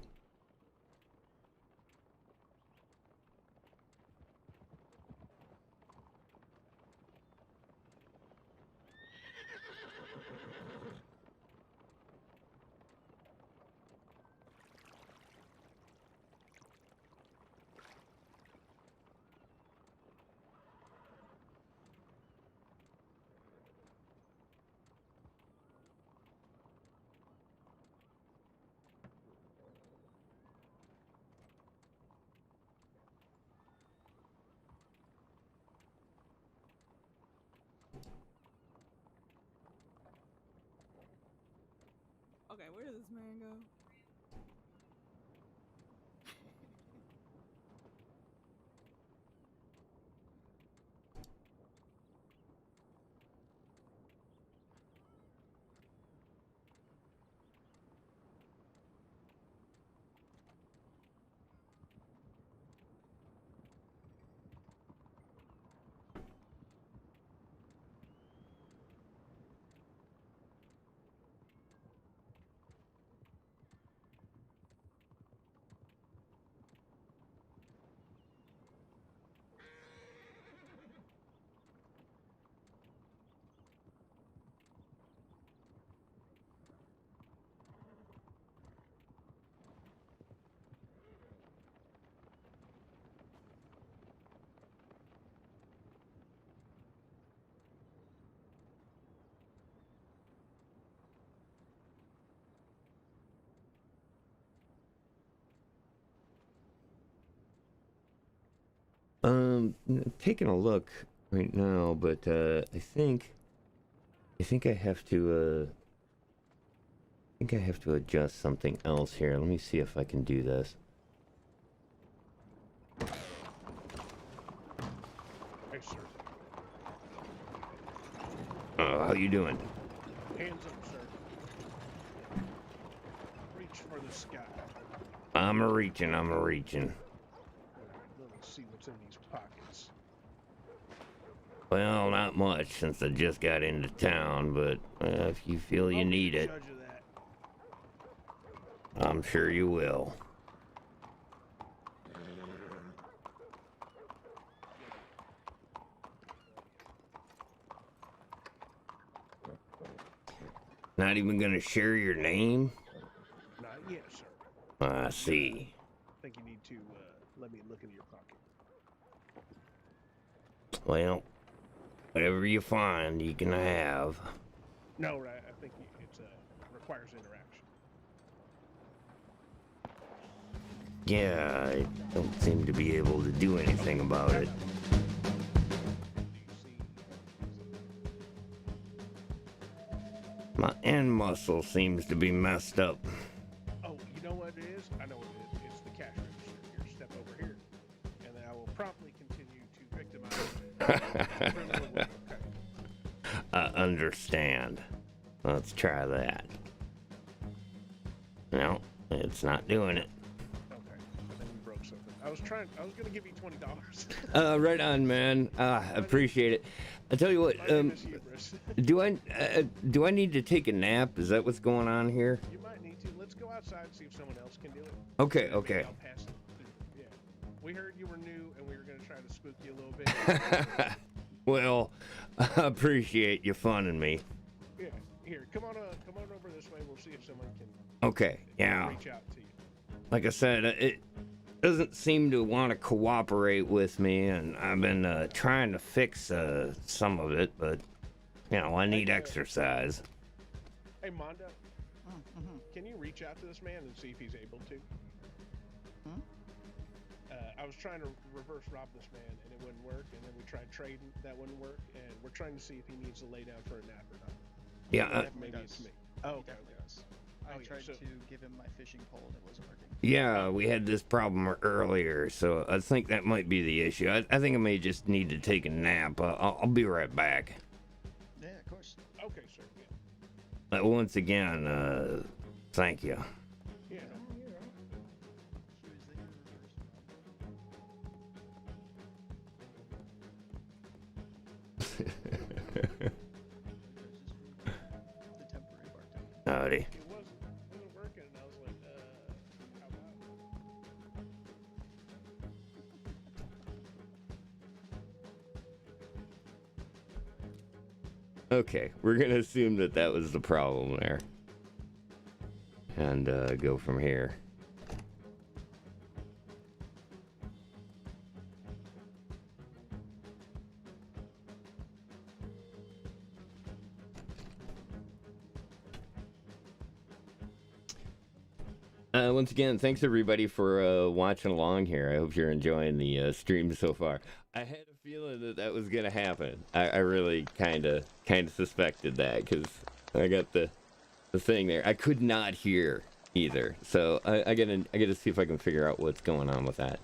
Okay, where does this man go? Taking a look right now, but I think I have to adjust something else here. Let me see if I can do this. Hey, sir. How you doing? Hands up, sir. Reach for the sky. I'm a reaching. All right, let me see what's in these pockets. Well, not much since I just got into town, but if you feel you I'll be need the it, judge of that. I'm sure you will. Not even gonna share your name? Not yet, sir. I see. I think you need to let me look into your pocket. Well, whatever you find, you can have. No, right. I think it requires interaction. Yeah, I don't seem to be able to do anything about it. My end muscle seems to be messed up. Oh, you know what it is? I know what it is. It's the cash register. Here, step over here, and then I will promptly continue to victimize you. Criminal will, okay. I understand. Let's try that. No, it's not doing it. Okay, I think we broke something. I was gonna give you $20. Right on, man. Appreciate it. I tell you what, My name is Hubris. do I need to take a nap? Is that what's going on here? You might need to. Let's go outside and see if someone else can do it. Okay, Maybe okay. I'll pass it through. Yeah. We heard you were new, and we were gonna try to spook you a little bit. Well, I appreciate you funning me. Yeah. Here, come on over this way. We'll see if someone can. Okay, yeah. Reach out to you. Like I said, it doesn't seem to want to cooperate with me, and I've been trying to fix some of it, but I need exercise. Hey, Mondo. Can you reach out to this man and see if he's able to? I was trying to reverse rob this man, and it wouldn't work, and then we tried trading. That wouldn't work, and we're trying to see if he needs to lay down for a nap or not. Yeah. Maybe it's me. Oh, okay. I tried to give him my fishing pole and it wasn't working. Yeah, we had this problem earlier, so I think that might be the issue. I think I may just need to take a nap. I'll be right back. Yeah, of course. Okay, sir. Yeah. Once again, thank you. Yeah. Howdy. It wasn't working, and I was like, how about? Okay, we're gonna assume that was the problem there, and go from here. Once again, thanks everybody for watching along here. I hope you're enjoying the stream so far. I had a feeling that was gonna happen. I really kind of suspected that because I got the thing there. I could not hear either, so I gotta see if I can figure out what's going on with that.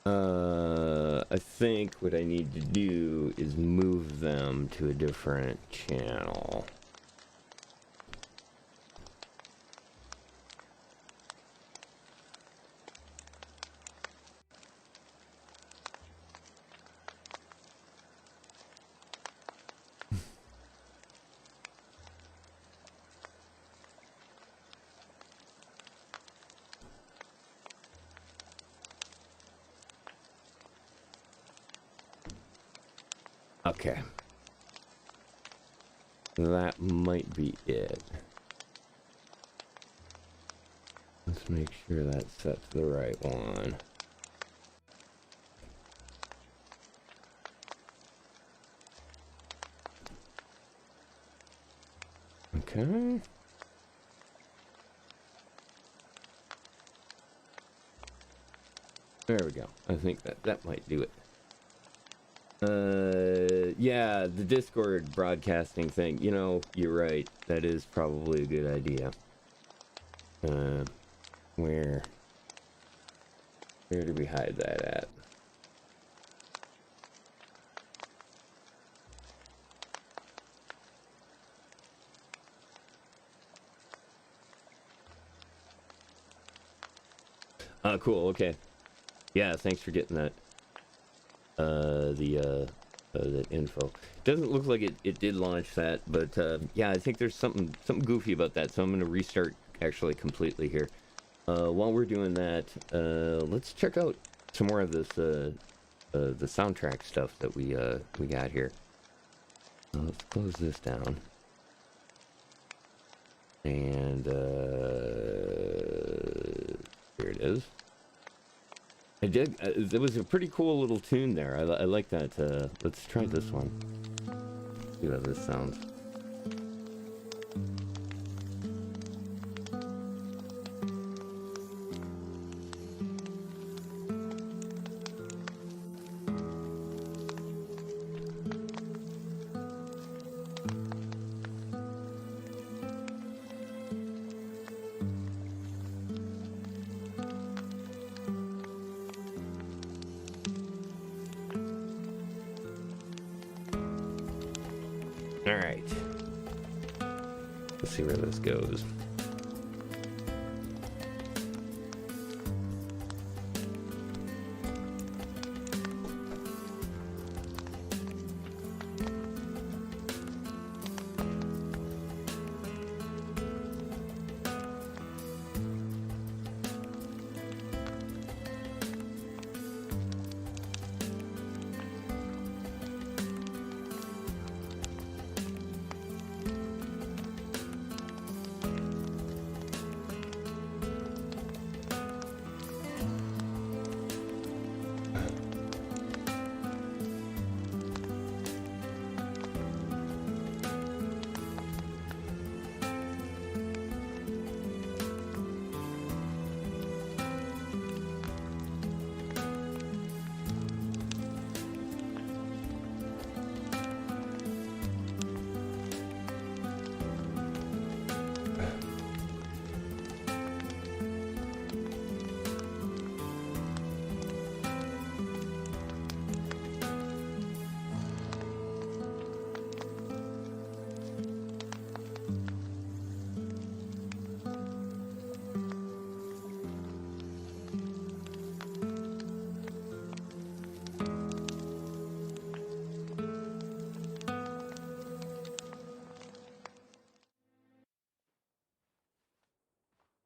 I think what I need to do is move them to a different channel. Okay. That might be it. Let's make sure that's set to the right one. Okay. There we go. I think that might do it. Yeah, the Discord broadcasting thing. You're right. That is probably a good idea. Where do we hide that at? Cool. Okay. Yeah, thanks for getting that. The info. Doesn't look like it did launch that, but yeah, I think there's something goofy about that, so I'm gonna restart actually completely here. While we're doing that, let's check out some more of this the soundtrack stuff that we got here. Let's close this down, and here it is. I did. There was a pretty cool little tune there. I like that. Let's try this one. See how this sounds. All right. Let's see where this goes.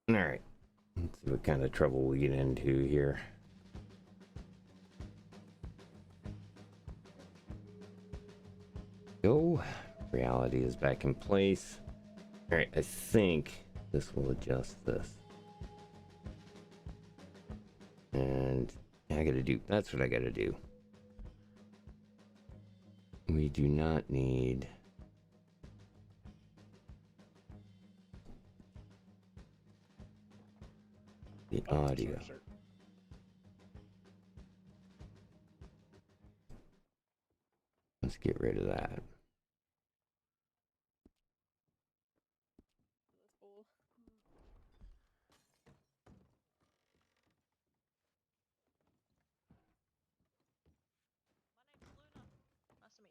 All right. Let's see what kind of trouble we get into here. Go. Reality is back in place. All right. I think this will adjust this. And I gotta do, that's what I gotta do. We do not need the audio. Let's get rid of that.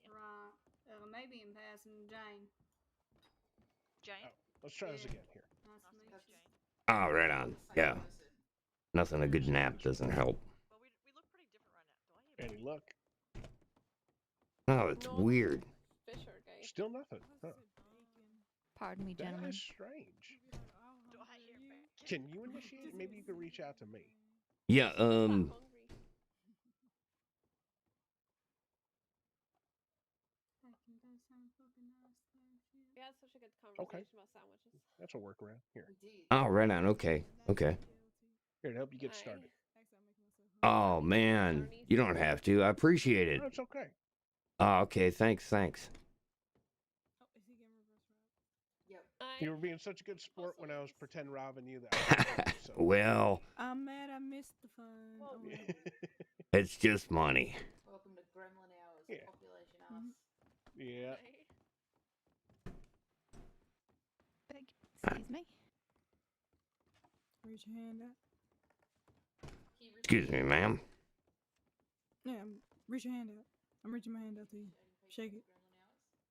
Right. Maybe in passing, Jane. Oh, let's try this again here. Nice to meet you. Oh, right on. Yeah. Nothing a good nap doesn't help. Any luck? Oh, it's weird. Fisher guy. Still nothing. Huh. Pardon me, That gentlemen. is strange. Can you initiate? Maybe you could reach out to me. Yeah, Hungry. We had such a good conversation about sandwiches. That's a workaround. Here. oh, right on. Okay. Okay. Here to help you get Aye. started. Oh, man. You don't have to. I appreciate it. No, it's okay. Oh, okay. Thanks. Aye. You were being such a good sport when I was pretend robbing you that. So. Well, I'm mad I missed the fun. Oh my God. it's just money. Welcome to Gremlin Hours, Yeah. population us. Yeah. Excuse me. Reach your hand out. Excuse me, ma'am. Yeah, reach your hand out. I'm reaching my hand out to you. Shake it.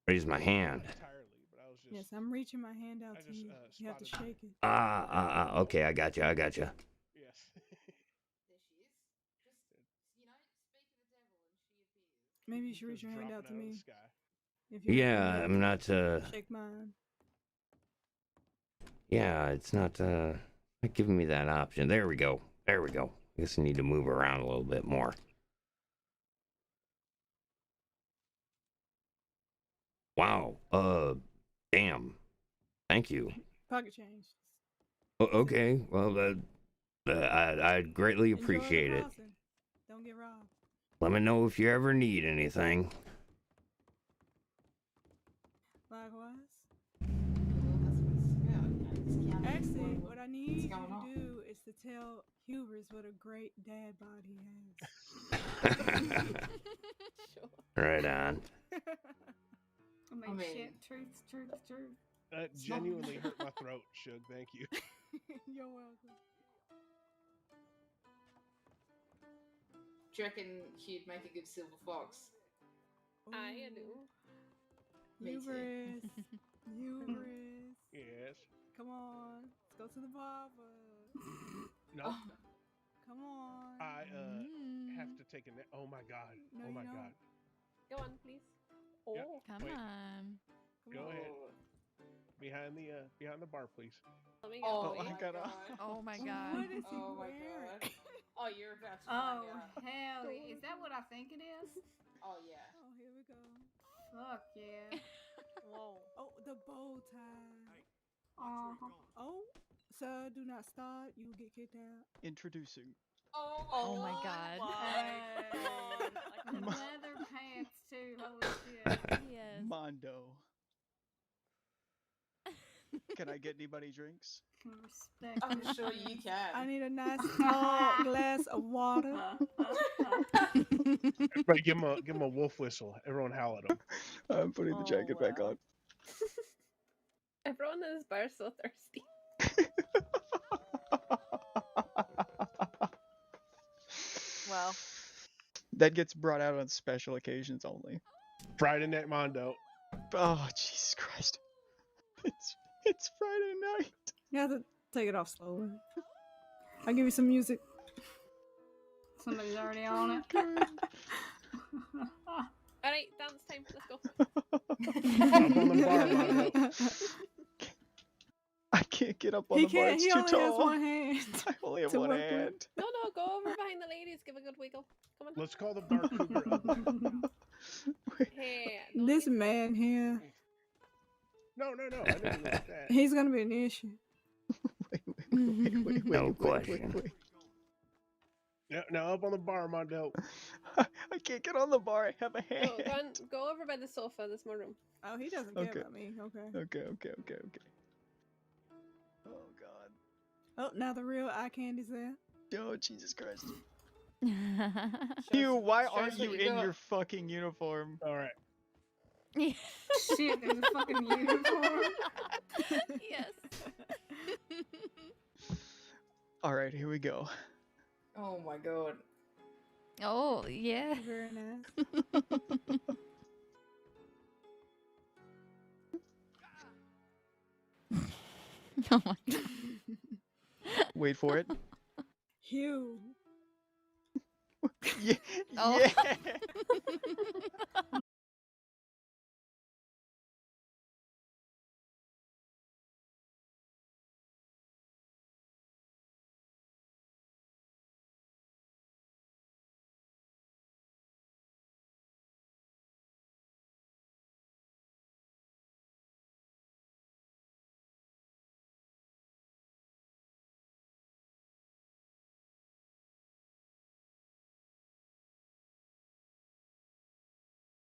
Raise my hand. Not entirely, but I was just. Yes, I'm reaching my hand out I to just, you. You have to spotted shake it. Okay. I got you. Yes. There she is. Just, speak of the devil and she appears. Maybe you should reach Just your hand dropping out to of the me. sky. If you Yeah, I'm not, shake mine. yeah, it's not giving me that option. There we go. I guess I need to move around a little bit more. Wow. Damn. Thank you. Pocket change. Okay. Well, I'd greatly Enjoy the appreciate it. crossing. Don't get robbed. Let me know if you ever need anything. Likewise. Well, Actually, what I need you going on? to do is to tell Hubris what a great dad bod he Sure. Right on. has. I mean, shit, truth. That genuinely hurt my throat, Shug. Thank you. You're welcome. Do you reckon he'd make a good silver fox? Aye, I do. Me too. Hubris. Hubris. Yes. Come on. Let's go to the barber. No, Come on. I have to take a nap. Oh my god. No, Oh you my don't. god. Go on, please. Oh, Come Wait. on. Come Go on. ahead. Behind the bar, please. let me Oh, get I my got god. Oh my god. What is he Oh my wearing? god. Oh, you're about to Oh, find out. hell. Is that what I think it is? Oh yeah. Oh, here we go. Fuck yeah. Whoa. Oh, the bow tie. Uh-huh. Oh, sir, do not start. You will get kicked out. Introducing Oh my god. The leather pants, too. Holy shit. Yes. Mondo. Can I get anybody drinks? Can respect I'm it. sure you can. I need a nice tall glass of water. Everybody give him a wolf whistle. Everyone howl at him. I'm putting the jacket back on. Everyone in this bar is so thirsty. Well. That gets brought out on special occasions only. Friday Night Mondo. Oh, Jesus Christ. It's Friday night. You have to take it off slowly. I'll give you some music. Somebody's already on it. Alright, dance time. Let's go. I'm on the bar, Mondo. I can't get up on He the bar. can't. It's He too only has tall. one hand. I only have to one work with. hand. No, go over behind the ladies. Give a good wiggle. Come on. Let's call the bar cougar ugly. Hey, no This need- man here, No, I didn't like that. he's gonna be an issue. No question. Wait. Now up on the bar, Mondo. I can't get on the bar. I have a No, hand. go over by the sofa. There's more room. Oh, he doesn't care Okay. about me. Okay. Okay. Oh, God. Oh, now the real eye candy's there. Oh, Jesus Christ. Show You, us- why show aren't us what you in got. your fucking uniform? All right. Shit, there's a fucking uniform. Yes. Alright, here we go. Oh my god. Oh, yeah. Very nice. Oh my god. Wait for it. Hugh. Yeah. Oh. Yeah.